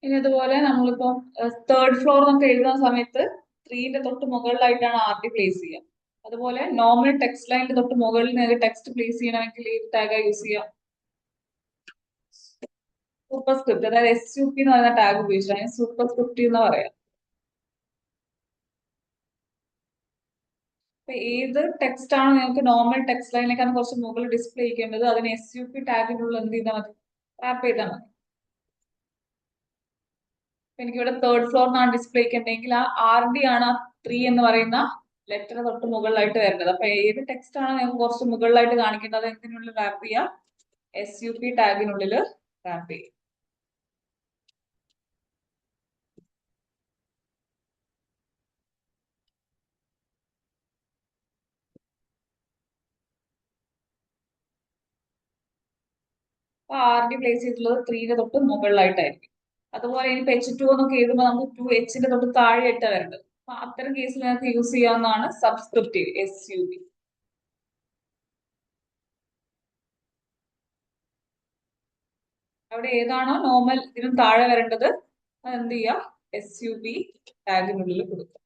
ഇനി അതുപോലെ നമ്മളിപ്പോ തേർഡ് ഫ്ലോർ നമുക്ക് എഴുതുന്ന സമയത്ത് ത്രീന്റെ തൊട്ട് മുകളിലായിട്ടാണ് ആർ ഡി പ്ലേസ് ചെയ്യുക. അതുപോലെ നോർമൽ ടെക്സ്റ്റ് ലൈനിന്റെ തൊട്ട് മുകളിൽ നിങ്ങൾക്ക് ടെക്സ്റ്റ് പ്ലേസ് ചെയ്യണമെങ്കിൽ ഈ ടാഗ് യൂസ് ചെയ്യാം. സൂപ്പർ സ്ക്രിപ്റ്റ്, അതായത് SUP എന്ന് പറയുന്ന ടാഗ് ഉപയോഗിച്ചാൽ സൂപ്പർ സ്ക്രിപ്റ്റ് എന്ന് പറയാം. അപ്പൊ ഏത് ടെക്സ്റ്റ് ആണ് നിങ്ങൾക്ക് നോർമൽ ടെക്സ്റ്റ് ലൈനിലേക്കാണ് കുറച്ച് മുകളിൽ ഡിസ്പ്ലേ ചെയ്യേണ്ടത്, അതിന് SUP ടാഗിനുള്ള എന്ത് ചെയ്താൽ മതി, ടാപ്പ് ചെയ്താൽ മതി. എനിക്കിവിടെ തേർഡ് ഫ്ലോറിനാണ് ഡിസ്പ്ലേ ചെയ്യേണ്ടതെങ്കിൽ ആ RD ആണ് ആ 3 എന്ന് പറയുന്ന ലെറ്റർ തൊട്ട് മുകളിലായിട്ട് വരേണ്ടത്. അപ്പൊ ഏത് ടെക്സ്റ്റ് ആണ് നിങ്ങൾക്ക് കുറച്ച് മുകളിലായിട്ട് കാണിക്കേണ്ടത്, എന്തിനുള്ളിൽ റാപ്പ് ചെയ്യാം, SUP ടാഗിനുള്ളിൽ റാപ്പ് ചെയ്യും. അപ്പൊ RD പ്ലേസ് ചെയ്തിട്ടുള്ളത് 3ന്റെ തൊട്ട് മുകളിലായിട്ടായിരിക്കും. അതുപോലെ ഇനി H2 എന്നൊക്കെ എഴുതുമ്പോൾ നമുക്ക് 2Hന്റെ തൊട്ട് താഴെയായിട്ട് വരേണ്ടത്. അപ്പൊ അത്തരം കേസിൽ നിങ്ങൾക്ക് യൂസ് ചെയ്യാവുന്നതാണ് സബ്സ്ക്രിപ്റ്റീവ് SUB. അവിടെ ഏതാണോ നോർമൽ ഇതിനും താഴെ വരേണ്ടത് അത് എന്ത് ചെയ്യുക, SUB ടാഗിനുള്ളിൽ കൊടുക്കുക.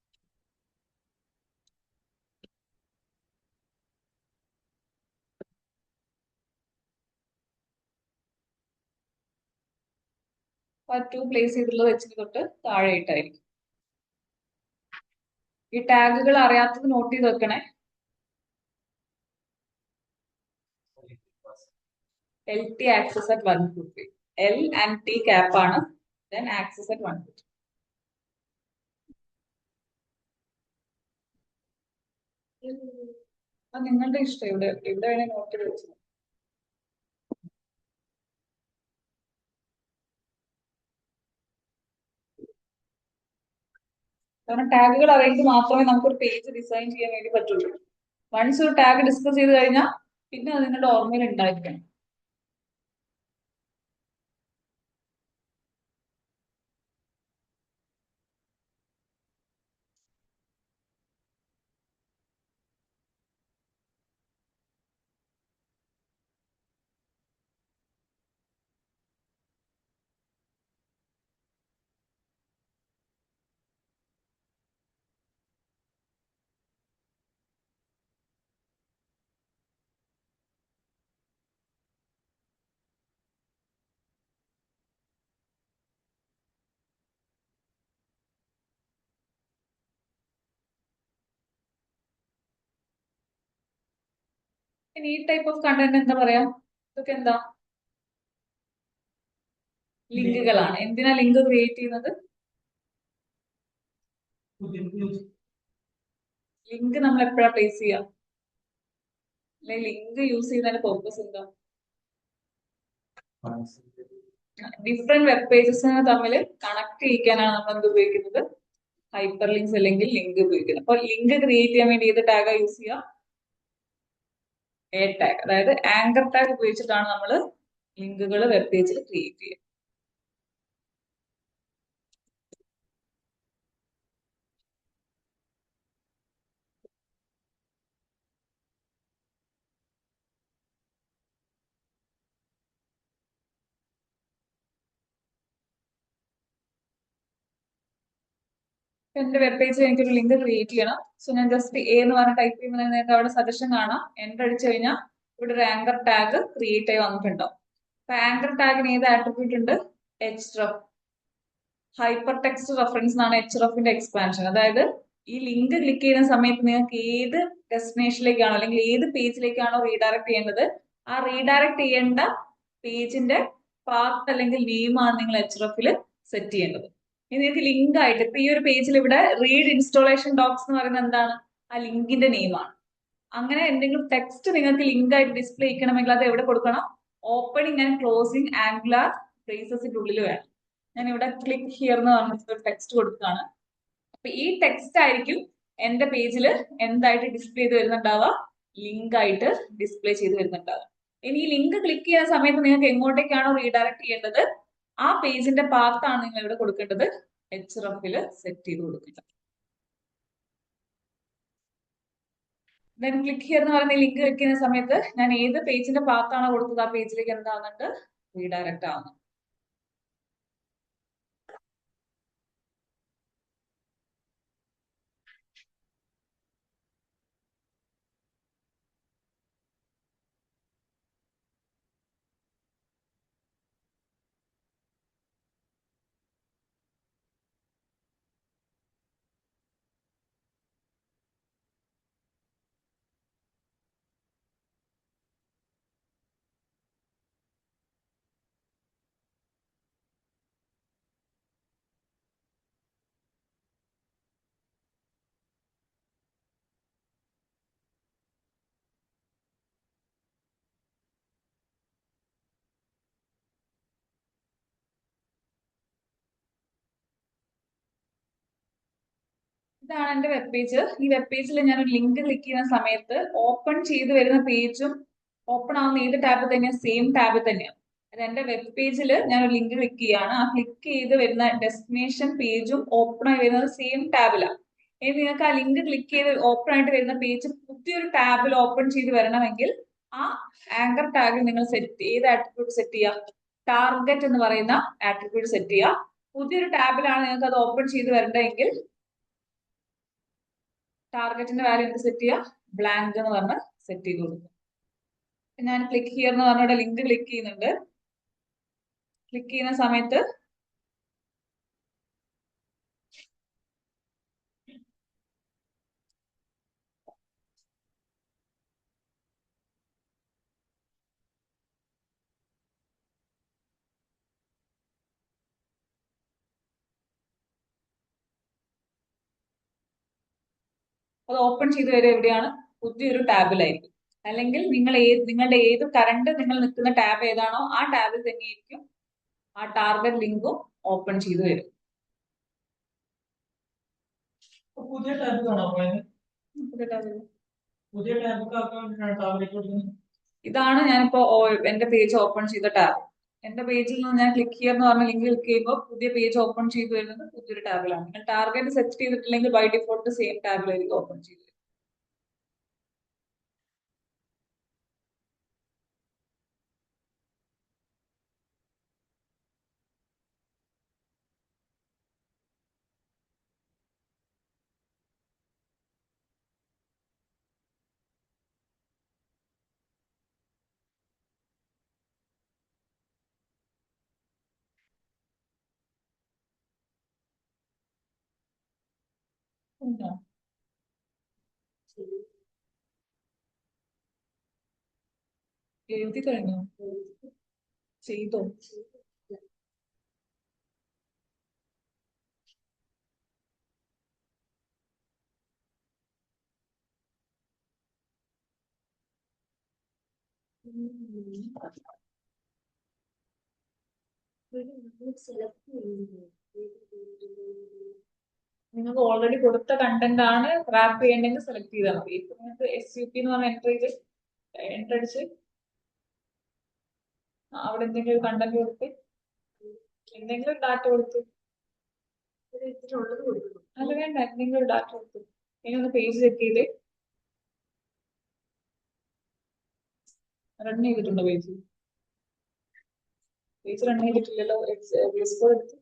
ആ 2 പ്ലേസ് ചെയ്തിട്ടുള്ളത് Hന് തൊട്ട് താഴെയായിട്ടായിരിക്കും. ഈ ടാഗുകൾ അറിയാത്തത് നോട്ട് ചെയ്ത് വെക്കണേ. LT access at 150. L and T cap ആണ്, ദെൻ ആക്സസ് അറ്റ് 150. അത് നിങ്ങളുടെ ഇഷ്ടം, ഇവിടെ ഇവിടെ വേണേ നോട്ട് ചെയ്ത് വെച്ചു. കാരണം ടാഗുകൾ അറിയെങ്കിൽ മാത്രമേ നമുക്കൊരു പേജ് ഡിസൈൻ ചെയ്യാൻ വേണ്ടി പറ്റുള്ളൂ. വൺസ് ഒരു ടാഗ് ഡിസ്കസ് ചെയ്ത് കഴിഞ്ഞാൽ പിന്നെ അത് നിങ്ങളുടെ ഓർമ്മയിൽ ഉണ്ടായിരിക്കണം. ഇനി ഈ ടൈപ്പ് ഓഫ് കണ്ടന്റ് എന്താ പറയാ, ഇതൊക്കെ എന്താ, ലിങ്കുകളാണ്. എന്തിനാ ലിങ്ക് ക്രിയേറ്റ് ചെയ്യുന്നത്, ലിങ്ക് നമ്മൾ എപ്പോഴാ പ്ലേസ് ചെയ്യാം, അല്ലെങ്കിൽ ലിങ്ക് യൂസ് ചെയ്യുന്നതിന്റെ പർപ്പസ് എന്താ, ഡിഫറെന്റ് വെബ് പേജസിനെ തമ്മിൽ കണക്ട് ചെയ്യിക്കാനാണ് നമ്മൾ എന്ത് ഉപയോഗിക്കുന്നത്, ഹൈപ്പർ ലിങ്ക്സ് അല്ലെങ്കിൽ ലിങ്ക് ഉപയോഗിക്കുന്നത്. അപ്പൊ ലിങ്ക് ക്രിയേറ്റ് ചെയ്യാൻ വേണ്ടി ഏത് ടാഗാ യൂസ് ചെയ്യുക, ടാഗ്. അതായത് ആങ്കർ ടാഗ് ഉപയോഗിച്ചിട്ടാണ് നമ്മൾ ലിങ്കുകൾ വെബ് പേജിൽ ക്രിയേറ്റ് ചെയ്യുക. എന്റെ വെബ് പേജിൽ എനിക്കൊരു ലിങ്ക് ക്രിയേറ്റ് ചെയ്യണം. സോ ഞാൻ ജസ്റ്റ് എന്ന് പറഞ്ഞ ടൈപ്പ് ചെയ്യുമ്പോൾ നിങ്ങൾക്ക് അവിടെ സജഷൻ കാണാം. എന്റർ അടിച്ചു കഴിഞ്ഞാൽ ഇവിടെ ഒരു ആങ്കർ ടാഗ് ക്രിയേറ്റ് ആയി വന്നിട്ടുണ്ടാവും. അപ്പൊ ആങ്കർ ടാഗിന് ഏത് ആട്രിബ്യൂട്ട് ഉണ്ട്, href, ഹൈപ്പർ ടെക്സ്റ്റ് റെഫറൻസ് എന്നാണ് hrefന്റെ എക്സ്പാൻഷൻ. അതായത് ഈ ലിങ്ക് ക്ലിക്ക് ചെയ്യുന്ന സമയത്ത് നിങ്ങൾക്ക് ഏത് ഡെസ്റ്റിനേഷനിലേക്കാണോ അല്ലെങ്കിൽ ഏത് പേജിലേക്കാണോ റീഡയറക്ട് ചെയ്യേണ്ടത്, ആ റീഡയറക്ട് ചെയ്യേണ്ട പേജിന്റെ പാത്ത് അല്ലെങ്കിൽ നെയിമാണ് നിങ്ങൾ hrefൽ സെറ്റ് ചെയ്യേണ്ടത്. ഇനി നിങ്ങൾക്ക് ലിങ്ക് ആയിട്ട് ഇപ്പൊ ഈ ഒരു പേജിൽ ഇവിടെ റീഡ് ഇൻസ്റ്റാളേഷൻ ഡോക്സ് എന്ന് പറയുന്നത് എന്താണ്, ആ ലിങ്കിന്റെ നെയിമാണ്. അങ്ങനെ എന്തെങ്കിലും ടെക്സ്റ്റ് നിങ്ങൾക്ക് ലിങ്ക് ആയിട്ട് ഡിസ്പ്ലേ ചെയ്യണമെങ്കിൽ അത് എവിടെ കൊടുക്കണം, ഓപ്പണിംഗ് ആൻഡ് ക്ലോസിംഗ് ആംഗുലാർ ബ്രേസസിന്റെ ഉള്ളിൽ വേണം. ഞാൻ ഇവിടെ ക്ലിക്ക് ഹിയർ എന്ന് പറഞ്ഞിട്ട് ടെക്സ്റ്റ് കൊടുക്കുകയാണ്. അപ്പൊ ഈ ടെക്സ്റ്റ് ആയിരിക്കും എന്റെ പേജിൽ എന്തായിട്ട് ഡിസ്പ്ലേ ചെയ്ത് വരുന്നുണ്ടാവുക, ലിങ്ക് ആയിട്ട് ഡിസ്പ്ലേ ചെയ്ത് വരുന്നുണ്ടാവുക. ഇനി ഈ ലിങ്ക് ക്ലിക്ക് ചെയ്യുന്ന സമയത്ത് നിങ്ങൾക്ക് എങ്ങോട്ടേക്കാണോ റീഡയറക്ട് ചെയ്യേണ്ടത്, ആ പേജിന്റെ പാത്താണ് നിങ്ങൾ ഇവിടെ കൊടുക്കേണ്ടത്, hrefൽ സെറ്റ് ചെയ്ത് കൊടുക്കുക. ദെൻ ക്ലിക്ക് ഹിയർ എന്ന് പറയുന്ന ലിങ്ക് ക്ലിക്ക് ചെയ്യുന്ന സമയത്ത് ഞാൻ ഏത് പേജിന്റെ പാത്താണോ കൊടുത്തത് ആ പേജിലേക്ക് എന്താകുന്നുണ്ട്, റീഡയറക്ട് ആവുന്നു. ഇതാണ് എന്റെ വെബ് പേജ്. ഈ വെബ് പേജിൽ ഞാൻ ഒരു ലിങ്ക് ക്ലിക്ക് ചെയ്യുന്ന സമയത്ത് ഓപ്പൺ ചെയ്ത് വരുന്ന പേജും ഓപ്പൺ ആവുന്ന ഏത് ടാബ് തന്നെയാണ്, സെയിം ടാബ് തന്നെയാണ്. അത് എന്റെ വെബ് പേജിൽ ഞാൻ ഒരു ലിങ്ക് ക്ലിക്ക് ചെയ്യാണ്, ആ ക്ലിക്ക് ചെയ്ത് വരുന്ന ഡെസ്റ്റിനേഷൻ പേജും ഓപ്പൺ ആയി വരുന്നത് സെയിം ടാബിലാണ്. ഇനി നിങ്ങൾക്ക് ആ ലിങ്ക് ക്ലിക്ക് ചെയ്ത് ഓപ്പൺ ആയിട്ട് വരുന്ന പേജ് പുതിയൊരു ടാബിൽ ഓപ്പൺ ചെയ്ത് വരണമെങ്കിൽ ആ ആങ്കർ ടാഗിൽ നിങ്ങൾ ഏത് ആട്രിബ്യൂട്ട് സെറ്റ് ചെയ്യുക? ടാർഗറ്റ് എന്ന് പറയുന്ന ആട്രിബ്യൂട്ട് സെറ്റ് ചെയ്യുക. പുതിയൊരു ടാബിലാണ് നിങ്ങൾക്ക് അത് ഓപ്പൺ ചെയ്ത് വരേണ്ടതെങ്കിൽ ടാർഗറ്റിന്റെ വാല്യൂ എന്ത് സെറ്റ് ചെയ്യുക? ബ്ലാങ്ക് എന്ന് പറഞ്ഞ് സെറ്റ് ചെയ്ത് കൊടുക്കും. ഞാൻ ക്ലിക്ക് ഹിയർ എന്ന് പറഞ്ഞ ലിങ്ക് ക്ലിക്ക് ചെയ്യുന്നുണ്ട്. ക്ലിക്ക് ചെയ്യുന്ന സമയത്ത് അത് ഓപ്പൺ ചെയ്ത് വരെ എവിടെയാണ്? പുതിയൊരു ടാബിലായിരിക്കും. അല്ലെങ്കിൽ നിങ്ങളുടെ ഏത് കറണ്ട് നിങ്ങൾ നിൽക്കുന്ന ടാബ് ഏതാണോ ആ ടാബിൽ തന്നെയായിരിക്കും ആ ടാർഗറ്റ് ലിങ്കും ഓപ്പൺ ചെയ്ത് വരും. പുതിയ ടാബ് കാണാൻ പോയത്? പുതിയ ടാബിൽ പുതിയ ടാബിലേക്ക് ഇതാണ് ഞാനിപ്പോ എന്റെ പേജ് ഓപ്പൺ ചെയ്ത ടാബ്. എന്റെ പേജിൽ നിന്ന് ഞാൻ ക്ലിക്ക് ഹിയർ എന്ന് പറഞ്ഞ ലിങ്ക് ക്ലിക്ക് ചെയ്യുമ്പോൾ പുതിയ പേജ് ഓപ്പൺ ചെയ്ത് വരുന്നത് പുതിയൊരു ടാബിലാണ്. നിങ്ങൾ ടാർഗറ്റ് സെറ്റ് ചെയ്തിട്ടില്ലെങ്കിൽ ബൈ ഡിഫോൾട്ട് സെയിം ടാബിലായിരിക്കും ഓപ്പൺ ചെയ്ത് വരും. ഉണ്ടോ? എഴുതി കഴിഞ്ഞോ? ചെയ്തോ? നിങ്ങൾക്ക് ഓൾറെഡി കൊടുത്ത കണ്ടന്റ് ആണ് റാപ്പ് ചെയ്യണമെങ്കിൽ സെലക്ട് ചെയ്താൽ മതി. ഇപ്പൊ നിങ്ങൾക്ക് SUP എന്ന് പറഞ്ഞ എൻ്റർ അടിച്ച് അവിടെ എന്തെങ്കിലും കണ്ടന്റ് കൊടുത്ത് എന്തെങ്കിലും ഡാറ്റ കൊടുത്ത് അല്ല വേണ്ട, എന്തെങ്കിലും ഒരു ഡാറ്റ കൊടുത്ത് ഇനി ഒന്ന് പേജ് ചെക്ക് ചെയ്ത് റൺ ചെയ്തിട്ടുണ്ടോ? പേജ് റൺ ചെയ്തിട്ടില്ലല്ലോ. എക്സ്പ്ലോർ എടുത്ത്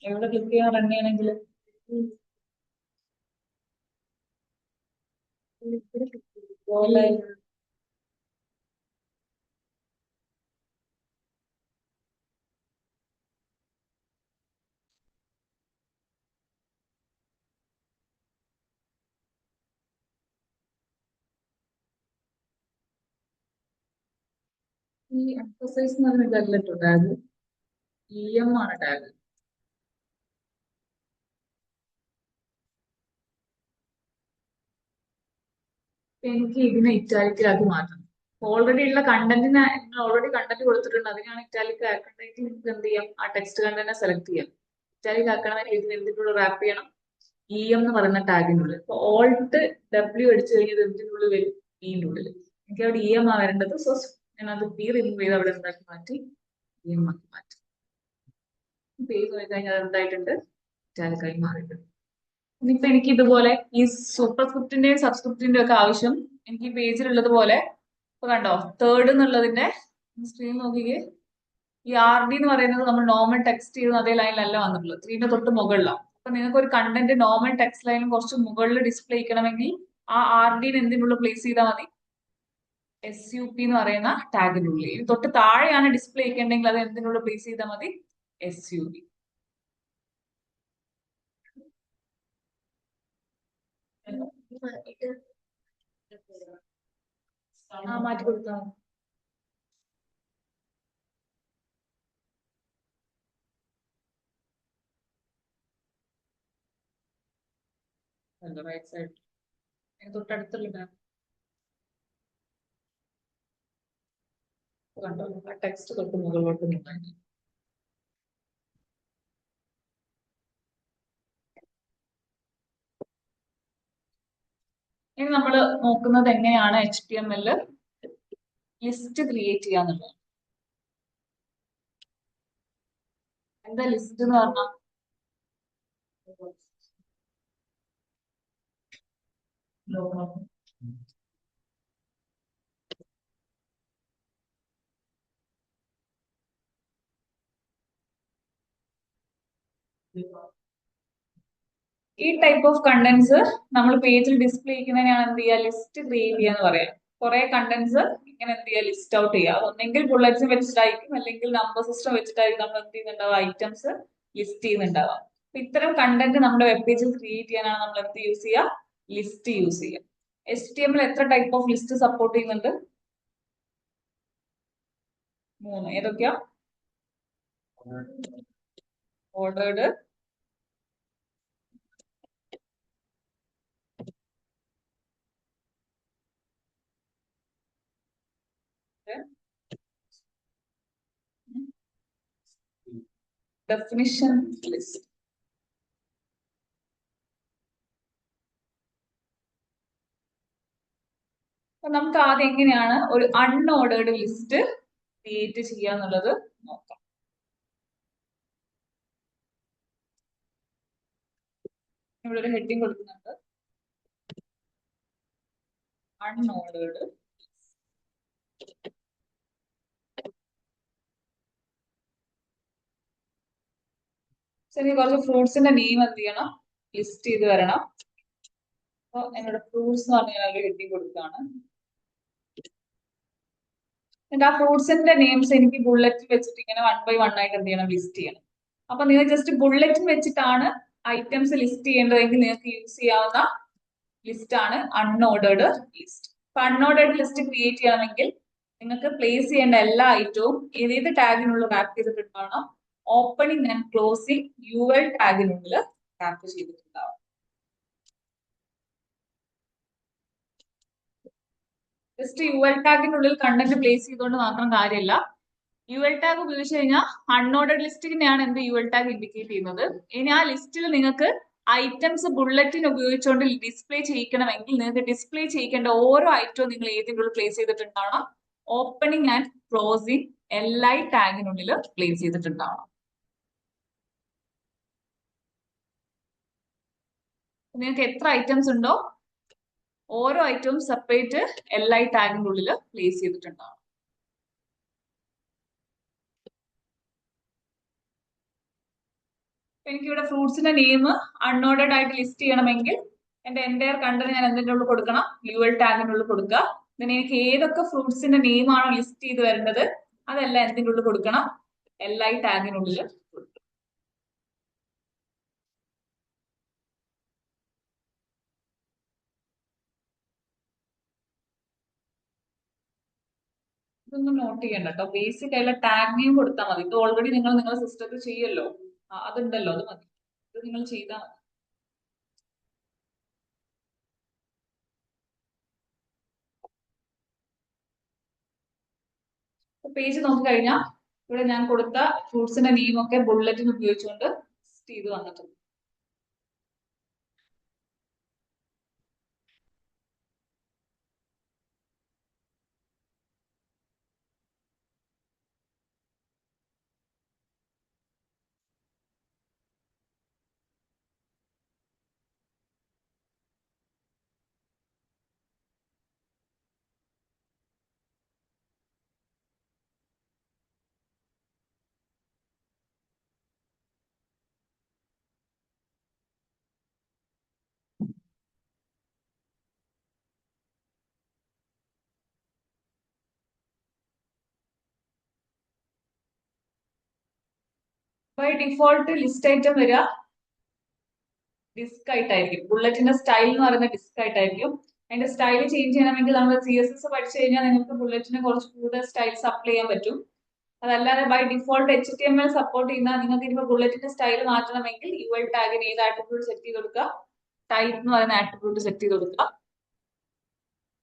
എവിടെ ക്ലിക്ക് ചെയ്യാൻ റൺ ചെയ്യണമെങ്കിൽ ഈ എക്സസൈസ് എന്ന് പറഞ്ഞ ഇതല്ല ടാഗ്, ആണ് ടാഗ്. എനിക്ക് ഇതിനെ ഇറ്റാലിക്കിലാക്കി മാറ്റണം. ഓൾറെഡി ഉള്ള കണ്ടന്റിന് ഓൾറെഡി കണ്ടന്റ് കൊടുത്തിട്ടുണ്ട്, അതിനാണ് ഇറ്റാലിക് ആക്കണ്ടെങ്കിൽ നിങ്ങൾക്ക് എന്ത് ചെയ്യാം? ആ ടെക്സ്റ്റ് കണ്ടന്റ് സെലക്ട് ചെയ്യാം. ഇറ്റാലിക് ആക്കണമെങ്കിൽ ഇതിന് എന്തിനുള്ള റാപ്പ് ചെയ്യണം? എന്ന് പറയുന്ന ടാഗിനുള്ളിൽ. ഇപ്പൊ Alt W അടിച്ചു കഴിഞ്ഞാൽ എന്തിനുള്ളിൽ വരും? ന്റെ ഉള്ളിൽ. എനിക്ക് അവിടെ ആ വരേണ്ടത്. സോ ഞാൻ അത് റിമൂവ് ചെയ്ത് അവിടെ എന്താക്കി മാറ്റി? ആക്കി മാറ്റി. പേജ് നോക്കി കഴിഞ്ഞാൽ അത് എന്തായിട്ടുണ്ട്? ഇറ്റാലിക്കായി മാറിയിട്ടുണ്ട്. ഇനിയിപ്പോ എനിക്ക് ഇതുപോലെ ഈ സൂപ്പർ സ്ക്രിപ്റ്റിന്റെയും സബ്സ്ക്രിപ്റ്റിന്റെയും ഒക്കെ ആവശ്യം എനിക്ക് ഈ പേജിലുള്ളത് പോലെ ഇപ്പൊ കണ്ടോ, തേർഡ് എന്നുള്ളതിന്റെ സ്ക്രീൻ നോക്കിക്കേ. ഈ RD എന്ന് പറയുന്നത് നമ്മൾ നോർമൽ ടെക്സ്റ്റ് ചെയ്യുന്ന അതേ ലൈനിലല്ല വന്നിട്ടുള്ളത്, 3ന്റെ തൊട്ട് മുകളിലാണ്. അപ്പൊ നിങ്ങൾക്ക് ഒരു കണ്ടന്റ് നോർമൽ ടെക്സ്റ്റ് ലൈനും കുറച്ച് മുകളിൽ ഡിസ്പ്ലേ ചെയ്യണമെങ്കിൽ ആ RDന് എന്തിനുള്ള പ്ലേസ് ചെയ്താൽ മതി? SUP എന്ന് പറയുന്ന ടാഗിനുള്ളിൽ. ഇനി തൊട്ട് താഴെയാണ് ഡിസ്പ്ലേ ചെയ്യേണ്ടെങ്കിൽ അത് എന്തിനുള്ള പ്ലേസ് ചെയ്താൽ മതി? SUP. മാറ്റി കൊടുത്താൽ മതി. റൈറ്റ് സൈഡ് തൊട്ടടുത്തുള്ള കണ്ടോ, ആ ടെക്സ്റ്റ് തൊട്ട് മുകളിലോട്ട് നീങ്ങാൻ. ഇനി നമ്മൾ നോക്കുന്നത് എങ്ങനെയാണ് HTML ലിസ്റ്റ് ക്രിയേറ്റ് ചെയ്യാന്നുള്ളത്. എന്താ ലിസ്റ്റ് എന്ന് പറഞ്ഞാൽ ഈ ടൈപ്പ് ഓഫ് കണ്ടന്റ്സ് നമ്മൾ പേജിൽ ഡിസ്പ്ലേ ചെയ്യുന്നതിനാണ് എന്ത് ചെയ്യുക, ലിസ്റ്റ് ക്രിയേറ്റ് ചെയ്യുക എന്ന് പറയാം. കുറെ കണ്ടന്റ്സ് ഇങ്ങനെ എന്ത് ചെയ്യുക, ലിസ്റ്റ് ഔട്ട് ചെയ്യുക. ഒന്നെങ്കിൽ ബുള്ളറ്റ്സ് വെച്ചിട്ടായിരിക്കും, അല്ലെങ്കിൽ നമ്പർ സിസ്റ്റം വെച്ചിട്ടായിരിക്കും നമ്മൾ എന്ത് ചെയ്യുന്നുണ്ടാവുക, ഐറ്റംസ് ലിസ്റ്റ് ചെയ്യുന്നുണ്ടാവുക. അപ്പൊ ഇത്തരം കണ്ടന്റ് നമ്മുടെ വെബ് പേജിൽ ക്രിയേറ്റ് ചെയ്യാനാണ് നമ്മൾ എന്ത് യൂസ് ചെയ്യുക, ലിസ്റ്റ് യൂസ് ചെയ്യുക. HTML എത്ര ടൈപ്പ് ഓഫ് ലിസ്റ്റ് സപ്പോർട്ട് ചെയ്യുന്നുണ്ട്? 3. ഏതൊക്കെയാ? Ordered, definition list. അപ്പൊ നമുക്ക് ആദ്യം എങ്ങനെയാണ് ഒരു അൺഓർഡേർഡ് ലിസ്റ്റ് ക്രിയേറ്റ് ചെയ്യുക എന്നുള്ളത് നോക്കാം. ഇവിടെ ഒരു ഹെഡിങ് കൊടുക്കുന്നുണ്ട്, അൺഓർഡേർഡ്. ശരി, കുറച്ച് ഫ്രൂട്ട്സിന്റെ നെയിം എന്ത് ചെയ്യണം, ലിസ്റ്റ് ചെയ്ത് വരണം. അപ്പൊ എന്നോട് ഫ്രൂട്ട്സ് എന്ന് പറഞ്ഞ ഒരു ഹെഡിങ് കൊടുക്കുകയാണ്. എന്നിട്ട് ആ ഫ്രൂട്ട്സിന്റെ നെയിംസ് എനിക്ക് ബുള്ളറ്റ് വെച്ചിട്ട് ഇങ്ങനെ 1 by 1 ആയിട്ട് എന്ത് ചെയ്യണം, ലിസ്റ്റ് ചെയ്യണം. അപ്പൊ നിങ്ങൾ ജസ്റ്റ് ബുള്ളറ്റ് വെച്ചിട്ടാണ് ഐറ്റംസ് ലിസ്റ്റ് ചെയ്യേണ്ടതെങ്കിൽ നിങ്ങൾക്ക് യൂസ് ചെയ്യാവുന്ന ലിസ്റ്റ് ആണ് അൺഓർഡേർഡ് ലിസ്റ്റ്. അപ്പൊ അൺഓർഡേർഡ് ലിസ്റ്റ് ക്രിയേറ്റ് ചെയ്യണമെങ്കിൽ നിങ്ങൾക്ക് പ്ലേസ് ചെയ്യേണ്ട എല്ലാ ഐറ്റവും ഏത് ടാഗിനുള്ളിൽ റാപ്പ് ചെയ്തിട്ടുണ്ടാവണം, ഓപ്പണിംഗ് ആൻഡ് ക്ലോസിംഗ് UL ടാഗിനുള്ളിൽ റാപ്പ് ചെയ്തിട്ടുണ്ടാവും. ജസ്റ്റ് UL ടാഗിനുള്ളിൽ കണ്ടന്റ് പ്ലേസ് ചെയ്തുകൊണ്ട് മാത്രം കാര്യമില്ല. UL ടാഗ് ഉപയോഗിച്ച് കഴിഞ്ഞാൽ അൺഓർഡേർഡ് ലിസ്റ്റിനെയാണ് എന്ത് UL ടാഗ് ഇൻഡിക്കേറ്റ് ചെയ്യുന്നത്. ഇനി ആ ലിസ്റ്റിൽ നിങ്ങൾക്ക് ഐറ്റംസ് ബുള്ളറ്റിൻ ഉപയോഗിച്ചുകൊണ്ട് ഡിസ്പ്ലേ ചെയ്യിക്കണമെങ്കിൽ നിങ്ങൾക്ക് ഡിസ്പ്ലേ ചെയ്യിക്കേണ്ട ഓരോ ഐറ്റവും നിങ്ങൾ ഏതിൻ്റെ ഉള്ളിൽ പ്ലേസ് ചെയ്തിട്ടുണ്ടാവണം, ഓപ്പണിംഗ് ആൻഡ് ക്ലോസിംഗ് LI ടാഗിനുള്ളിൽ പ്ലേസ് ചെയ്തിട്ടുണ്ടാവണം. നിങ്ങൾക്ക് എത്ര ഐറ്റംസ് ഉണ്ടോ ഓരോ ഐറ്റവും സെപ്പറേറ്റ് LI ടാഗിന്റെ ഉള്ളിൽ പ്ലേസ് ചെയ്തിട്ടുണ്ടാവും. എനിക്കിവിടെ ഫ്രൂട്ട്സിന്റെ നെയിം അൺഓർഡേർഡ് ആയിട്ട് ലിസ്റ്റ് ചെയ്യണമെങ്കിൽ എന്റെ എൻ്റയർ കണ്ടന്റ് ഞാൻ എന്തിൻ്റെ ഉള്ളിൽ കൊടുക്കണം, UL ടാഗിന്റെ ഉള്ളിൽ കൊടുക്കുക. പിന്നെ എനിക്ക് ഏതൊക്കെ ഫ്രൂട്ട്സിന്റെ നെയിം ആണോ ലിസ്റ്റ് ചെയ്ത് വരേണ്ടത് അതെല്ലാം എന്തിൻ്റെ ഉള്ളിൽ കൊടുക്കണം, LI ടാഗിനുള്ളിൽ കൊടുക്കണം. ഇതൊന്നും നോട്ട് ചെയ്യണ്ട കേട്ടോ, ബേസിക് ആയിട്ടുള്ള ടാഗ് നെയിം കൊടുത്താൽ മതി. ഇത് ഓൾറെഡി നിങ്ങൾ നിങ്ങളുടെ സിസ്റ്റത്തിൽ ചെയ്യല്ലോ, അതുണ്ടല്ലോ, അത് മതി. ഇത് നിങ്ങൾ ചെയ്താൽ മതി. പേജ് നോക്കിക്കഴിഞ്ഞാൽ ഇവിടെ ഞാൻ കൊടുത്ത ഫ്രൂട്ട്സിന്റെ നെയിം ഒക്കെ ബുള്ളറ്റിന് ഉപയോഗിച്ചുകൊണ്ട് ചെയ്ത് വന്നിട്ടുണ്ട്. ബൈ ഡിഫോൾട്ട് ലിസ്റ്റ് ഐറ്റം വരിക ഡിസ്ക് ആയിട്ടായിരിക്കും. ബുള്ളറ്റിന്റെ സ്റ്റൈൽ എന്ന് പറയുന്ന ഡിസ്ക് ആയിട്ടായിരിക്കും. അതിന്റെ സ്റ്റൈൽ ചേഞ്ച് ചെയ്യണമെങ്കിൽ നമ്മൾ CSS പഠിച്ചു കഴിഞ്ഞാൽ നിങ്ങൾക്ക് ബുള്ളറ്റിന് കുറച്ച് കൂടുതൽ സ്റ്റൈൽസ് അപ്ലൈ ചെയ്യാൻ പറ്റും. അതല്ലാതെ ബൈ ഡിഫോൾട്ട് HTML സപ്പോർട്ട് ചെയ്യുന്ന നിങ്ങൾക്ക് ഇനിയിപ്പോൾ ബുള്ളറ്റിന്റെ സ്റ്റൈൽ മാറ്റണമെങ്കിൽ UL ടാഗിന് ഏത് ആട്രിബ്യൂട്ട് സെറ്റ് ചെയ്ത് കൊടുക്കുക, ടൈപ്പ് എന്ന് പറയുന്ന ആട്രിബ്യൂട്ട് സെറ്റ് ചെയ്ത് കൊടുക്കുക.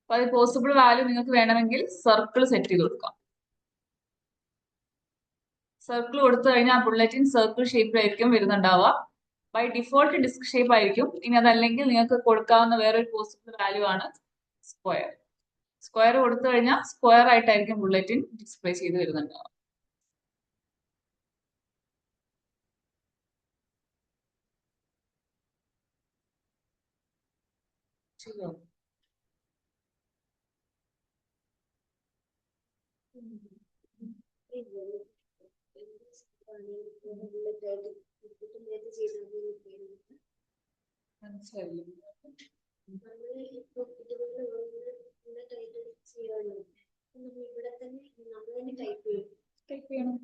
അപ്പൊ അത് പോസിബിൾ വാല്യൂ നിങ്ങൾക്ക് വേണമെങ്കിൽ സർക്കിൾ സെറ്റ് ചെയ്ത് കൊടുക്കാം. സർക്കിൾ കൊടുത്തു കഴിഞ്ഞാൽ ബുള്ളറ്റിൻ സർക്കിൾ ഷേപ്പിലായിരിക്കും വരുന്നുണ്ടാവുക. ബൈ ഡിഫോൾട്ട് ഡിസ്ക് ഷേപ്പ് ആയിരിക്കും. ഇനി അതല്ലെങ്കിൽ നിങ്ങൾക്ക് കൊടുക്കാവുന്ന വേറൊരു പോസിബിൾ വാല്യൂ ആണ് സ്ക്വയർ. സ്ക്വയർ കൊടുത്തു കഴിഞ്ഞാൽ സ്ക്വയർ ആയിട്ടായിരിക്കും ബുള്ളറ്റിൻ ഡിസ്പ്ലേ ചെയ്ത് വരുന്നുണ്ടാവുക. ശരിയോ? മനസ്സിലായില്ലേ? ടൈപ്പ് ചെയ്യണം.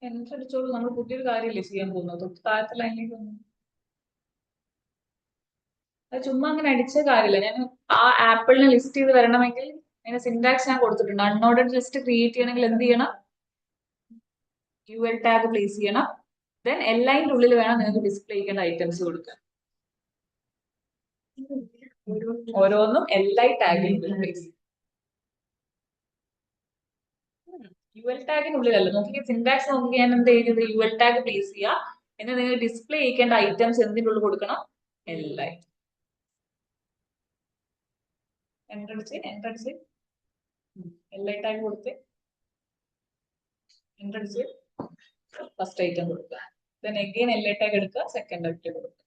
എൻട്രി അടിച്ചോളൂ. നമ്മൾ പുതിയൊരു കാര്യമില്ലേ ചെയ്യാൻ പോകുന്നത്. തൊട്ട് താഴത്തെ ലൈനിലേക്ക് വന്നു. അത് ചുമ്മാ അങ്ങനെ അടിച്ച കാര്യമില്ല. ഞാൻ ആ ആപ്പിളിനെ ലിസ്റ്റ് ചെയ്ത് വരണമെങ്കിൽ അതിന്റെ സിന്റാക്സ് ഞാൻ കൊടുത്തിട്ടുണ്ട്. അൺഓർഡർഡ് ലിസ്റ്റ് ക്രിയേറ്റ് ചെയ്യണമെങ്കിൽ എന്ത് ചെയ്യണം? UL ടാഗ് പ്ലേസ് ചെയ്യണം. ദെൻ LIന്റെ ഉള്ളിൽ വേണം നിങ്ങൾക്ക് ഡിസ്പ്ലേ ചെയ്യേണ്ട ഐറ്റംസ് കൊടുക്കുക. ഓരോന്നും LI ടാഗിൽ പ്ലേസ്. UL ടാഗിനുള്ളിലല്ല. നോക്കി സിന്റാക്സ് നോക്കി ഞാൻ എന്ത് ചെയ്തത്? UL ടാഗ് പ്ലേസ് ചെയ്യുക. എന്നിട്ട് നിങ്ങൾ ഡിസ്പ്ലേ ചെയ്യേണ്ട ഐറ്റംസ് എന്തിൻ്റെ ഉള്ളിൽ കൊടുക്കണം? LI. എൻട്രൻസ് LI ടാഗ് കൊടുത്ത് എൻട്രൻസ് ഫസ്റ്റ് ഐറ്റം കൊടുക്കുക. ദെൻ അഗെയിൻ LI ടാഗ് എടുക്കുക. സെക്കൻഡ് ഐറ്റം കൊടുക്കുക.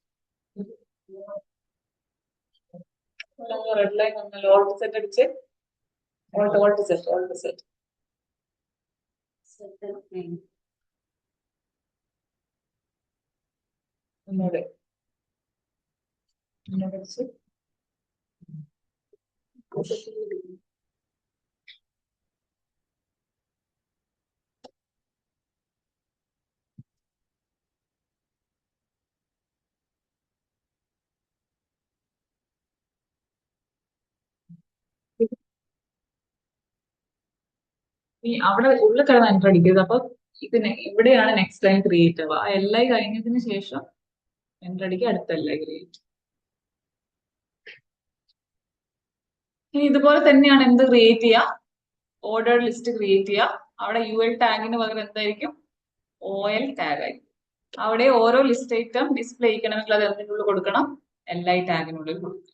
റെഡ് ലൈൻ വന്നല്ലോ. ഓൾട്ട് സെറ്റ് അടിച്ച് ഓൾട്ട് സെറ്റ് ഒന്നുകൂടെ അടിച്ച് ഈ അവിടെ ഉള്ളിൽ കിടന്ന് എൻ്റർ അടിക്കരുത്. അപ്പൊ ഇതിന് ഇവിടെയാണ് നെക്സ്റ്റ് ലൈൻ ക്രിയേറ്റ് ആവുക. ആ LI കഴിഞ്ഞതിന് ശേഷം എൻ്റർ അടിക്കുക. അടുത്ത LI ക്രിയേറ്റ്. ഇനി ഇതുപോലെ തന്നെയാണ് എന്ത് ക്രിയേറ്റ് ചെയ്യുക? ഓർഡർ ലിസ്റ്റ് ക്രിയേറ്റ് ചെയ്യുക. അവിടെ UL ടാഗിന് പകരം എന്തായിരിക്കും? OL ടാഗ് ആയിരിക്കും. അവിടെ ഓരോ ലിസ്റ്റ് ഐറ്റം ഡിസ്പ്ലേ ചെയ്യണമെങ്കിൽ അത് എന്തിനുള്ളിൽ കൊടുക്കണം? LI ടാഗിനുള്ളിൽ കൊടുക്കണം.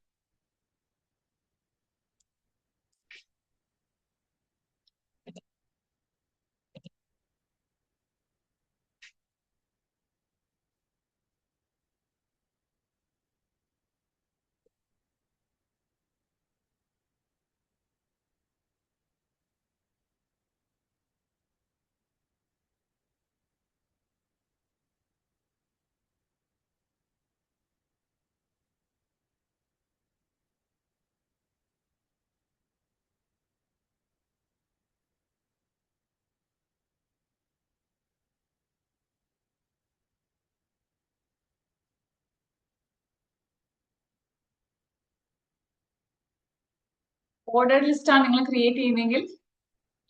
ഓർഡർ ലിസ്റ്റ് ആണ് നിങ്ങൾ ക്രിയേറ്റ് ചെയ്യുന്നതെങ്കിൽ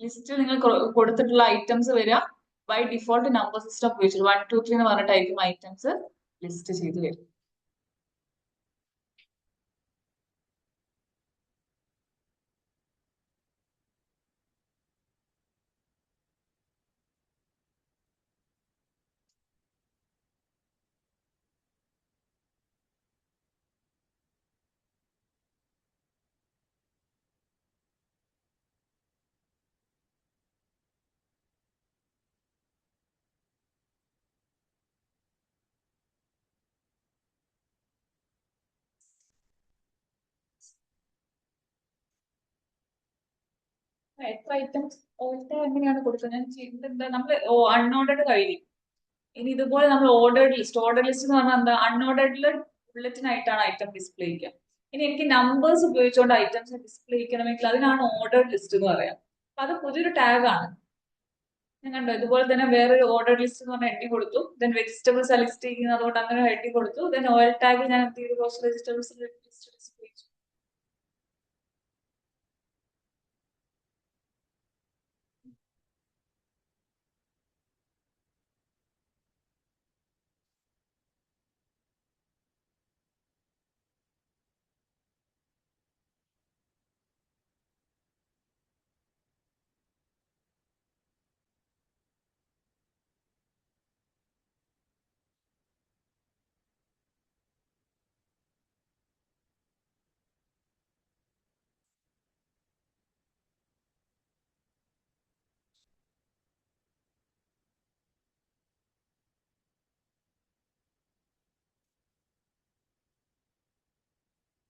ലിസ്റ്റിൽ നിങ്ങൾ കൊടുത്തിട്ടുള്ള ഐറ്റംസ് വരിക ബൈ ഡിഫോൾട്ട് നമ്പർ സിസ്റ്റം ഉപയോഗിച്ചിട്ട് 1 2 3 എന്ന് പറഞ്ഞിട്ടായിരിക്കും ഐറ്റംസ് ലിസ്റ്റ് ചെയ്ത് വരും. എത്ര ഐറ്റംസ് ഓൾട്ട് എങ്ങനെയാണ് കൊടുക്കുന്നത്? ഞാൻ ചെയ്യുന്നത് എന്താ? നമ്മൾ അൺഓർഡർഡ് കഴിഞ്ഞു. ഇനി ഇതുപോലെ നമ്മൾ ഓർഡർ ലിസ്റ്റ് എന്ന് പറഞ്ഞാൽ എന്താ? അൺഓർഡർഡിൽ ബുള്ളറ്റിനായിട്ടാണ് ഐറ്റം ഡിസ്പ്ലേ ചെയ്യുക. ഇനി എനിക്ക് നമ്പേഴ്സ് ഉപയോഗിച്ചുകൊണ്ട് ഐറ്റംസ് ഡിസ്പ്ലേ ചെയ്യണമെങ്കിൽ അതിനാണ് ഓർഡർ ലിസ്റ്റ് എന്ന് പറയാം. അപ്പൊ അത് പുതിയൊരു ടാഗാണ്. ഞാൻ കണ്ടോ ഇതുപോലെ തന്നെ വേറൊരു ഓർഡർ ലിസ്റ്റ് എന്ന് പറഞ്ഞ ഹെഡിങ് കൊടുത്തു. ദെൻ വെജിറ്റബിൾസ് ലിസ്റ്റ് ചെയ്യുന്നത് അതുകൊണ്ട് അങ്ങനെ ഹെഡിങ് കൊടുത്തു. ദെൻ ഓയിൽ ടാഗിൽ ഞാൻ എന്ത് ചെയ്തു? കുറച്ച് വെജിറ്റബിൾസ് ലിസ്റ്റ് ഡിസ്പ്ലേ ചെയ്തു.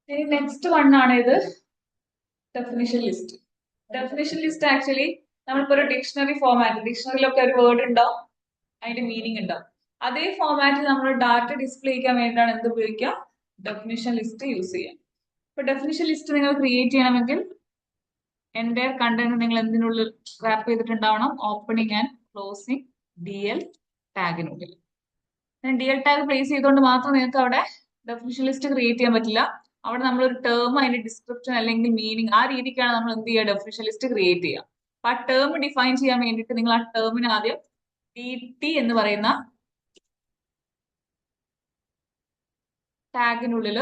ഇനി നെക്സ്റ്റ് വൺ ആണ് ഇത് definition list. Definition list actually നമ്മളിപ്പോ ഒരു ഡിക്ഷണറിയിലൊക്കെ ഒരു വേർഡ് ഉണ്ടാവും, അതിന്റെ മീനിങ് ഉണ്ടാവും. അതേ ഫോമാറ്റിൽ നമ്മൾ ഡാറ്റ ഡിസ്പ്ലേ ചെയ്യാൻ വേണ്ടിയാണ് എന്ത് ഉപയോഗിക്കുക, ഡെഫിനിഷൻ ലിസ്റ്റ് യൂസ് ചെയ്യാം. ഇപ്പൊ ഡെഫിനിഷൻ ലിസ്റ്റ് നിങ്ങൾ ക്രിയേറ്റ് ചെയ്യണമെങ്കിൽ എൻ്റെ കണ്ടന്റ് നിങ്ങൾ എന്തിനുള്ളിൽ റാപ്പ് ചെയ്തിട്ടുണ്ടാവണം, ഓപ്പണിംഗ് ആൻഡ് ക്ലോസിംഗ് DL ടാഗിനുള്ളിൽ. DL ടാഗ് പ്ലേസ് ചെയ്തുകൊണ്ട് മാത്രം നിങ്ങൾക്ക് അവിടെ ഡെഫിനിഷൻ ലിസ്റ്റ് ക്രിയേറ്റ് ചെയ്യാൻ പറ്റില്ല. അവിടെ നമ്മളൊരു ടേം, അതിന്റെ ഡിസ്ക്രിപ്ഷൻ അല്ലെങ്കിൽ മീനിങ്, ആ രീതിക്കാണ് നമ്മൾ എന്ത് ചെയ്യുക, ഡെഫിനിഷൻ ലിസ്റ്റ് ക്രിയേറ്റ് ചെയ്യുക. അപ്പൊ ആ ടേം ഡിഫൈൻ ചെയ്യാൻ വേണ്ടിയിട്ട് നിങ്ങൾ ആ ടേമിന് ആദ്യം DT എന്ന് പറയുന്ന ടാഗിനുള്ളിൽ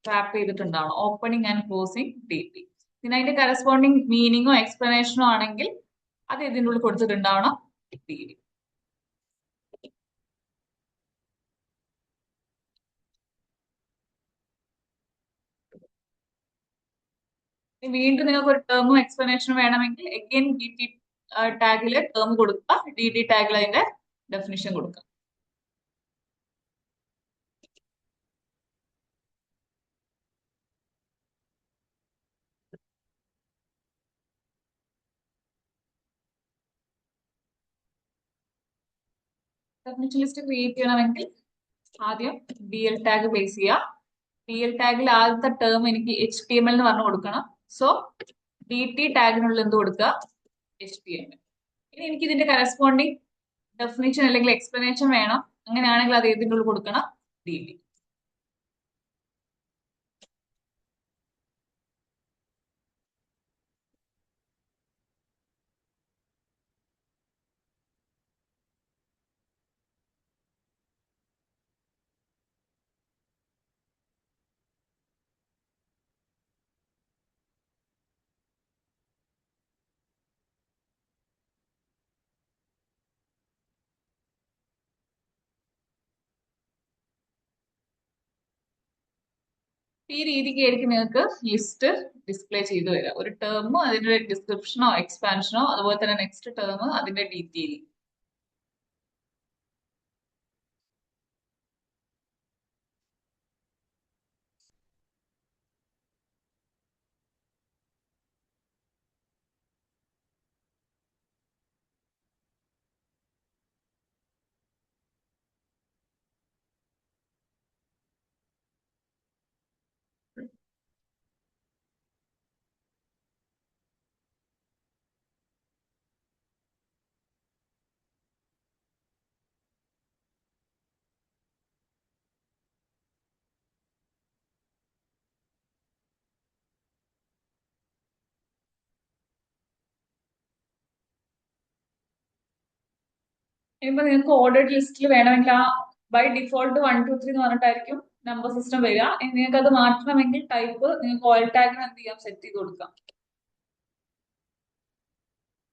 റാപ്പ് ചെയ്തിട്ടുണ്ടാവണം, ഓപ്പണിംഗ് ആൻഡ് ക്ലോസിംഗ് DT. പിന്നെ അതിന്റെ കറസ്പോണ്ടിങ് മീനിങ്ങോ എക്സ്പ്ലനേഷനോ ആണെങ്കിൽ അത് ഇതിൻ്റെ ഉള്ളിൽ കൊടുത്തിട്ടുണ്ടാവണം DD. വീണ്ടും നിങ്ങൾക്ക് ഒരു ടേമും എക്സ്പ്ലനേഷനും വേണമെങ്കിൽ അഗൈൻ DT ടാഗിൽ ടേം കൊടുക്കുക, DD ടാഗിൽ അതിന്റെ ഡെഫിനിഷൻ കൊടുക്കുക. ഡെഫിനിഷൻ ലിസ്റ്റ് ക്രിയേറ്റ് ചെയ്യണമെങ്കിൽ ആദ്യം DL ടാഗ് പ്ലേസ് ചെയ്യുക. DL ടാഗിൽ ആദ്യത്തെ ടേം എനിക്ക് HTML എന്ന് പറഞ്ഞു കൊടുക്കണം. സോ DT ടാഗിനുള്ളിൽ എന്ത് കൊടുക്കുക, HTML. ഇനി എനിക്ക് ഇതിന്റെ കറസ്പോണ്ടിങ് ഡെഫിനിഷൻ അല്ലെങ്കിൽ എക്സ്പ്ലനേഷൻ വേണം, അങ്ങനെയാണെങ്കിൽ അത് ഏതിൻ്റെ ഉള്ളിൽ കൊടുക്കണം, DT. ഈ രീതിക്കായിരിക്കും നിങ്ങൾക്ക് ലിസ്റ്റ് ഡിസ്പ്ലേ ചെയ്തു വരിക. ഒരു ടേമോ അതിന്റെ ഡിസ്ക്രിപ്ഷനോ എക്സ്പാൻഷനോ, അതുപോലെ തന്നെ നെക്സ്റ്റ് ടേം അതിന്റെ ഡീറ്റെയിൽ. ഇപ്പൊ നിങ്ങൾക്ക് ഓർഡേഡ് ലിസ്റ്റിൽ വേണമെങ്കിൽ ആ ബൈ ഡിഫോൾട്ട് 1 2 3 എന്ന് പറഞ്ഞിട്ടായിരിക്കും നമ്പർ സിസ്റ്റം വരിക. നിങ്ങൾക്ക് അത് മാറ്റണമെങ്കിൽ ടൈപ്പ് നിങ്ങൾക്ക് ഓയിൽ ടാഗിന് എന്ത് ചെയ്യാം, സെറ്റ് ചെയ്ത് കൊടുക്കാം.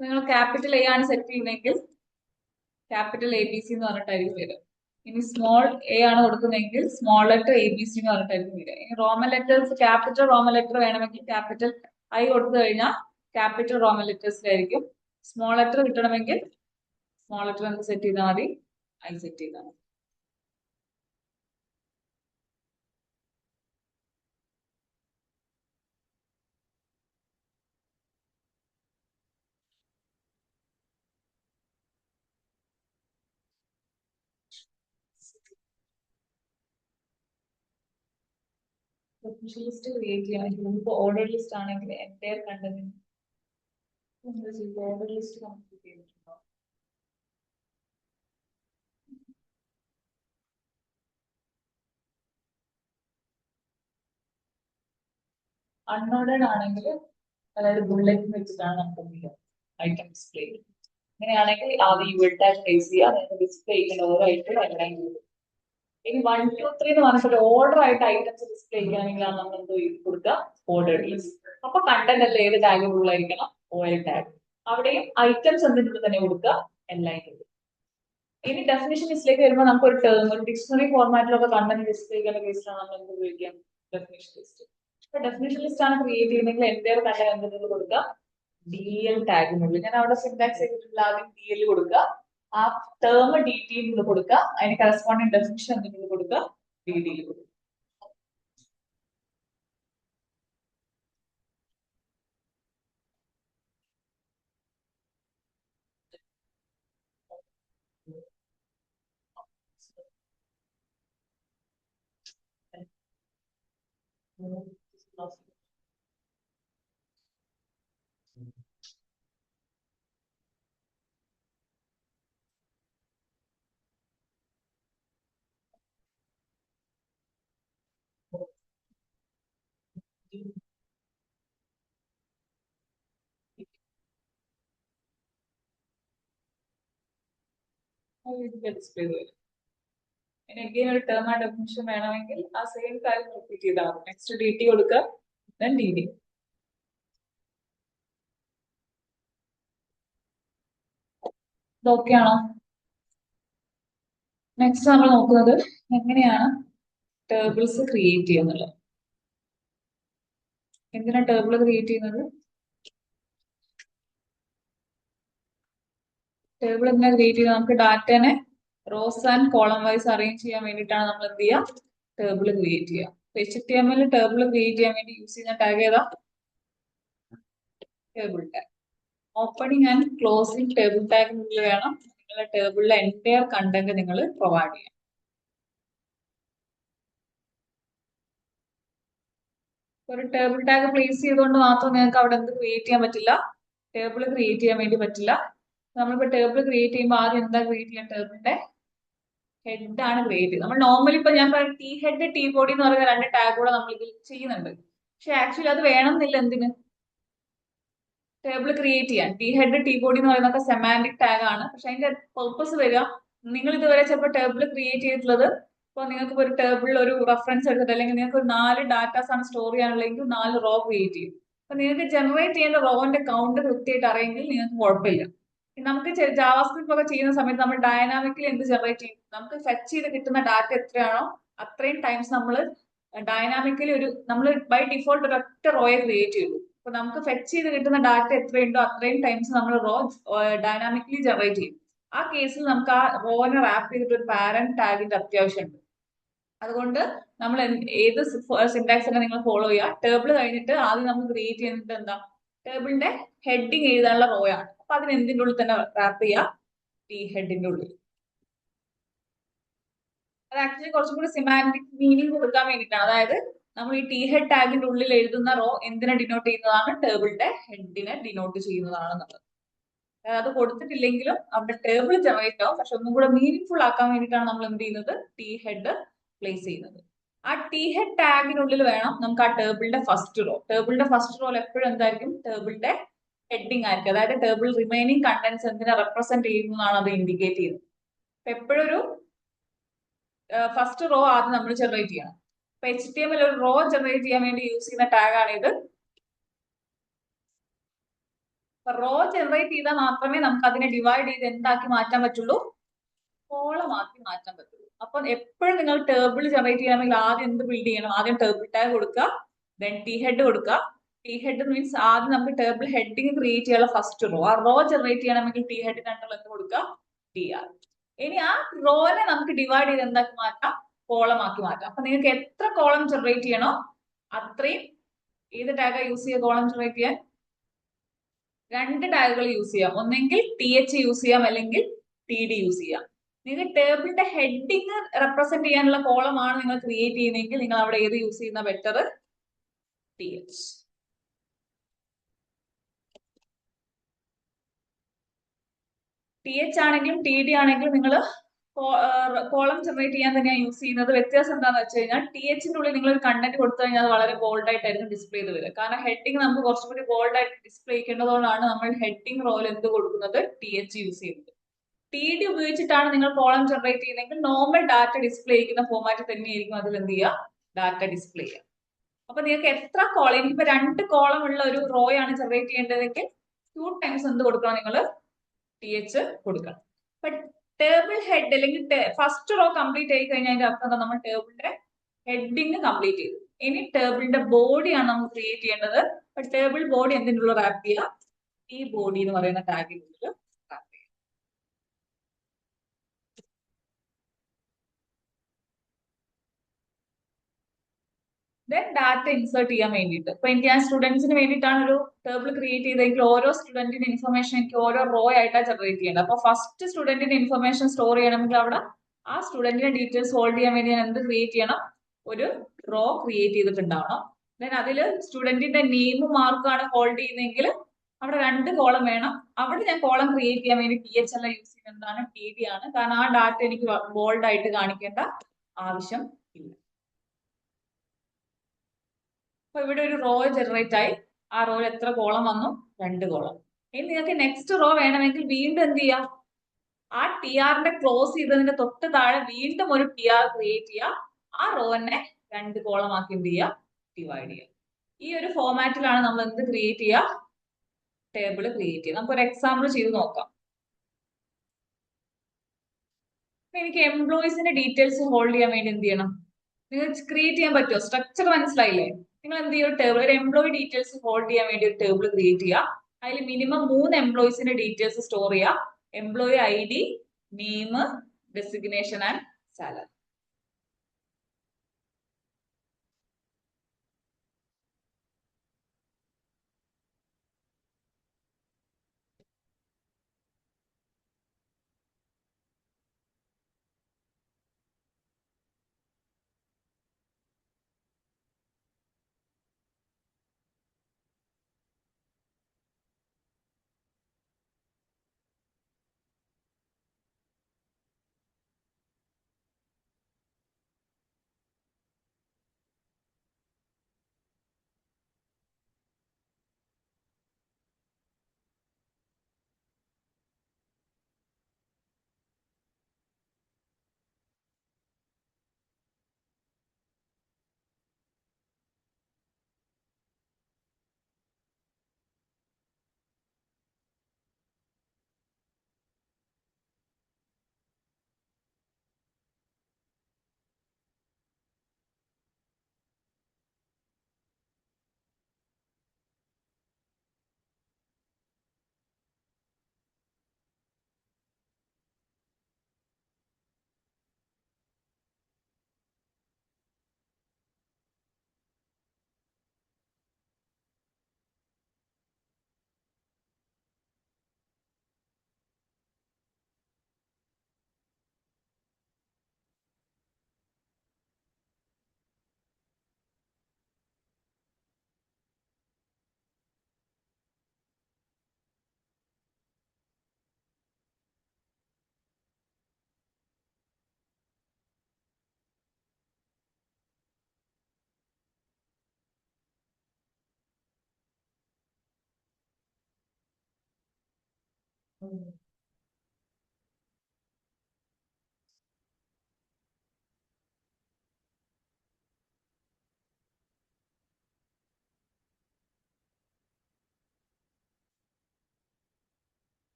നിങ്ങൾ ക്യാപിറ്റൽ A ആണ് സെറ്റ് ചെയ്യുന്നതെങ്കിൽ ക്യാപിറ്റൽ ABC എന്ന് പറഞ്ഞിട്ടായിരിക്കും വരിക. ഇനി സ്മോൾ A ആണ് കൊടുക്കുന്നതെങ്കിൽ സ്മോൾ ലെറ്റർ ABC എന്ന് പറഞ്ഞിട്ടായിരിക്കും വരിക. ഇനി Roman letters, capital Roman letter വേണമെങ്കിൽ ക്യാപിറ്റൽ I കൊടുത്തു കഴിഞ്ഞാൽ ക്യാപിറ്റൽ റോമൻ ലെറ്റേഴ്സിലായിരിക്കും. സ്മോൾ ലെറ്റർ കിട്ടണമെങ്കിൽ സ്മോൾ ലെറ്റർ എന്ത് സെറ്റ് ചെയ്താൽ മതി, I സെറ്റ് ചെയ്താൽ മതി. ലിസ്റ്റ് ക്രിയേറ്റ് ചെയ്യണമെങ്കിൽ നമുക്ക് ഓർഡർ ലിസ്റ്റ് ആണെങ്കിൽ entire content order list complete ചെയ്തിട്ടുണ്ടോ. അൺഓർഡേഡ് ആണെങ്കിൽ, അതായത് ബുള്ളറ്റ് വെച്ചിട്ടാണ് നമുക്ക് ഐറ്റം ഡിസ്പ്ലേ. അങ്ങനെയാണെങ്കിൽ ആദ്യം യുവർ ടാഗ് പ്ലേസ് ചെയ്യുക, നിങ്ങൾക്ക് ഡിസ്പ്ലേ ചെയ്യുന്ന ഓരോ ഐറ്റം എല്ലാം ചെയ്യും. ഇനി 1 2 3 എന്ന് പറഞ്ഞിട്ട് ഓർഡർ ആയിട്ട് ഐറ്റംസ് ഡിസ്പ്ലേ ചെയ്യുകയാണെങ്കിലാണ് നമ്മൾ എന്തോ കൊടുക്കുക, ഓർഡേഡ് ലിസ്റ്റ്. അപ്പൊ കണ്ടന്റ് അല്ല ഏത് ടാഗിനുള്ളായിരിക്കണം, ഓയിൽ ടാഗ്. അവിടെയും ഐറ്റംസ് എന്തിനുള്ളിൽ തന്നെ കൊടുക്കുക, എല്ലായിട്ടും. ഇനി ഡെഫിനിഷൻ ലിസ്റ്റിലേക്ക് വരുമ്പോൾ നമുക്ക് ഒരു ടേം, ഒരു ഡിക്ഷണറി ഫോർമാറ്റിലൊക്കെ കണ്ടന്റ് ഡിസ്പ്ലേ ചെയ്യുന്ന കേസിലാണ് നമ്മൾ എന്ത് ഉപയോഗിക്കാം, ഡെഫിനിഷൻ ലിസ്റ്റ്. അപ്പൊ ഡെഫിനിഷൻ ലിസ്റ്റ് ആണ് ക്രിയേറ്റ് ചെയ്യുന്നതെങ്കിൽ എൻ്റെ കണ്ടന്റ് എന്തെങ്കിലും കൊടുക്കുക, DL ടാഗിനുള്ളിൽ. ഞാൻ അവിടെ സിന്റാക്സ് ചെയ്തിട്ടുള്ള ആദ്യം DL കൊടുക്കുക, ആ ടേം DT കൊടുക്കുക, അതിന് കറസ്പോണ്ടിങ് ഡെഫിനിഷൻ എന്തെങ്കിലും കൊടുക്കുക, DD കൊടുക്കുക. ഡിസ്പ്ലേ വരും. ഇനി again ഒരു ടേം ആൻഡ് ഡെഫിനിഷൻ വേണമെങ്കിൽ ആ സെയിം കാര്യം റിപ്പീറ്റ് ചെയ്താൽ മതി. നെക്സ്റ്റ് ഡി ടി കൊടുക്കുക, ദെൻ ഡി ഡി. ഇതൊക്കെയാണോ? നെക്സ്റ്റ് നമ്മൾ നോക്കുന്നത് എങ്ങനെയാണ് ടേബിൾസ് ക്രിയേറ്റ് ചെയ്യുന്നത്. എന്തിനാ ടേബിൾ ക്രിയേറ്റ് ചെയ്യുന്നത്? ടേബിൾ എന്തിനാ ക്രിയേറ്റ് ചെയ്യുന്നത്? നമുക്ക് ഡാറ്റനെ rows and column wise arrange ചെയ്യാൻ വേണ്ടിയിട്ടാണ് നമ്മൾ എന്ത് ചെയ്യുക? ടേബിൾ ക്രിയേറ്റ് ചെയ്യുക. HTML ടേബിൾ ക്രിയേറ്റ് ചെയ്യാൻ വേണ്ടി യൂസ് ചെയ്യുന്ന ടാഗ് ഏതാ? Table tag. Opening and closing table ടാഗിനുള്ളിൽ വേണം നിങ്ങളുടെ ടേബിളിലെ എൻറ്റയർ കണ്ടന്റ് നിങ്ങൾ പ്രൊവൈഡ് ചെയ്യാം. ഒരു ടേബിൾ ടാഗ് പ്ലേസ് ചെയ്തുകൊണ്ട് മാത്രം നിങ്ങൾക്ക് അവിടെ എന്ത് ക്രിയേറ്റ് ചെയ്യാൻ പറ്റില്ല? ടേബിൾ ക്രിയേറ്റ് ചെയ്യാൻ വേണ്ടി പറ്റില്ല. നമ്മളിപ്പോ ടേബിൾ ക്രിയേറ്റ് ചെയ്യുമ്പോൾ ആദ്യം എന്താ ക്രിയേറ്റ് ചെയ്യാൻ? ടേബിളിന്റെ ഹെഡ് ആണ് ക്രിയേറ്റ് ചെയ്യുന്നത്. നമ്മൾ നോർമലി ഇപ്പൊ ഞാൻ പറയാം ടി ഹെഡ് ടി ബോഡി എന്ന് പറയുന്ന രണ്ട് ടാഗ് കൂടെ നമ്മൾ ഇതിൽ ചെയ്യുന്നുണ്ട്. പക്ഷെ ആക്ച്വലി അത് വേണമെന്നില്ല. എന്തിന്? ടേബിൾ ക്രിയേറ്റ് ചെയ്യാൻ. ടി ഹെഡ് ടി ബോഡി എന്ന് പറയുന്നതൊക്കെ സെമാൻറ്റിക് ടാഗ് ആണ്. പക്ഷെ അതിന്റെ പർപ്പസ് വരിക, നിങ്ങൾ ഇതുവരെ ചിലപ്പോൾ ടേബിൾ ക്രിയേറ്റ് ചെയ്തിട്ടുള്ളത് ഇപ്പൊ നിങ്ങൾക്ക് ഒരു ടേബിളിൽ ഒരു റെഫറൻസ് എടുത്തിട്ട് അല്ലെങ്കിൽ നിങ്ങൾക്ക് ഒരു 4 ഡാറ്റാസ് ആണ് സ്റ്റോർ ചെയ്യാനുള്ളതെങ്കിൽ 4 റോ ക്രിയേറ്റ് ചെയ്യും. അപ്പൊ നിങ്ങൾക്ക് ജനറേറ്റ് ചെയ്യേണ്ട റോന്റെ കൗണ്ട് കൃത്യമായിട്ട് അറിയെങ്കിൽ നിങ്ങൾക്ക് കുഴപ്പമില്ല. നമുക്ക് ജാവാസ്ക്രിപ്റ്റ് ഒക്കെ ചെയ്യുന്ന സമയത്ത് നമ്മൾ ഡയനാമിക്കലി എന്ത് ജനറേറ്റ് ചെയ്യും? നമുക്ക് ഫെച്ച് ചെയ്ത് കിട്ടുന്ന ഡാറ്റ എത്രയാണോ അത്രയും ടൈംസ് നമ്മൾ ഡയനാമിക്കലി നമ്മൾ ബൈ ഡിഫോൾട്ട് ഒരു ഒറ്റ റോയെ ക്രിയേറ്റ് ചെയ്തു. അപ്പൊ നമുക്ക് ഫെച്ച് ചെയ്ത് കിട്ടുന്ന ഡാറ്റ എത്രയുണ്ടോ അത്രയും ടൈംസ് നമ്മൾ റോ ഡയനാമിക്കലി ജനറേറ്റ് ചെയ്യും. ആ കേസിൽ നമുക്ക് ആ റോനെ റാപ്പ് ചെയ്തിട്ട് ഒരു പാരന്റ് ടാഗിന്റെ അത്യാവശ്യമുണ്ട്. അതുകൊണ്ട് നമ്മൾ ഏത് സിന്റാക്സ് തന്നെ നിങ്ങൾ ഫോളോ ചെയ്യുക. ടേബിൾ കഴിഞ്ഞിട്ട് ആദ്യം നമ്മൾ ക്രിയേറ്റ് ചെയ്യുന്നത് എന്താ? ടേബിളിന്റെ ഹെഡിങ് എഴുതാനുള്ള റോ ആണ്. അപ്പൊ അതിന് എന്തിന്റെ ഉള്ളിൽ തന്നെ റാപ്പ് ചെയ്യുക? ടി ഹെഡിന്റെ ഉള്ളിൽ. അത് ആക്ച്വലി കുറച്ചും കൂടി സിമാൻറ്റിക് മീനിങ് കൊടുക്കാൻ വേണ്ടിയിട്ടാണ്. അതായത് നമ്മൾ ഈ ടി ഹെഡ് ടാഗിന്റെ ഉള്ളിൽ എഴുതുന്ന റോ എന്തിനെ ഡിനോട്ട് ചെയ്യുന്നതാണ്? ടേബിളിന്റെ ഹെഡിനെ ഡിനോട്ട് ചെയ്യുന്നതാണെന്നുള്ളത്. അത് കൊടുത്തിട്ടില്ലെങ്കിലും അവിടെ ടേബിൾ ജനറേറ്റ് ആവും. പക്ഷെ ഒന്നും കൂടെ മീനിങ് ഫുൾ ആക്കാൻ വേണ്ടിയിട്ടാണ് നമ്മൾ എന്ത് ചെയ്യുന്നത്? ടി ഹെഡ് പ്ലേസ് ചെയ്യുന്നത്. ആ ടി ഹെഡ് ടാഗിനുള്ളിൽ വേണം നമുക്ക് ആ ടേബിളിന്റെ ഫസ്റ്റ് റോ. ടേബിളിന്റെ ഫസ്റ്റ് റോയിൽ എപ്പോഴും എന്തായിരിക്കും? ടേബിളിന്റെ ഹെഡിങ് ആയിരിക്കും. അതായത് ടേബിൾ റിമൈനിങ് കണ്ടന്റ്സ് എന്തിനെ റെപ്രസെന്റ് ചെയ്യുന്നതാണ് അത് ഇൻഡിക്കേറ്റ് ചെയ്യുന്നത്. എപ്പോഴും ഒരു ഫസ്റ്റ് റോ ആദ്യം നമ്മൾ ജനറേറ്റ് ചെയ്യണം. അപ്പൊ HTML ഒരു റോ ജനറേറ്റ് ചെയ്യാൻ വേണ്ടി യൂസ് ചെയ്യുന്ന ടാഗ് ആണ് ഇത്. റോ ജനറേറ്റ് ചെയ്താൽ മാത്രമേ നമുക്ക് അതിനെ ഡിവൈഡ് ചെയ്ത് എന്താക്കി മാറ്റാൻ പറ്റുള്ളൂ? കോളമാക്കി മാറ്റാൻ പറ്റുള്ളൂ. അപ്പൊ എപ്പോഴും നിങ്ങൾ ടേബിൾ ജനറേറ്റ് ചെയ്യണമെങ്കിൽ ആദ്യം എന്ത് ബിൽഡ് ചെയ്യണം? ആദ്യം ടേബിൾ ടാഗ് കൊടുക്കുക, ദെൻ ടി ഹെഡ് കൊടുക്കുക. ടി ഹെഡ് മീൻസ് ആദ്യം നമുക്ക് ടേബിൾ ഹെഡിങ് ക്രിയേറ്റ് ചെയ്യാനുള്ള ഫസ്റ്റ് റോ. ആ റോ ജനറേറ്റ് ചെയ്യണമെങ്കിൽ ടി ഹെഡിനായിട്ടുള്ള എന്ത് കൊടുക്കുക? TR. ഇനി ആ റോനെ നമുക്ക് ഡിവൈഡ് ചെയ്ത് എന്താക്കി മാറ്റാം? കോളമാക്കി മാറ്റാം. അപ്പൊ നിങ്ങൾക്ക് എത്ര കോളം ജനറേറ്റ് ചെയ്യണോ അത്രയും ഏത് ടാഗാ യൂസ് ചെയ്യുക? കോളം ജനറേറ്റ് ചെയ്യാൻ 2 ടാഗുകൾ യൂസ് ചെയ്യാം. ഒന്നെങ്കിൽ TH യൂസ് ചെയ്യാം, അല്ലെങ്കിൽ TD യൂസ് ചെയ്യാം. നിങ്ങൾ ടേബിളിന്റെ ഹെഡിങ് റെപ്രസെന്റ് ചെയ്യാനുള്ള കോളമാണ് നിങ്ങൾ ക്രിയേറ്റ് ചെയ്യുന്നതെങ്കിൽ നിങ്ങൾ അവിടെ ഏത് യൂസ് ചെയ്യുന്ന ബെറ്റർ? TH. TH ആണെങ്കിലും TD ആണെങ്കിലും നിങ്ങൾ കോളം ജനറേറ്റ് ചെയ്യാൻ തന്നെയാണ് യൂസ് ചെയ്യുന്നത്. വ്യത്യാസം എന്താണെന്ന് വെച്ച് കഴിഞ്ഞാൽ THന്റെ ഉള്ളിൽ നിങ്ങൾ ഒരു കണ്ടന്റ് കൊടുത്തു കഴിഞ്ഞാൽ അത് വളരെ ബോൾഡ് ആയിട്ടായിരിക്കും ഡിസ്പ്ലേ ചെയ്ത് വരിക. കാരണം ഹെഡിങ് നമുക്ക് കുറച്ചുകൂടി ബോൾഡ് ആയിട്ട് ഡിസ്പ്ലേ ചെയ്യേണ്ടതുകൊണ്ടാണ് നമ്മൾ ഹെഡിങ് റോയിൽ എന്ത് കൊടുക്കുന്നത്? TH യൂസ് ചെയ്യുന്നത്. TD ഉപയോഗിച്ചിട്ടാണ് നിങ്ങൾ കോളം ജനറേറ്റ് ചെയ്യുന്നതെങ്കിൽ നോർമൽ ഡാറ്റ ഡിസ്പ്ലേ ചെയ്യുന്ന ഫോമാറ്റ് തന്നെയായിരിക്കും അതിൽ എന്ത് ചെയ്യുക? ഡാറ്റ ഡിസ്പ്ലേ ചെയ്യുക. അപ്പൊ നിങ്ങൾക്ക് എത്ര കോളം, എനിക്കിപ്പോ 2 കോളം ഉള്ള ഒരു റോ ആണ് ജനറേറ്റ് ചെയ്യേണ്ടതെങ്കിൽ 2 ടൈംസ് എന്ത് കൊടുക്കണം? നിങ്ങൾ TH കൊടുക്കണം. അപ്പൊ ടേബിൾ ഹെഡ് അല്ലെങ്കിൽ ഫസ്റ്റ് റോ കംപ്ലീറ്റ് ആയി കഴിഞ്ഞാൽ അതിന്റെ അർത്ഥം എന്താ? നമ്മൾ ടേബിളിന്റെ ഹെഡിങ് കംപ്ലീറ്റ് ചെയ്തു. ഇനി ടേബിളിന്റെ ബോഡിയാണ് നമ്മൾ ക്രിയേറ്റ് ചെയ്യേണ്ടത്. അപ്പൊ ടേബിൾ ബോഡി എന്തിൻ്റെ ഉള്ളിൽ റാപ്പ് ചെയ്യുക? ഈ ബോഡി എന്ന് പറയുന്ന ടാഗിൻ്റെ ഉള്ളിൽ റാപ്പ് ചെയ്യുക. ദെൻ ഡാറ്റ ഇൻസേർട്ട് ചെയ്യാൻ വേണ്ടിയിട്ട് ഇപ്പൊ എനിക്ക് ഞാൻ സ്റ്റുഡൻസിന് വേണ്ടിയിട്ടാണ് ഒരു ടേബിൾ ക്രിയേറ്റ് ചെയ്തെങ്കിൽ ഓരോ സ്റ്റുഡന്റിന്റെ ഇൻഫർമേഷൻ എനിക്ക് ഓരോ റോ ആയിട്ടാണ് ജനറേറ്റ് ചെയ്യേണ്ടത്. അപ്പൊ ഫസ്റ്റ് സ്റ്റുഡന്റിന്റെ ഇൻഫർമേഷൻ സ്റ്റോർ ചെയ്യണമെങ്കിൽ അവിടെ ആ സ്റ്റുഡന്റിന്റെ ഡീറ്റെയിൽസ് ഹോൾഡ് ചെയ്യാൻ വേണ്ടി ഞാൻ എന്ത് ക്രിയേറ്റ് ചെയ്യണം? ഒരു റോ ക്രിയേറ്റ് ചെയ്തിട്ടുണ്ടാവണം. ദെൻ അതില് സ്റ്റുഡന്റിന്റെ നെയിമും മാർക്കാണ് ഹോൾഡ് ചെയ്യുന്നതെങ്കിൽ അവിടെ 2 കോളം വേണം. അവിടെ ഞാൻ കോളം ക്രിയേറ്റ് ചെയ്യാൻ വേണ്ടി THL യൂസ് ചെയ്യുന്നതാണ്, TD ആണ്. കാരണം ആ ഡാറ്റ എനിക്ക് ബോൾഡ് ആയിട്ട് കാണിക്കേണ്ട ആവശ്യം ഇല്ല. അപ്പൊ ഇവിടെ ഒരു റോ ജനറേറ്റ് ആയി. ആ റോയിൽ എത്ര കോളം വന്നു? 2 കോളം. ഇനി നിങ്ങൾക്ക് നെക്സ്റ്റ് റോ വേണമെങ്കിൽ വീണ്ടും എന്ത് ചെയ്യാം? ആ TRന്റെ ക്ലോസ് ചെയ്തതിന്റെ തൊട്ട് താഴെ വീണ്ടും ഒരു TR ക്രിയേറ്റ് ചെയ്യുക. ആ റോനെ 2 കോളം ആക്കി എന്ത് ചെയ്യുക? ഡിവൈഡ് ചെയ്യുക. ഈ ഒരു ഫോമാറ്റിലാണ് നമ്മൾ എന്ത് ക്രിയേറ്റ് ചെയ്യുക? ടേബിൾ ക്രിയേറ്റ് ചെയ്യുക. നമുക്ക് ഒരു എക്സാമ്പിൾ ചെയ്ത് നോക്കാം. എനിക്ക് എംപ്ലോയീസിന്റെ ഡീറ്റെയിൽസ് ഹോൾഡ് ചെയ്യാൻ വേണ്ടി എന്ത് ചെയ്യണം? നിങ്ങൾക്ക് ക്രിയേറ്റ് ചെയ്യാൻ പറ്റുമോ? സ്ട്രക്ചർ മനസ്സിലായില്ലേ? നിങ്ങൾ എന്ത് ചെയ്യും? ടേബിൾ ഒരു എംപ്ലോയി ഡീറ്റെയിൽസ് ഹോൾഡ് ചെയ്യാൻ വേണ്ടി ഒരു ടേബിൾ ക്രിയേറ്റ് ചെയ്യുക. അതിൽ മിനിമം 3 എംപ്ലോയീസിന്റെ ഡീറ്റെയിൽസ് സ്റ്റോർ ചെയ്യുക. Employee ID, name, designation and salary.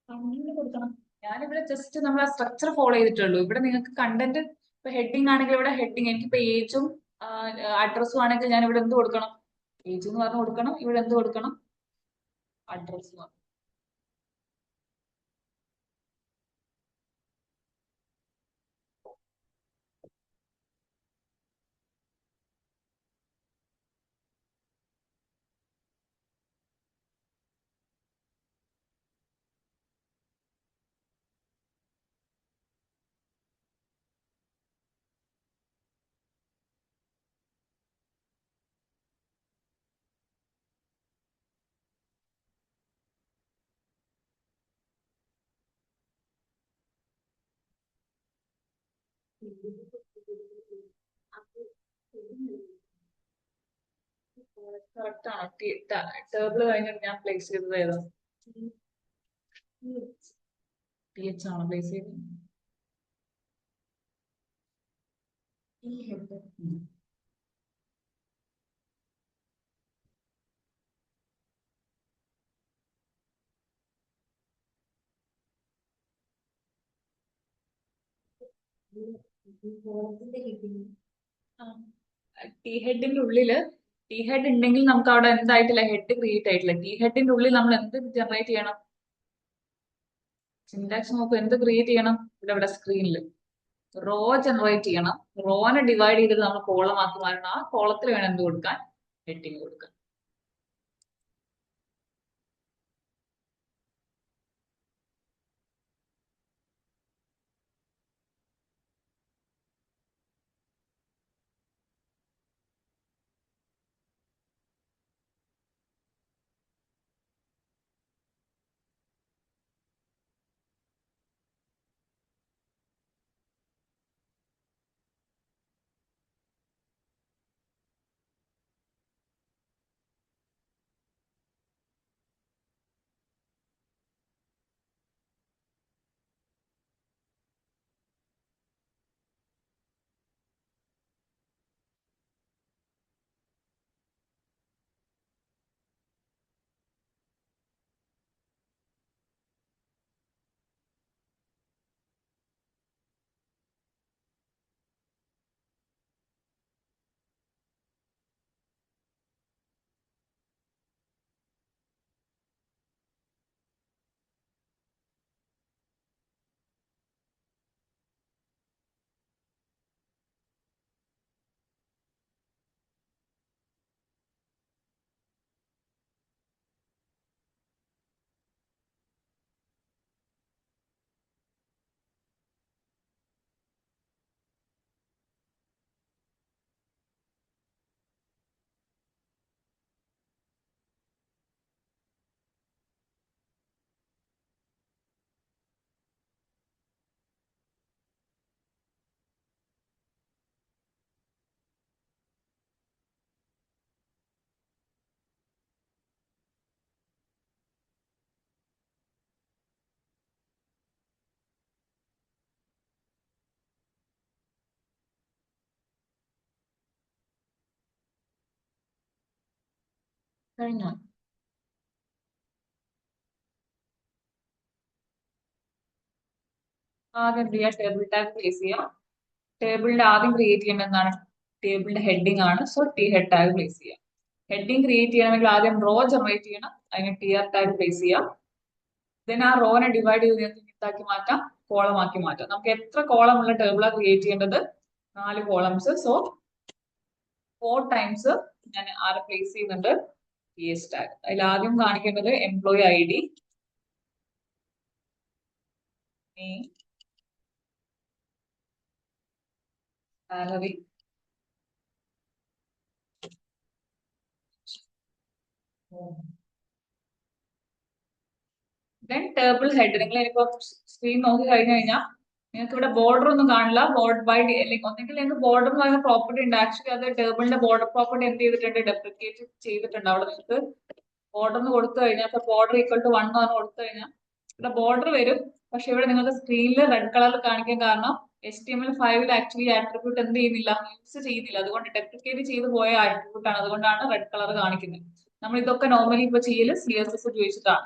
Content കൊടുക്കണം. ഞാനിവിടെ ജസ്റ്റ് നമ്മൾ ആ സ്ട്രക്ചർ ഫോളോ ചെയ്തിട്ടുള്ളൂ. ഇവിടെ നിങ്ങൾക്ക് കണ്ടന്റ് ഇപ്പൊ ഹെഡിങ് ആണെങ്കിൽ ഇവിടെ ഹെഡിങ്, എനിക്കിപ്പോ ഏജും അഡ്രസ്സും ആണെങ്കിൽ ഞാൻ ഇവിടെ എന്ത് കൊടുക്കണം? ഏജ് എന്ന് പറഞ്ഞു കൊടുക്കണം. ഇവിടെ എന്ത് കൊടുക്കണം? അഡ്രസ്സ്. കറക്റ്റ് ആണ്. ടേബിൾ കഴിഞ്ഞിട്ട് ഞാൻ പ്ലേസ് ചെയ്തത് ഏതാ? TH ആണോ പ്ലേസ് ചെയ്തത്? ടി ഹെഡിന്റെ ഉള്ളില് ടി ഹെഡ് ഉണ്ടെങ്കിൽ നമുക്ക് അവിടെ എന്തായിട്ടില്ല? ഹെഡ് ക്രിയേറ്റ് ആയിട്ടില്ല. ടി ഹെഡിന്റെ ഉള്ളിൽ നമ്മൾ എന്ത് ജനറേറ്റ് ചെയ്യണം? സിന്റാക്സ് നോക്കും. എന്ത് ക്രിയേറ്റ് ചെയ്യണം? ഇവിടെ സ്ക്രീനിൽ റോ ജനറേറ്റ് ചെയ്യണം. റോനെ ഡിവൈഡ് ചെയ്തിട്ട് നമ്മൾ കോളം ആക്കി മാറ്റണം. ആ കോളത്തിൽ വേണം എന്ത് കൊടുക്കാൻ, ഹെഡിങ് കൊടുക്കാൻ. കഴിഞ്ഞോ? ആദ്യം എന്ത് ചെയ്യുക, ടേബിൾ ടാഗ് പ്ലേസ് ചെയ്യുക. ടേബിളിന്റെ ആദ്യം ക്രിയേറ്റ് ചെയ്യേണ്ട എന്താണ്, ടേബിളിന്റെ ഹെഡിങ് ആണ്. So T head tag place ചെയ്യുക. ഹെഡിങ് ക്രിയേറ്റ് ചെയ്യണമെങ്കിൽ ആദ്യം റോ ജനറേറ്റ് ചെയ്യണം. അതിന് ടി ആർ ടാഗ് പ്ലേസ് ചെയ്യാം. ദെൻ ആ റോനെ ഡിവൈഡ് ചെയ്ത് എന്താക്കി മാറ്റാം, കോളം ആക്കി മാറ്റാം. നമുക്ക് എത്ര കോളം ഉള്ള ടേബിളാണ് ക്രിയേറ്റ് ചെയ്യേണ്ടത്, 4 കോളംസ്. സോ 4 ടൈംസ് ഞാൻ ആരെ പ്ലേസ് ചെയ്യുന്നുണ്ട്, ടി എസ് ടാഗ്. അതിൽ ആദ്യം കാണിക്കേണ്ടത് employee I D, salary, then table head. നിങ്ങൾ ഇനിയിപ്പോ സ്ക്രീൻ നോക്കി കഴിഞ്ഞു കഴിഞ്ഞാൽ നിങ്ങൾക്ക് ഇവിടെ ബോർഡർ ഒന്നും കാണില്ല. ബോർഡർ ബൈ അല്ലെങ്കിൽ ഒന്നെങ്കിൽ നിങ്ങൾക്ക് ബോർഡർ എന്ന് പറയുന്ന പ്രോപ്പർട്ടി ഉണ്ട്. ആക്ച്വലി അത് ടേബിളിന്റെ ബോർഡർ പ്രോപ്പർട്ടി എന്ത് ചെയ്തിട്ടുണ്ട്, ഡെപ്രിക്കേറ്റ് ചെയ്തിട്ടുണ്ട്. അവിടെ നിങ്ങൾക്ക് ബോർഡർ എന്ന് കൊടുത്തു കഴിഞ്ഞാൽ, ഇപ്പൊ ബോർഡർ ഈക്വൽ ടു 1 എന്ന് കൊടുത്തു കഴിഞ്ഞാൽ ഇവിടെ ബോർഡർ വരും. പക്ഷെ ഇവിടെ നിങ്ങൾക്ക് സ്ക്രീനിൽ റെഡ് കളറിൽ കാണിക്കാൻ കാരണം HTML5 ആക്ച്വലി ആട്രിബ്യൂട്ട് എന്ത് ചെയ്യുന്നില്ല, യൂസ് ചെയ്യുന്നില്ല. അതുകൊണ്ട് ഡെപ്രിക്കേറ്റ് ചെയ്ത് പോയ ആട്രിബ്യൂട്ട് ആണ്. അതുകൊണ്ടാണ് റെഡ് കളർ കാണിക്കുന്നത്. നമ്മൾ ഇതൊക്കെ നോർമലി ഇപ്പൊ ചെയ്യല് CSS ഉപയോഗിച്ചിട്ടാണ്.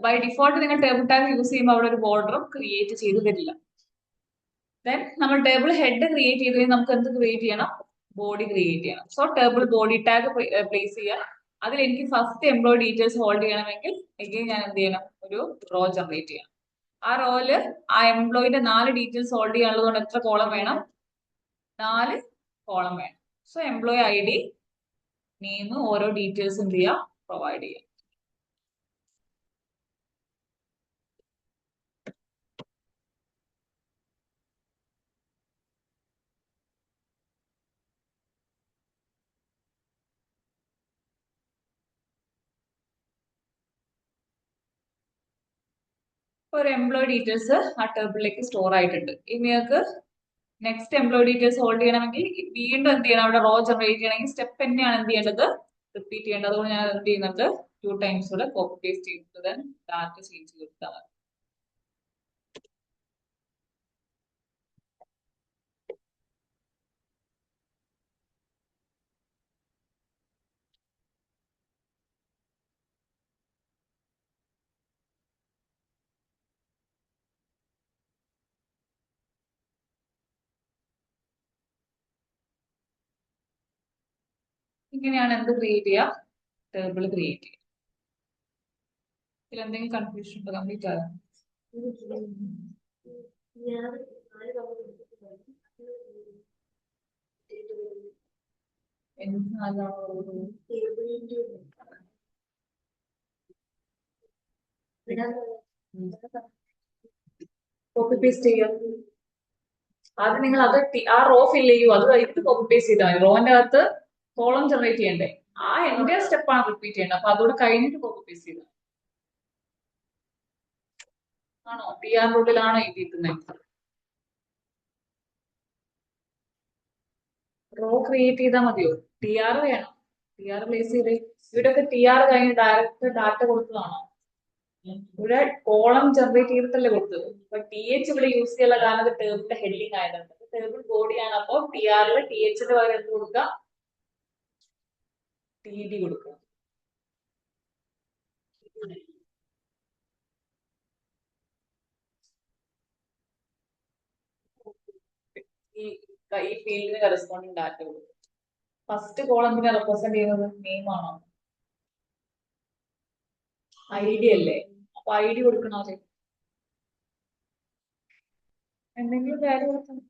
ബൈ ഡിഫോൾട്ട് നിങ്ങൾ ടേബിൾ ടാഗ് യൂസ് ചെയ്യുമ്പോൾ അവിടെ ഒരു ബോർഡറും ക്രിയേറ്റ് ചെയ്ത് തരില്ല. ദെൻ നമ്മൾ ടേബിൾ ഹെഡ് ക്രിയേറ്റ് ചെയ്ത് കഴിഞ്ഞാൽ നമുക്ക് എന്ത് ക്രിയേറ്റ് ചെയ്യണം, ബോഡി ക്രിയേറ്റ് ചെയ്യണം. So table body tag place ചെയ്യുക. അതിൽ എനിക്ക് ഫസ്റ്റ് എംപ്ലോയി ഡീറ്റെയിൽസ് ഹോൾഡ് ചെയ്യണമെങ്കിൽ എഗെയിൻ ഞാൻ എന്ത് ചെയ്യണം, ഒരു റോ ജനറേറ്റ് ചെയ്യണം. ആ റോയില് ആ എംപ്ലോയിന്റെ 4 ഡീറ്റെയിൽസ് ഹോൾഡ് ചെയ്യാനുള്ളത് കൊണ്ട് എത്ര കോളം വേണം, 4 കോളം വേണം. So employee I D, name, ഓരോ ഡീറ്റെയിൽസ് എന്ത് ചെയ്യുക, പ്രൊവൈഡ് ചെയ്യുക. ഒരു എംപ്ലോയി ഡീറ്റെയിൽസ് ആ ടേബിളിലേക്ക് സ്റ്റോർ ആയിട്ടുണ്ട്. ഇനി നിങ്ങൾക്ക് നെക്സ്റ്റ് എംപ്ലോയി ഡീറ്റെയിൽസ് ഹോൾഡ് ചെയ്യണമെങ്കിൽ വീണ്ടും എന്ത് ചെയ്യണം, അവിടെ റോ ജനറേറ്റ് ചെയ്യണമെങ്കിൽ സ്റ്റെപ്പ് തന്നെയാണ് എന്ത് ചെയ്യേണ്ടത്, റിപ്പീറ്റ് ചെയ്യേണ്ടത്. അതുകൊണ്ട് ഞാൻ എന്ത് ചെയ്യുന്നുണ്ട്, 2 ടൈംസ് കൂടെ കോപ്പി പേസ്റ്റ് ചെയ്തിട്ട് ദെൻ ഡാറ്റ ചേഞ്ച് കൊടുത്താൽ മതി. ഇങ്ങനെയാണ് എന്ത് ക്രിയേറ്റ് ചെയ്യുക, ടേബിൾ ക്രിയേറ്റ് ചെയ്യുക. ഇതിൽ എന്തെങ്കിലും കൺഫ്യൂഷൻ ഉണ്ടോ, കംപ്ലീറ്റ് ആയോ? കോപ്പി പേസ്റ്റ് ചെയ്യാം. ആദ്യം നിങ്ങൾ അത് ആ റോ ഫില്ല് ചെയ്യൂ, അത് കഴിഞ്ഞിട്ട് കോപ്പി പേസ്റ്റ് ചെയ്താൽ മതി. റോന്റെ അകത്ത് കോളം ജനറേറ്റ് ചെയ്യണ്ടേ, ആ എന്റെ സ്റ്റെപ്പാണ് റിപ്പീറ്റ് ചെയ്യേണ്ടത്. അപ്പൊ അതോടെ കഴിഞ്ഞിട്ട് കോപ്പി പേസ്റ്റ് ചെയ്താൽ ആണോ, ടി ആറിന്റെ ഉള്ളിലാണോ എഴുതിയിരിക്കുന്നത്? റോ ക്രിയേറ്റ് ചെയ്താൽ മതിയോ? ടി ആർ വേണം, ടി ആർ പ്ലേസ് ചെയ്ത്. ഇവിടെയൊക്കെ ടി ആർ കഴിഞ്ഞ് ഡയറക്റ്റ് ഡാറ്റ കൊടുത്തതാണോ? ഇവിടെ കോളം ജനറേറ്റ് ചെയ്തിട്ടല്ലേ കൊടുത്തത്. അപ്പൊ ടി എച്ച് ഇവിടെ യൂസ് ചെയ്യാനുള്ള കാരണം അത് ടേബിളിന്റെ ഹെഡിങ് ആയതുകൊണ്ട്, ടേബിൾ ബോഡിയാണ്. അപ്പൊ ടി ആറിൽ ടി എച്ചിന്റെ പകരം എന്ത് കൊടുക്കുക? ടി ഡി കൊടുക്കുക. ഈ ഈ ഫീൽഡിന് കറസ്പോണ്ടിങ് ഡാറ്റ കൊടുക്കും. ഫസ്റ്റ് കോളത്തിനെ റെപ്രസെന്റ് ചെയ്യുന്നത് നെയിം ആണോ? ഐ ഡി അല്ലേ? അപ്പൊ ഐ ഡി കൊടുക്കണോ? എന്തെങ്കിലും വാല്യൂ കൊടുക്കണം.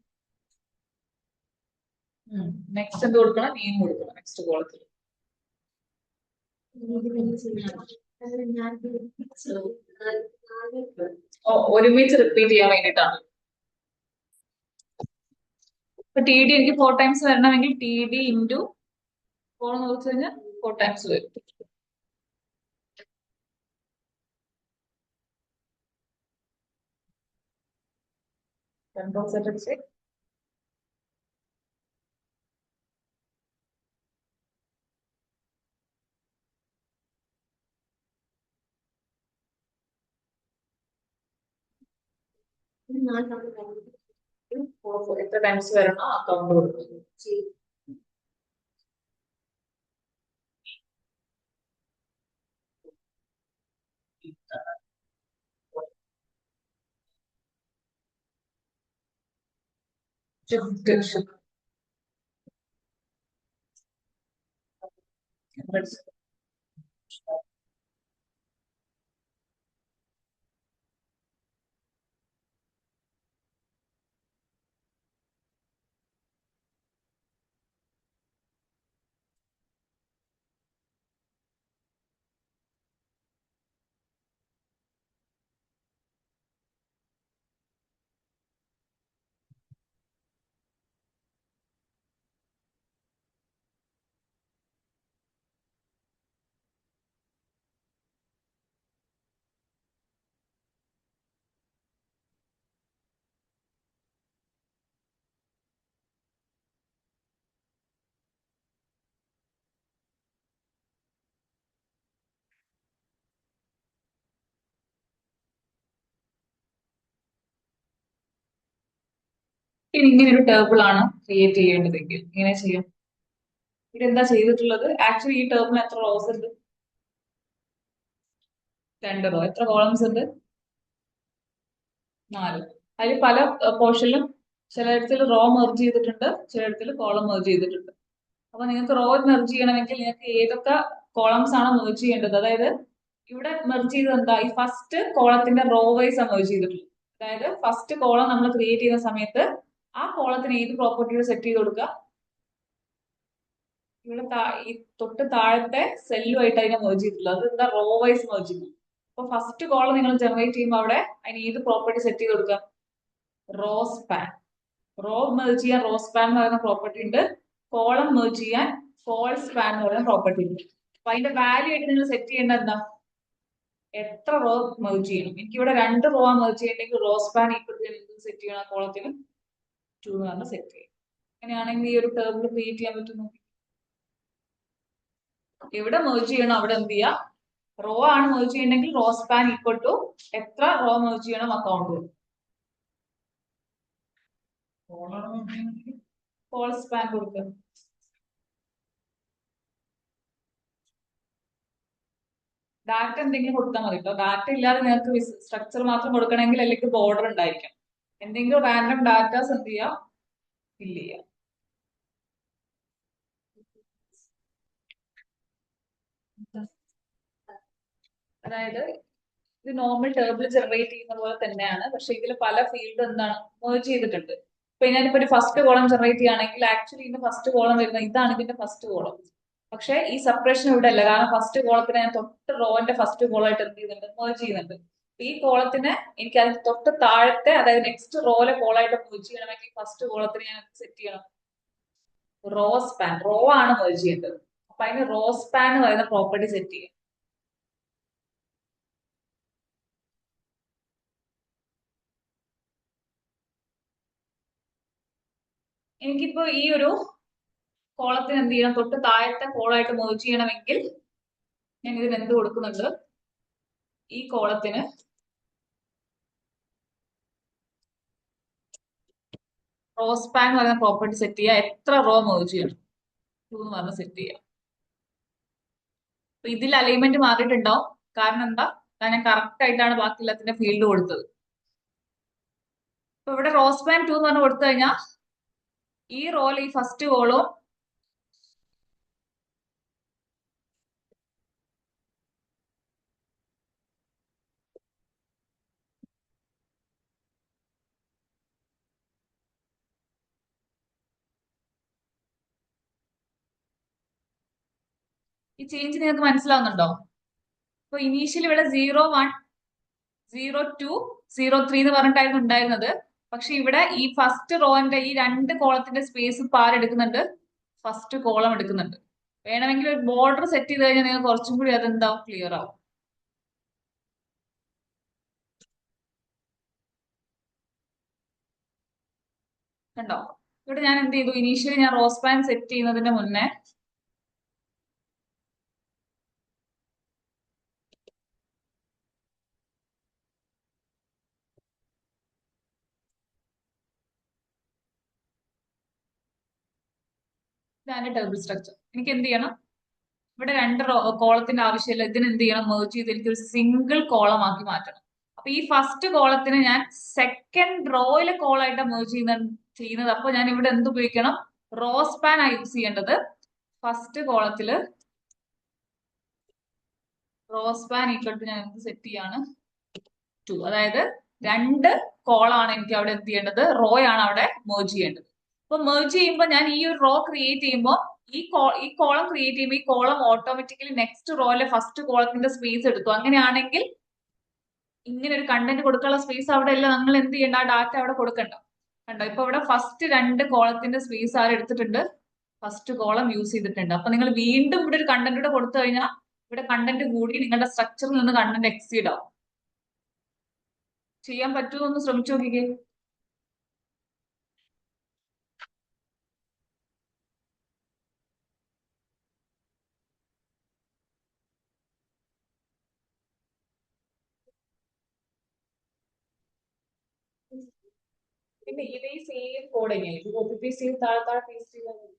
നെക്സ്റ്റ് എന്ത് കൊടുക്കണം? നെയിം കൊടുക്കണം നെക്സ്റ്റ് കോളത്തിൽ. ഒരുമിച്ച് റിപ്പീറ്റ് ചെയ്യാൻ വേണ്ടിയിട്ടാണ്. ഇപ്പൊ ടി ഡി എനിക്ക് 4 ടൈംസ് വരണമെങ്കിൽ ടി ഡി ഇൻറ്റു 4 എന്ന് വെച്ച് കഴിഞ്ഞാൽ 4 ടൈംസ് വരും. കൺട്രോൾ സെറ്റ് അടിച്ച് എത്ര ടൈംസ് വരണോ ആ കൗണ്ട് കൊടുക്കും. ഷിഫ്റ്റ് ഇനി ഇങ്ങനെ ഒരു ടേബിൾ ആണ് ക്രിയേറ്റ് ചെയ്യേണ്ടതെങ്കിൽ ഇങ്ങനെ ചെയ്യാം. ഇതെന്താ ചെയ്തിട്ടുള്ളത്? ആക്ച്വലി ഈ ടേബിളിന് എത്ര റോസ് ഉണ്ട്? 2 റോ. എത്ര കോളംസ് ഉണ്ട്? 4. അതിൽ പല പോർഷനിലും ചിലയിടത്തിൽ റോ മെർജ് ചെയ്തിട്ടുണ്ട്, ചിലയിടത്തിൽ കോളം മെർജ് ചെയ്തിട്ടുണ്ട്. അപ്പൊ നിങ്ങൾക്ക് റോ മെർജ് ചെയ്യണമെങ്കിൽ നിങ്ങൾക്ക് ഏതൊക്കെ കോളംസ് ആണ് മെർജ് ചെയ്യേണ്ടത്? അതായത് ഇവിടെ മെർജ് ചെയ്തത് എന്താ? ഈ ഫസ്റ്റ് കോളത്തിന്റെ റോ വൈസ് ആണ് മെർജ് ചെയ്തിട്ടുള്ളത്. അതായത് ഫസ്റ്റ് കോളം നമ്മൾ ക്രിയേറ്റ് ചെയ്യുന്ന സമയത്ത് ആ കോളത്തിന് ഏത് പ്രോപ്പർട്ടിയോട് സെറ്റ് ചെയ്ത് കൊടുക്കുക? ഇവിടെ ഈ തൊട്ട് താഴത്തെ സെല്ലുമായിട്ട് അതിനെ മെർജ് ചെയ്തിട്ടുള്ളത്. അത് എന്താ? റോ വൈസ് മെർജ് ചെയ്യുന്നു. അപ്പൊ ഫസ്റ്റ് കോളം നിങ്ങൾ ജനറേറ്റ് ചെയ്യുമ്പോൾ അവിടെ അതിന് ഏത് പ്രോപ്പർട്ടി സെറ്റ് ചെയ്ത് കൊടുക്കുക? Row span. റോ മെർജ് ചെയ്യാൻ റോ സ്പാൻ എന്ന് പറയുന്ന പ്രോപ്പർട്ടി ഉണ്ട്. കോളം മെർജ് ചെയ്യാൻ കോൾ സ്പാൻ എന്ന് പറയുന്ന പ്രോപ്പർട്ടി ഉണ്ട്. അപ്പൊ അതിന്റെ വാല്യൂ ആയിട്ട് നിങ്ങൾ സെറ്റ് ചെയ്യേണ്ടത് എന്താ? എത്ര റോ മെർജ് ചെയ്യണം? എനിക്ക് ഇവിടെ 2 റോ മെർജ് ചെയ്യണമെങ്കിൽ റോ സ്പാൻ ഈക്വൽ സെറ്റ് ചെയ്യണം. കോളത്തിന് 2 എന്ന് പറഞ്ഞ സെറ്റ് ചെയ്യും. അങ്ങനെയാണെങ്കിൽ ഈ ഒരു ടേബിൾ ക്രിയേറ്റ് ചെയ്യാൻ പറ്റുന്നു. എവിടെ മെർജ് ചെയ്യണം അവിടെ എന്ത് ചെയ്യാം? റോ ആണ് മെർജ് ചെയ്യണമെങ്കിൽ റോ സ്പാൻ ഈക്വൽ ടു എത്ര റോ മെർജ് ചെയ്യണം അക്കൗണ്ട് കോൾ സ്പാൻ കൊടുക്കുക. ഡാറ്റ എന്തെങ്കിലും കൊടുത്താൽ മതി കേട്ടോ. ഡാറ്റ ഇല്ലാതെ നിങ്ങൾക്ക് സ്ട്രക്ചർ മാത്രം കൊടുക്കണമെങ്കിൽ അല്ലെങ്കിൽ ബോർഡർ ഉണ്ടായിരിക്കും. എന്തെങ്കിലും റാൻഡം ഡാറ്റാസ് എന്ത് ചെയ്യാം? ഫില്ല് ചെയ്യാം. അതായത് ഇത് നോർമൽ ടേബിൾ ജനറേറ്റ് ചെയ്യുന്ന പോലെ തന്നെയാണ്, പക്ഷെ ഇതിൽ പല ഫീൽഡ് എന്താണ് മേർജ് ചെയ്തിട്ടുണ്ട്. ഇപ്പൊ ഞാനിപ്പോ ഒരു ഫസ്റ്റ് കോളം ജനറേറ്റ് ചെയ്യുകയാണെങ്കിൽ ആക്ച്വലി ഇതിന്റെ ഫസ്റ്റ് കോളം വരുന്നത് ഇതാണ്, ഇതിന്റെ ഫസ്റ്റ് കോളം. പക്ഷെ ഈ സെപ്പറേഷൻ ഇവിടെ അല്ല, കാരണം ഫസ്റ്റ് കോളത്തിന് ഞാൻ തൊട്ട് റോന്റെ ഫസ്റ്റ് കോളായിട്ട് എന്ത് ചെയ്യുന്നുണ്ട്, മേർജ് ചെയ്യുന്നുണ്ട്. ഈ കോളത്തിന് എനിക്ക് അതിന് തൊട്ട് താഴത്തെ, അതായത് നെക്സ്റ്റ് റോയിലെ കോളായിട്ട് മേർജ് ചെയ്യണമെങ്കിൽ ഫസ്റ്റ് കോളത്തിന് ഞാൻ സെറ്റ് ചെയ്യണം റോ സ്പാൻ. റോ ആണ് മേർജ് ചെയ്യേണ്ടത്. അപ്പൊ അതിന് റോ സ്പാൻ എന്ന് പറയുന്ന പ്രോപ്പർട്ടി സെറ്റ് ചെയ്യാം. എനിക്കിപ്പോ ഈ ഒരു കോളത്തിന് എന്ത് ചെയ്യണം, തൊട്ട് താഴത്തെ കോളായിട്ട് മേർജ് ചെയ്യണമെങ്കിൽ ഞാൻ ഇതിന് എന്ത് കൊടുക്കുന്നുണ്ട്, ഈ കോളത്തിന് റോ സ്പാൻ എന്ന് പറയുന്ന പ്രോപ്പർട്ടി സെറ്റ് ചെയ്യുക. എത്ര റോ മേർജ് ചെയ്യണം, 2 എന്ന് പറഞ്ഞ് സെറ്റ് ചെയ്യാം. അപ്പൊ ഇതിൽ അലൈൻമെന്റ് മാറിയിട്ടുണ്ടാവും. കാരണം എന്താ, കാരണം കറക്റ്റ് ആയിട്ടാണ് ബാക്കി എല്ലാത്തിന്റെ ഫീൽഡ് കൊടുത്തത്. അപ്പൊ ഇവിടെ റോ സ്പാൻ 2 എന്ന് പറഞ്ഞ് കൊടുത്തു കഴിഞ്ഞാൽ ഈ റോയിൽ ഈ ഫസ്റ്റ് കോളും ഈ ചേഞ്ച് നിങ്ങൾക്ക് മനസ്സിലാവുന്നുണ്ടോ? അപ്പൊ ഇനീഷ്യലി ഇവിടെ 0 1 0 2 0 3 എന്ന് പറഞ്ഞിട്ടായിരുന്നു ഉണ്ടായിരുന്നത്. പക്ഷെ ഇവിടെ ഈ ഫസ്റ്റ് റോന്റെ ഈ രണ്ട് കോളത്തിന്റെ സ്പേസ് ഇപ്പൊ ആരെടുക്കുന്നുണ്ട്, ഫസ്റ്റ് കോളം എടുക്കുന്നുണ്ട്. വേണമെങ്കിൽ ഒരു ബോർഡർ സെറ്റ് ചെയ്ത് കഴിഞ്ഞാൽ നിങ്ങൾക്ക് കുറച്ചും കൂടി അതെന്താവും, ക്ലിയർ ആവും. കണ്ടോ, ഇവിടെ ഞാൻ എന്ത് ചെയ്തു, ഇനീഷ്യലി ഞാൻ റോസ് പാൻ സെറ്റ് ചെയ്യുന്നതിന് മുന്നേ ഇതാണ് ടേബിൾ സ്ട്രക്ചർ. എനിക്ക് എന്ത് ചെയ്യണം, ഇവിടെ രണ്ട് കോളത്തിന്റെ ആവശ്യമില്ല, ഇതിന് എന്ത് ചെയ്യണം, മേർജ് ചെയ്ത് എനിക്ക് ഒരു സിംഗിൾ കോളം ആക്കി മാറ്റണം. അപ്പൊ ഈ ഫസ്റ്റ് കോളത്തിന് ഞാൻ സെക്കൻഡ് റോയിലെ കോളായിട്ട് മേർജ് ചെയ്യുന്നത്. അപ്പൊ ഞാൻ ഇവിടെ എന്ത് ഉപയോഗിക്കണം, റോ സ്പാൻ ആ യൂസ് ചെയ്യേണ്ടത്. ഫസ്റ്റ് കോളത്തില് റോ സ്പാൻ ഈക്വൽ ടു ഞാൻ എന്ത് സെറ്റ് ചെയ്യാണ്, 2. അതായത് രണ്ട് കോളാണ് എനിക്ക് അവിടെ എന്ത് ചെയ്യേണ്ടത്, റോ ആണ് അവിടെ മേർജ് ചെയ്യേണ്ടത്. അപ്പൊ മേർജ് ചെയ്യുമ്പോൾ ഞാൻ ഈ ഒരു റോ ക്രിയേറ്റ് ചെയ്യുമ്പോൾ ഈ കോളം ക്രിയേറ്റ് ചെയ്യുമ്പോൾ ഈ കോളം ഓട്ടോമാറ്റിക്കലി നെക്സ്റ്റ് റോയിലെ ഫസ്റ്റ് കോളത്തിന്റെ സ്പേസ് എടുത്തു. അങ്ങനെയാണെങ്കിൽ ഇങ്ങനെ ഒരു കണ്ടന്റ് കൊടുക്കാനുള്ള സ്പേസ് അവിടെ ഇല്ല, നമ്മൾ എന്ത് ചെയ്യണ്ട, ആ ഡാറ്റ അവിടെ കൊടുക്കണ്ട. കണ്ടോ, ഇപ്പൊ ഇവിടെ ഫസ്റ്റ് രണ്ട് കോളത്തിന്റെ സ്പേസ് ആര് എടുത്തിട്ടുണ്ട്, ഫസ്റ്റ് കോളം യൂസ് ചെയ്തിട്ടുണ്ട്. അപ്പൊ നിങ്ങൾ വീണ്ടും ഇവിടെ ഒരു കണ്ടന്റ് കൂടെ കൊടുത്തു കഴിഞ്ഞാൽ ഇവിടെ കണ്ടന്റ് കൂടി നിങ്ങളുടെ സ്ട്രക്ചറിൽ നിന്ന് കണ്ടന്റ് എക്സീഡ് ആവും. ചെയ്യാൻ പറ്റുമോ എന്ന് ശ്രമിച്ചു നോക്കിക്കേ. പിന്നെ ഇതേ സെയിം കോഡ് എങ്ങനെ ഇത് കോപ്പി പേസ്റ്റ് ചെയ്ത് താഴെ താഴെ പേസ്റ്റ് ചെയ്താൽ മതി.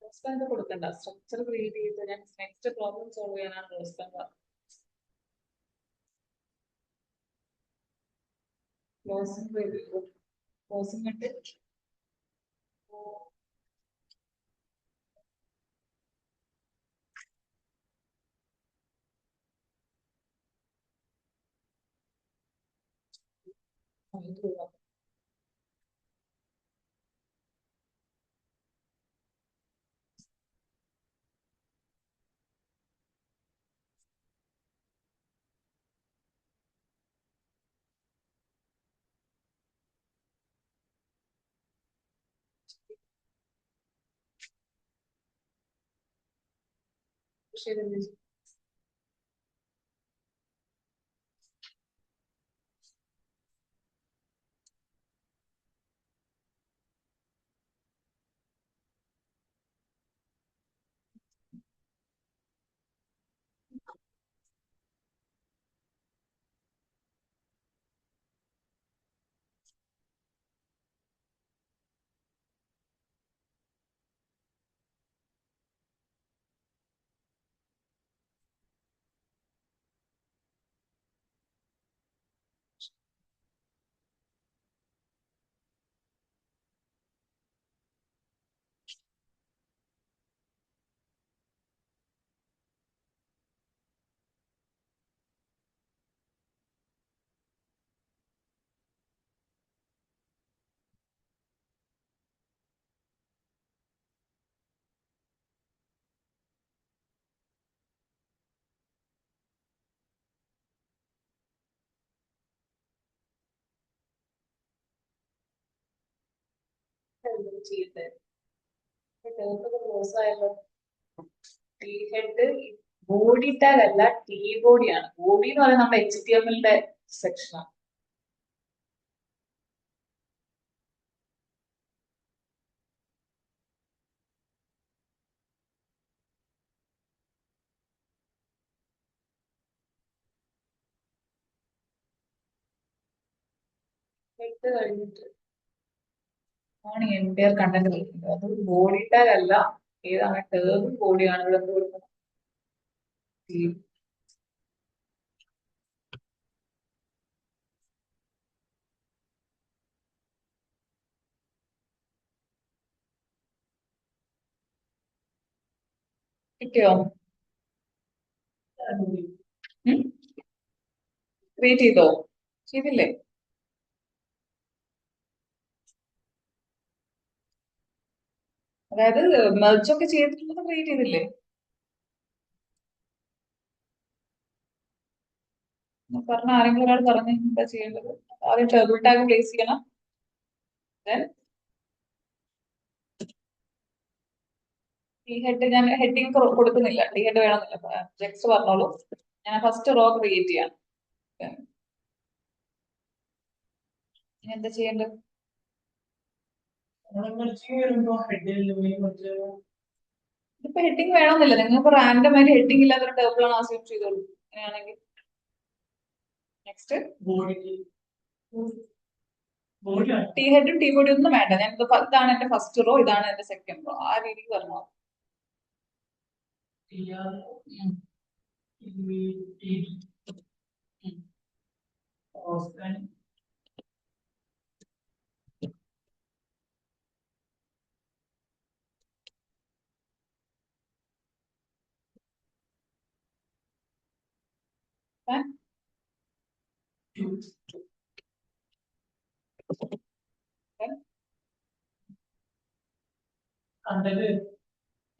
റെസ്പോൺസ് കൊടുക്കണ്ട, സ്ട്രക്ചർ ക്രിയേറ്റ് ചെയ്ത് ഞാൻ നെക്സ്റ്റ് പ്രോബ്ലം സോൾവ് ചെയ്യാനാണ് റെസ്പോൺസ്. ക്ലോസിംഗ് ക്ലോസിംഗ് ഇട്ട് ശരി. ചെയ്യട്ടെ, ക്ലോസ് ആയല്ലോ. ടി ഹെഡ് ബോഡി ടാഗ് അല്ല, ടി ബോഡിയാണ്. ബോഡി എന്ന് പറയുന്നത് നമ്മുടെ HTML-ന്റെ സെക്ഷനാണ്. ഹെഡ് കഴിഞ്ഞിട്ട് ആണ് എൻറ്റയർ കണ്ടന്റ് വരുന്നത്. അത് ബോഡി ടാഗ് അല്ല, ഏതാണ് ടേബിൾ ബോഡിയാണ് ഇവിടെ എന്ത് കൊടുക്കുന്നത്. കിട്ടിയോ? ക്രിയേറ്റ് ചെയ്തോ? ചെയ്തില്ലേ? അതായത് മെർജ് ഒക്കെ ചെയ്തിട്ടുള്ളത് ക്രിയേറ്റ് ചെയ്തില്ലേ? പറഞ്ഞ ആരെങ്കിലും ഒരാൾ പറഞ്ഞു എന്താ ചെയ്യേണ്ടത്? ആദ്യം ടേബിൾ ടാഗ് പ്ലേസ് ചെയ്യണം. Then ഈ ഹെഡ് ഞാൻ ഹെഡിങ് കൊടുക്കുന്നില്ല, ടി ഹെഡ് വേണമെന്നില്ല, ജെക്സ് പറഞ്ഞോളൂ. ഞാൻ ഫസ്റ്റ് റോ ക്രിയേറ്റ് ചെയ്യാം. ഇനി എന്താ ചെയ്യേണ്ടത്? ഇപ്പൊ ഹെഡിങ് വേണമെന്നില്ല, നിങ്ങൾക്ക് റാൻഡം ആയിട്ട് ഹെഡിങ് ഇല്ലാത്തൊരു ടേബിൾ ആണ് ആസ്യൂം ചെയ്തോളൂ. അങ്ങനെയാണെങ്കിൽ നെക്സ്റ്റ് ടി ഹെഡും ടി ബോഡിയും ഒന്നും വേണ്ട. ഞാൻ ഇതാണ് എന്റെ ഫസ്റ്റ് റോ, ഇതാണ് എന്റെ സെക്കൻഡ് റോ, ആ രീതിക്ക് പറഞ്ഞോ.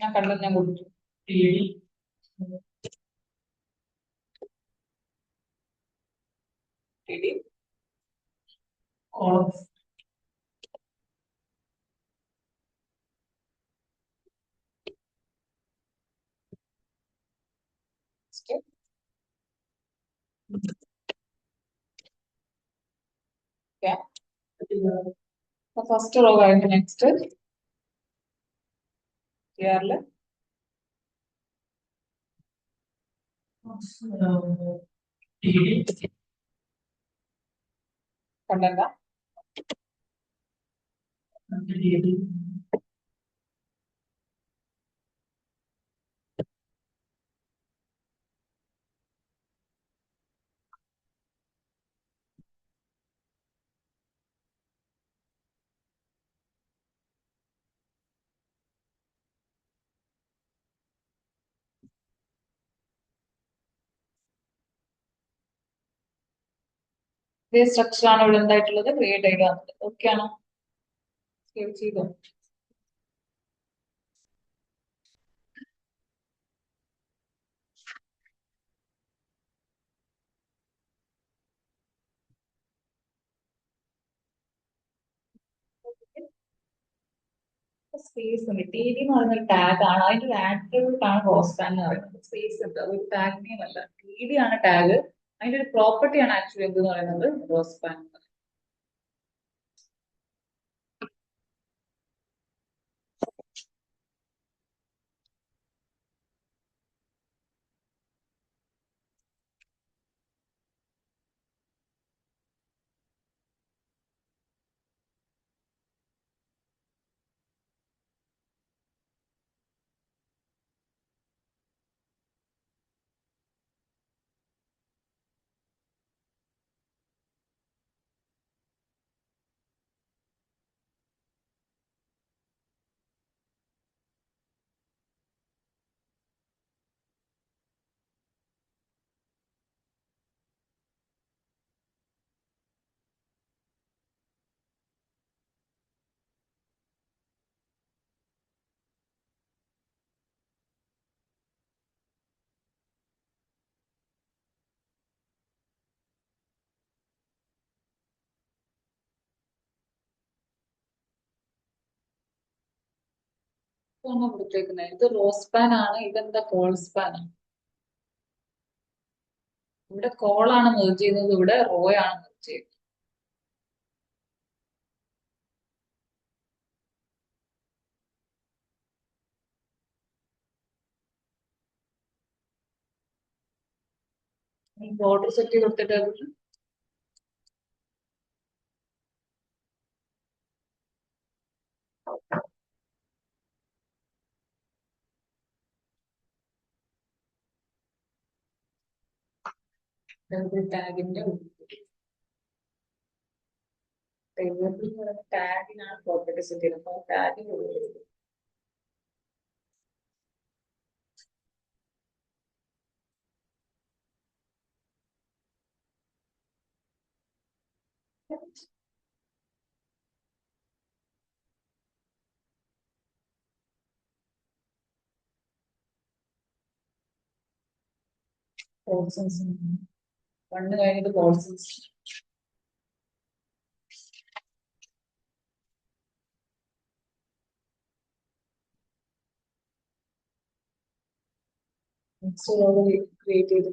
ഞാൻ കണ്ടത് ഞാൻ കൊടുത്തു. ഫസ്റ്റ് റോ കഴിഞ്ഞു. നെക്സ്റ്റ് ടിആറില് ടി ഡി കണ്ടല്ല. ടി ഡി ഇതേ സ്ട്രക്ചർ ആണ് ഇവിടെ എന്തായിട്ടുള്ളത്, ക്രിയേറ്റ് ചെയ്ത് വന്നത്. ഓക്കെ ആണോ? സേവ് ചെയ്തോ. സ്പേസ് ഉണ്ട്. ടി ഡി എന്ന് പറയുന്ന ഒരു ടാഗ് ആണ്, അതിന്റെ ഒരു ആട്രിബ്യൂട്ട് ആണ് റോസ്പാൻ എന്ന് പറയുന്നത്. സ്പേസ് ഉണ്ട്, അതൊരു ടാഗ് നെയിം അല്ല. ടി ഡി ആണ് ടാഗ്, അതിന്റെ ഒരു പ്രോപ്പർട്ടി ആണ് ആക്ച്വലി എന്ത് പറയുന്നത്, റോസ്പാൻ. കൊടുത്തേക്കുന്നത് ഇത് റോസ്പാൻ ആണ്, ഇതെന്താ കോൾസ്പാൻ ആണ്. ഇവിടെ കോളാണ് മെർജ് ചെയ്യുന്നത്, ഇവിടെ റോ ആണ് മെർജ് ചെയ്യുന്നത്. ബോർഡർ സെറ്റ് ചെയ്ത് കൊടുത്തിട്ട് ടാഗിന്റെ ടാഗിനാണ് പ്രോപ്പർട്ടി സെറ്റ് ചെയ്യുന്നത്. ടാഗിന് പോർഷൻസ് പണ്ട് കഴിഞ്ഞിട്ട് പോർഷൻസ് ക്രിയേറ്റ് ചെയ്തു.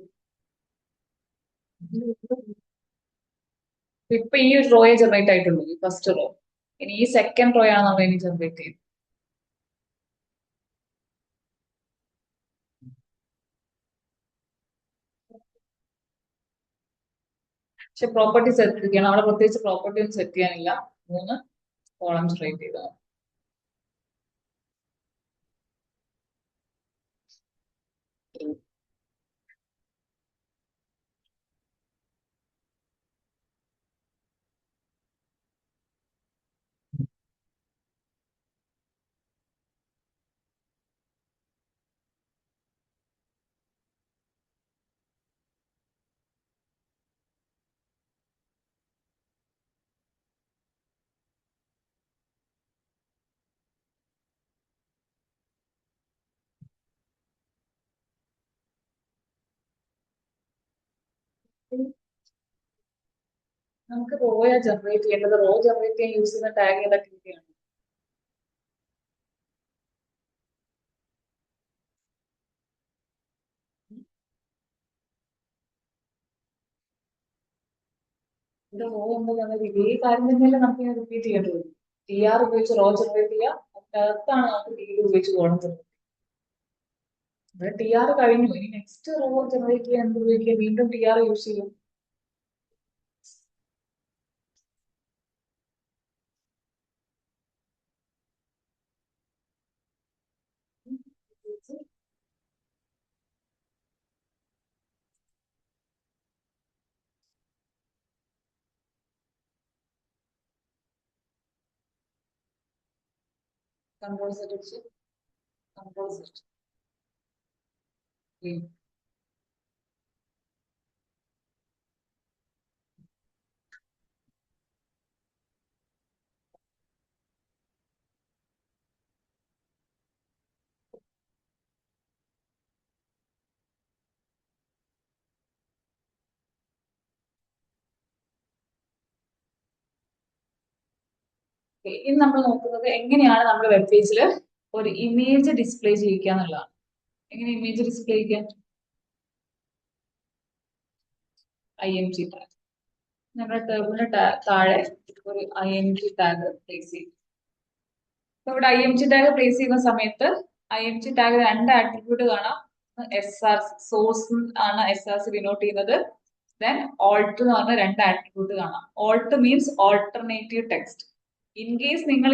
ഇപ്പൊ ഈ ഒരു റോയെ ജനറേറ്റ് ആയിട്ടുള്ളൂ, ഈ ഫസ്റ്റ് റോ. ഇനി ഈ സെക്കൻഡ് റോ ആണ് നമ്മൾ ഇനി ജനറേറ്റ് ചെയ്യുന്നത്. പക്ഷെ പ്രോപ്പർട്ടി സെറ്റ് ചെയ്യണം, അവിടെ പ്രത്യേകിച്ച് പ്രോപ്പർട്ടി ഒന്നും സെറ്റ് ചെയ്യാനില്ല. 3 കോളംസ് ക്രിയേറ്റ് ചെയ്തതാണ്. നമുക്ക് റോയാ ജനറേറ്റ് ചെയ്യേണ്ടത്. റോ ജനറേറ്റ് ചെയ്യാൻ യൂസ് ചെയ്യുന്ന ടാഗ് ഏതൊക്കെയാണ്? ഇവിടെ റോ എന്താണ്, ഇതേ കാര്യം തന്നെയല്ലേ നമുക്ക് റിപ്പീറ്റ് ചെയ്യേണ്ടി വരും. ടി ആർ ഉപയോഗിച്ച് റോ ജനറേറ്റ് ചെയ്യുക, അതിനകത്താണ് നമുക്ക് ടി ഡി ഉപയോഗിച്ച് കോളം ജനറേറ്റ്. ഇവിടെ ടി ആർ കഴിഞ്ഞു. ഇനി നെക്സ്റ്റ് റോ ജനറേറ്റ് ചെയ്യാൻ എന്ത് ഉപയോഗിക്കുക? വീണ്ടും ടി ആർ യൂസ് ചെയ്യും. കൺട്രോൾ സെറ്റ് അടിച്ച് കൺട്രോൾ സെറ്റ്. ഇനി നമ്മൾ നോക്കുന്നത് എങ്ങനെയാണ് നമ്മുടെ വെബ് പേജിൽ ഒരു ഇമേജ് ഡിസ്പ്ലേ ചെയ്യിക്കുക എന്നുള്ളതാണ്. എങ്ങനെ ഇമേജ് ഡിസ്പ്ലേ ചെയ്യാൻ? IMG tag. നമ്മുടെ ടേബിളിന് താഴെ ഒരു IMG ടാഗ് പ്ലേസ് ചെയ്യും. അപ്പൊ ഇവിടെ IMG ടാഗ് പ്ലേസ് ചെയ്യുന്ന സമയത്ത് IMG ടാഗ് രണ്ട് ആട്രിബ്യൂട്ട് കാണാം. SRC സോഴ്സ് ആണ് SRC ഡിനോട്ട് ചെയ്യുന്നത്. ദെൻ ഓൾട്ട് എന്ന് പറഞ്ഞ രണ്ട് ആട്രിബ്യൂട്ട് കാണാം. Alt means alternative text. In case നിങ്ങൾ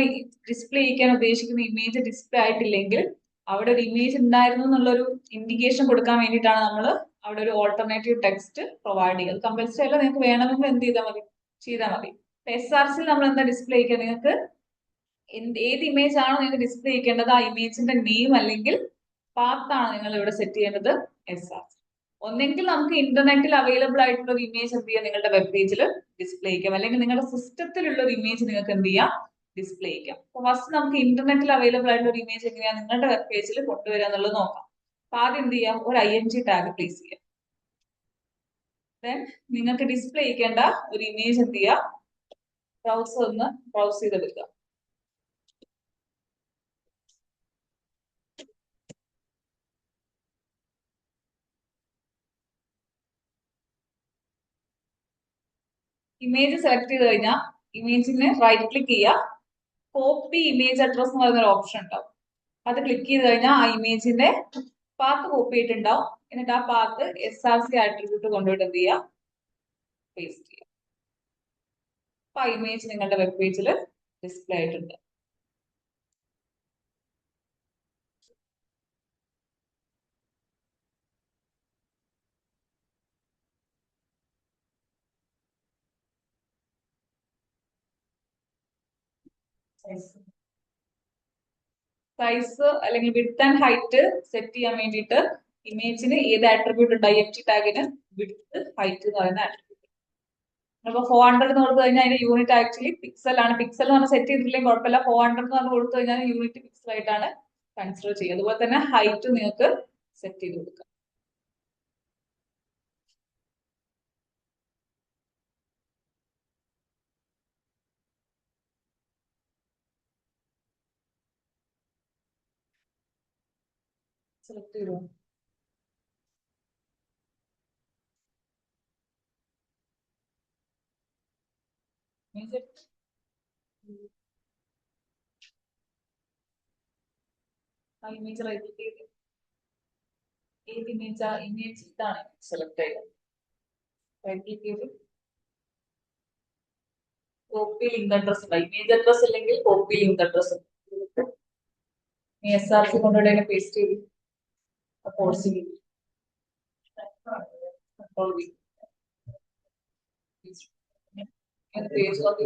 ഡിസ്പ്ലേ ചെയ്യിക്കാൻ ഉദ്ദേശിക്കുന്ന ഇമേജ് ഡിസ്പ്ലേ ആയിട്ടില്ലെങ്കിൽ അവിടെ ഒരു ഇമേജ് ഉണ്ടായിരുന്നു എന്നുള്ളൊരു ഇൻഡിക്കേഷൻ കൊടുക്കാൻ വേണ്ടിയിട്ടാണ് നമ്മൾ അവിടെ ഒരു ഓൾട്ടർനേറ്റീവ് ടെക്സ്റ്റ് പ്രൊവൈഡ് ചെയ്യുന്നത്. കമ്പൽസറി അല്ല, നിങ്ങൾക്ക് വേണമെങ്കിൽ എന്ത് ചെയ്താൽ മതി. SRC നമ്മൾ എന്താ ഡിസ്പ്ലേ ചെയ്യുക? നിങ്ങൾക്ക് ഏത് ഇമേജ് ആണോ നിങ്ങൾക്ക് ഡിസ്പ്ലേ ചെയ്യേണ്ടത് ആ ഇമേജിന്റെ നെയിം അല്ലെങ്കിൽ പാത്ത് ആണ് നിങ്ങൾ ഇവിടെ സെറ്റ് ചെയ്യേണ്ടത് SRC. ഒന്നെങ്കിൽ നമുക്ക് ഇന്റർനെറ്റിൽ അവൈലബിൾ ആയിട്ടുള്ള ഒരു ഇമേജ് എന്ത് ചെയ്യാം, നിങ്ങളുടെ വെബ് പേജിൽ ഡിസ്പ്ലേ ചെയ്യാം. അല്ലെങ്കിൽ നിങ്ങളുടെ സിസ്റ്റത്തിലുള്ള ഒരു ഇമേജ് നിങ്ങൾക്ക് എന്ത് ചെയ്യാം, ഡിസ്പ്ലേ ചെയ്യാം. അപ്പൊ ഫസ്റ്റ് നമുക്ക് ഇന്റർനെറ്റിൽ അവൈലബിൾ ആയിട്ടുള്ള ഒരു ഇമേജ് എങ്ങനെയാണ് നിങ്ങളുടെ വെബ് പേജിൽ കൊണ്ടുവരിക എന്നുള്ളത് നോക്കാം. അപ്പൊ ആദ്യം എന്ത് ചെയ്യാം, ഒരു IMG ടാഗ് പ്ലേസ് ചെയ്യാം. ദെൻ നിങ്ങൾക്ക് ഡിസ്പ്ലേ ചെയ്യേണ്ട ഒരു ഇമേജ് എന്ത് ചെയ്യാം, ബ്രൗസർ ഒന്ന് ബ്രൗസ് ചെയ്തെടുക്കുക. ഇമേജ് സെലക്ട് ചെയ്ത് കഴിഞ്ഞാൽ ഇമേജിന് റൈറ്റ് ക്ലിക്ക് ചെയ്യുക. കോപ്പി ഇമേജ് അഡ്രസ് എന്ന് പറയുന്ന ഒരു ഓപ്ഷൻ ഉണ്ടാവും. അത് ക്ലിക്ക് ചെയ്ത് കഴിഞ്ഞാൽ ആ ഇമേജിന്റെ പാത്ത് കോപ്പി ആയിട്ടുണ്ടാവും. എന്നിട്ട് ആ പാത്ത് SRC ആട്രിബ്യൂട്ട് കൊണ്ടുപോയിട്ട് എന്ത് ചെയ്യുക, പേസ്റ്റ് ചെയ്യുക. അപ്പൊ ആ ഇമേജ് നിങ്ങളുടെ വെബ് പേജിൽ ഡിസ്പ്ലേ ആയിട്ടുണ്ട്. സൈസ് അല്ലെങ്കിൽ വിഡ്ത്ത് ആൻഡ് ഹൈറ്റ് സെറ്റ് ചെയ്യാൻ വേണ്ടിയിട്ട് ഇമേജിന് ഏത് ആട്രിബ്യൂട്ട് ഉണ്ട്? IMG ടാഗിന് വിഡ്ത്ത് ഹൈറ്റ് എന്ന് പറയുന്ന ആട്രിബ്യൂട്ട്. അപ്പൊ 400 എന്ന് കൊടുത്തു കഴിഞ്ഞാൽ അതിന്റെ യൂണിറ്റ് ആക്ച്വലി പിക്സൽ ആണ്. പിക്സൽ എന്ന് പറഞ്ഞാൽ സെറ്റ് ചെയ്തിട്ടില്ലെങ്കിൽ കുഴപ്പമില്ല. 400 എന്ന് പറഞ്ഞ് കൊടുത്തു കഴിഞ്ഞാൽ യൂണിറ്റ് പിക്സൽ ആയിട്ടാണ് കൺസിഡർ ചെയ്യുക. അതുപോലെ തന്നെ ഹൈറ്റ് നിങ്ങൾക്ക് സെറ്റ് ചെയ്ത് കൊടുക്കാം. സെലക്ട് ചെയ്തു. ഇമേജ് റൈറ്റ് ചെയ്ത് ഏത് ഇമേജ് ഇമേജ് ഇതാണ് സെലക്ട് ചെയ്യുക. റൈറ്റ് ക്ലിക്ക് ചെയ്ത് കോപ്പി ലിങ്ക് അഡ്രസ് ഉണ്ട്. ഇമേജ് അഡ്രസ് അല്ലെങ്കിൽ കോപ്പി ലിങ്ക് അഡ്രസ് SRC കൊണ്ടുപോയി പേസ്റ്റ് ചെയ്ത് പോസ്റ്റ് ചെയ്ത് കൺട്രോൾ പേജ് നോക്കി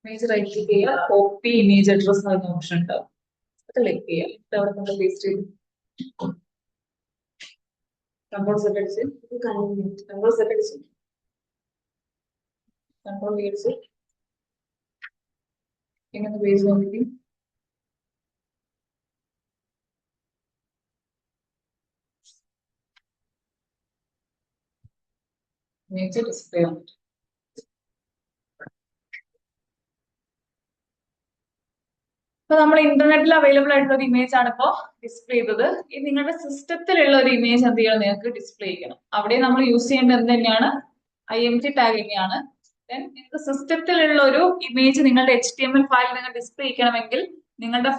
ഇമേജ് റൈറ്റ് ക്ലിക്ക് ചെയ്യുക. കോപ്പി ഇമേജ് അഡ്രസ് എന്ന് ഓപ്ഷൻ ഉണ്ടാവും. അത് ക്ലിക്ക് ചെയ്യുക. അവിടെ നമ്മൾ പേസ്റ്റ് ചെയ്ത് കൺട്രോൾ സെറ്റ് അടിച്ച് കൺട്രോൾ സെറ്റ് അടിച്ച് കൺട്രോൾ അടിച്ച് ഇങ്ങനെ പേജ് നോക്കി ഇമേജ് ഡിസ്പ്ലേ വന്നിട്ട് ഇപ്പൊ നമ്മൾ ഇന്റർനെറ്റിൽ അവൈലബിൾ ആയിട്ടുള്ള ഒരു ഇമേജ് ആണ് ഇപ്പോ ഡിസ്പ്ലേ ചെയ്തത്. ഈ നിങ്ങളുടെ സിസ്റ്റത്തിലുള്ള ഒരു ഇമേജ് എന്ത് ചെയ്യണം, നിങ്ങൾക്ക് ഡിസ്പ്ലേ ചെയ്യണം. അവിടെ നമ്മൾ യൂസ് ചെയ്യേണ്ടത് എന്ത് തന്നെയാണ്, IMG ടാഗ് തന്നെയാണ്. ദെൻ നിങ്ങൾക്ക് സിസ്റ്റത്തിലുള്ള ഒരു ഇമേജ് നിങ്ങളുടെ HTML ഫയൽ നിങ്ങൾ ഡിസ്പ്ലേ ചെയ്യണമെങ്കിൽ നിങ്ങളുടെ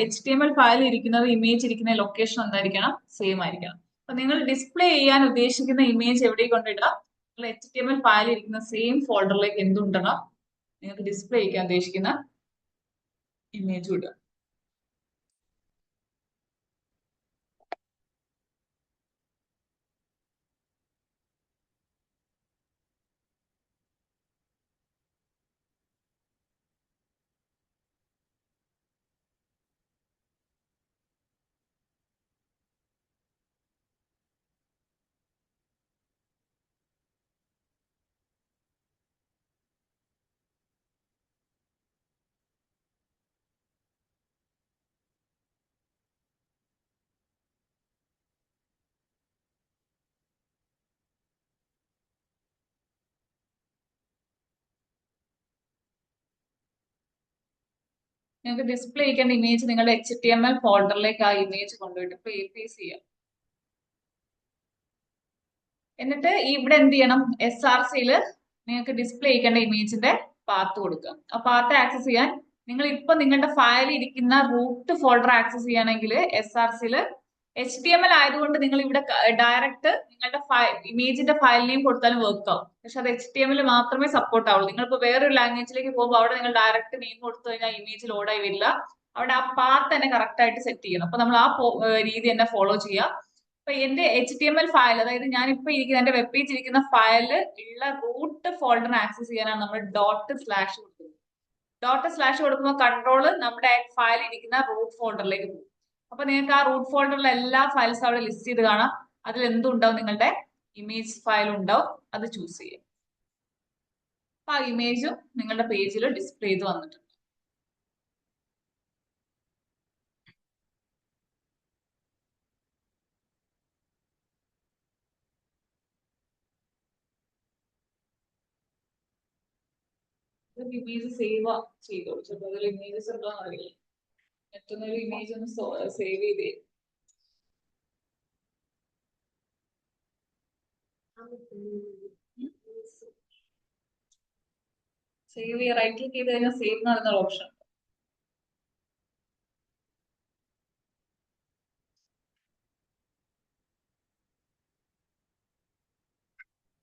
HTML ഫയൽ ഇരിക്കുന്നത്, ഇമേജ് ഇരിക്കുന്ന ലൊക്കേഷൻ എന്തായിരിക്കണം, സെയിം ആയിരിക്കണം. അപ്പൊ നിങ്ങൾ ഡിസ്പ്ലേ ചെയ്യാൻ ഉദ്ദേശിക്കുന്ന ഇമേജ് എവിടെ കൊണ്ടിടാം, നിങ്ങൾ HTML ഫയൽ ഇരിക്കുന്ന സെയിം ഫോൾഡറിലേക്ക് എന്തുണ്ടണം, നിങ്ങൾക്ക് ഡിസ്പ്ലേ ചെയ്യാൻ ഉദ്ദേശിക്കുന്ന ഇമേജ് ഇടുക. നിങ്ങൾക്ക് ഡിസ്പ്ലേ ചെയ്യേണ്ട ഇമേജ് നിങ്ങളുടെ HTML ഫോൾഡറിലേക്ക് ആ ഇമേജ് കൊണ്ടുപോയിട്ട് പേസ്റ്റ് ചെയ്യാം. എന്നിട്ട് ഇവിടെ എന്ത് ചെയ്യണം, SRCയിൽ നിങ്ങൾക്ക് ഡിസ്പ്ലേ ചെയ്യേണ്ട ഇമേജിന്റെ പാത്ത് കൊടുക്കുക. ആ പാത്ത് ആക്സസ് ചെയ്യാൻ നിങ്ങൾ ഇപ്പൊ നിങ്ങളുടെ ഫയൽ ഇരിക്കുന്ന റൂട്ട് ഫോൾഡർ ആക്സസ് ചെയ്യണമെങ്കിൽ SRCയിൽ HTML ആയതുകൊണ്ട് നിങ്ങൾ ഇവിടെ ഡയറക്റ്റ് നിങ്ങളുടെ ഇമേജിന്റെ ഫയൽ നെയിം കൊടുത്താലും വർക്ക് ആവും. പക്ഷെ അത് HTML മാത്രമേ സപ്പോർട്ട് ആവുള്ളൂ. നിങ്ങളിപ്പോ വേറൊരു ലാംഗ്വേജിലേക്ക് പോകുമ്പോൾ അവിടെ നിങ്ങൾ ഡയറക്റ്റ് നെയിം കൊടുത്തു കഴിഞ്ഞാൽ ഇമേജ് ലോഡായി വരില്ല. അവിടെ ആ പാത്ത് തന്നെ കറക്റ്റ് ആയിട്ട് സെറ്റ് ചെയ്യണം. അപ്പൊ നമ്മൾ ആ രീതി തന്നെ ഫോളോ ചെയ്യുക. അപ്പൊ എന്റെ HTML ഫയൽ, അതായത് ഞാനിപ്പോ ഇരിക്കുന്ന എന്റെ വെബ് പേജ് ഇരിക്കുന്ന ഫയല് ഉള്ള റൂട്ട് ഫോൾഡർ ആക്സസ് ചെയ്യാനാണ് നമ്മൾ // കൊടുക്കുന്നത്. // കൊടുക്കുമ്പോൾ കൺട്രോള് നമ്മുടെ ഫയൽ ഇരിക്കുന്ന റൂട്ട് ഫോൾഡറിലേക്ക് പോകും. അപ്പൊ നിങ്ങൾക്ക് ആ റൂട്ട് ഫോൾഡറിലെ എല്ലാ ഫയൽസും അവിടെ ലിസ്റ്റ് ചെയ്ത് കാണാം. അതിൽ എന്തുണ്ടാവും, നിങ്ങളുടെ ഇമേജ് ഫയൽ ഉണ്ടാവും. അത് ചൂസ് ചെയ്യുക. അപ്പൊ ആ ഇമേജും നിങ്ങളുടെ പേജിൽ ഡിസ്പ്ലേ ചെയ്ത് വന്നിട്ടുണ്ട്. ഇമേജ് സേവ് ചെയ്തോളൂ. ചിലപ്പോൾ അതിൽ ഇമേജസ് ഉണ്ടോ എന്ന് അറിയില്ല. മറ്റൊന്നൊരു ഇമേജ് ഒന്ന് സേവ് ചെയ്തേ. സേവ് ചെയ്യുക, റൈറ്റ് ക്ലിക്ക് ചെയ്ത് കഴിഞ്ഞാൽ സേവ് എന്ന് പറയുന്ന ഓപ്ഷൻ.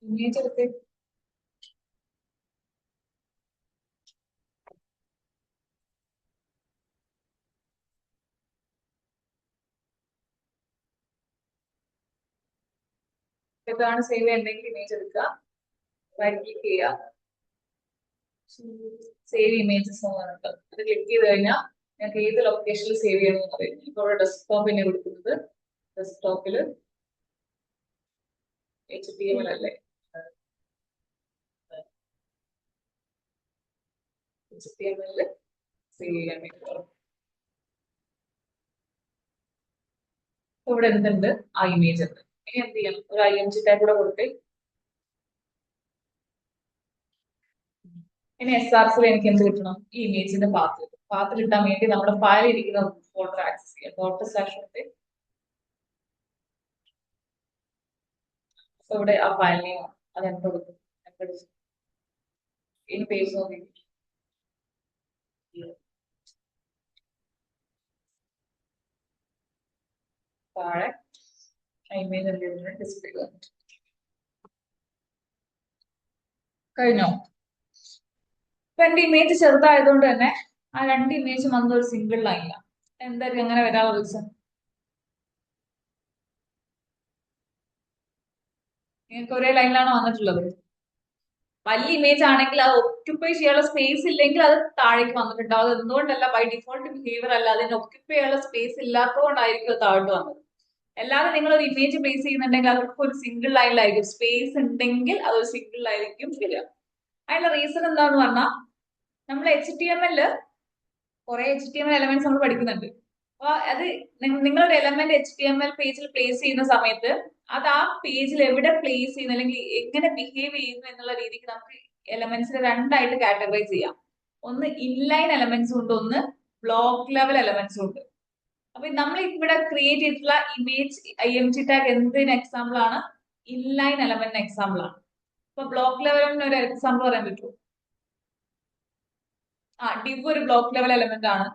ഇമേജ് എടുത്ത് ഇതാണ് സേവ് ചെയ്യണമെങ്കിൽ ഇമേജ് എടുക്കുക, റൈറ്റ് ക്ലിക്ക് ചെയ്യുക, സേവ് ഇമേജസ് എന്ന് പറഞ്ഞിട്ട് അത് ക്ലിക്ക് ചെയ്ത് കഴിഞ്ഞാൽ ഞങ്ങൾക്ക് ഏത് ലൊക്കേഷനിൽ സേവ് ചെയ്യണമെന്ന് പറയും. ഇപ്പൊ ഇവിടെ ഡെസ്ക്ടോപ്പിനെ കൊടുക്കുന്നത്, ഡെസ്ക്ടോപ്പിൽ HTML അല്ലേ, HTML സേവ് ചെയ്യാൻ വേണ്ടി പറയും. ഇവിടെ എന്തുണ്ട്, ആ ഇമേജ് ഉണ്ട്. ഇനി എന്ത് ചെയ്യണം, ഒരു IMG ടാഗ് കൂടെ കൊടുത്ത് ഇനി SRCയിൽ എനിക്ക് എന്ത് കിട്ടണം, ഈ ഇമേജിന്റെ പാത്തിൽ ഇട്ടാൻ വേണ്ടി നമ്മുടെ ഫയൽ ഇരിക്കുന്ന ഫോൾഡർ ആക്സസ് ചെയ്യാം. ഇവിടെ ആ ഫയൽ നെയിം അത് എന്ത് കൊടുക്കും, ഇനി പേജ് നോക്കി താഴെ ഇമേജ് എന്ത് ഡിസ്പ്ലേ വന്നിട്ട് കഴിഞ്ഞോ. ഇപ്പൊ എന്റെ ഇമേജ് ചെറുതായതുകൊണ്ട് തന്നെ ആ രണ്ട് ഇമേജ് വന്നത് ഒരു സിംഗിൾ ലൈനിലാണ്. എന്തായാലും അങ്ങനെ വരാനുള്ള റീസൺ, നിങ്ങൾക്ക് ഒരേ ലൈനിലാണോ വന്നിട്ടുള്ളത്? വലിയ ഇമേജ് ആണെങ്കിൽ അത് ഒക്യുപ്പൈ ചെയ്യാനുള്ള സ്പേസ് ഇല്ലെങ്കിൽ അത് താഴേക്ക് വന്നിട്ടുണ്ടാവും. അത് എന്തുകൊണ്ടല്ല, ബൈ ഡിഫോൾട്ട് ബിഹേവിയർ അല്ല, അതിന് ഒക്യുപ്പൈ ചെയ്യാനുള്ള സ്പേസ് ഇല്ലാത്തതുകൊണ്ടായിരിക്കും അത് താഴോട്ട് വന്നത്. അല്ലാതെ നിങ്ങൾ ഒരു ഇമേജ് പ്ലേസ് ചെയ്യുന്നുണ്ടെങ്കിൽ അതൊക്കെ ഒരു സിംഗിൾ ലൈനിലായിരിക്കും. സ്പേസ് ഉണ്ടെങ്കിൽ അതൊരു സിംഗിൾ ലൈനായിരിക്കും വരിക. അതിനുള്ള റീസൺ എന്താന്ന് പറഞ്ഞാൽ നമ്മൾ HTML കുറെ HTML എലമെന്റ്സ് നമ്മൾ പഠിക്കുന്നുണ്ട്. അപ്പൊ അത് നിങ്ങളൊരു എലമെന്റ് HTML പേജിൽ പ്ലേസ് ചെയ്യുന്ന സമയത്ത് അത് ആ പേജിൽ എവിടെ പ്ലേസ് ചെയ്യുന്നു അല്ലെങ്കിൽ എങ്ങനെ ബിഹേവ് ചെയ്യുന്നു എന്നുള്ള രീതിക്ക് നമുക്ക് എലമെന്റ്സിനെ രണ്ടായിട്ട് കാറ്റഗറൈസ് ചെയ്യാം. ഒന്ന് ഇൻലൈൻ എലമെന്റ്സും ഉണ്ട്, ഒന്ന് ബ്ലോക്ക് ലെവൽ എലമെന്റ്സും ഉണ്ട്. അപ്പൊ നമ്മൾ ഇവിടെ ക്രിയേറ്റ് ചെയ്തിട്ടുള്ള ഇമേജ് IMG ടാഗ് എന്തിന് എക്സാമ്പിൾ ആണ്? ഇൻലൈൻ എലമെന്റിന് എക്സാമ്പിൾ ആണ്. അപ്പൊ ബ്ലോക്ക് ലെവലിന് ഒരു എക്സാമ്പിൾ പറയാൻ പറ്റുമോ? ഡിവ് ഒരു ബ്ലോക്ക് ലെവൽ എലമെന്റ് ആണ്.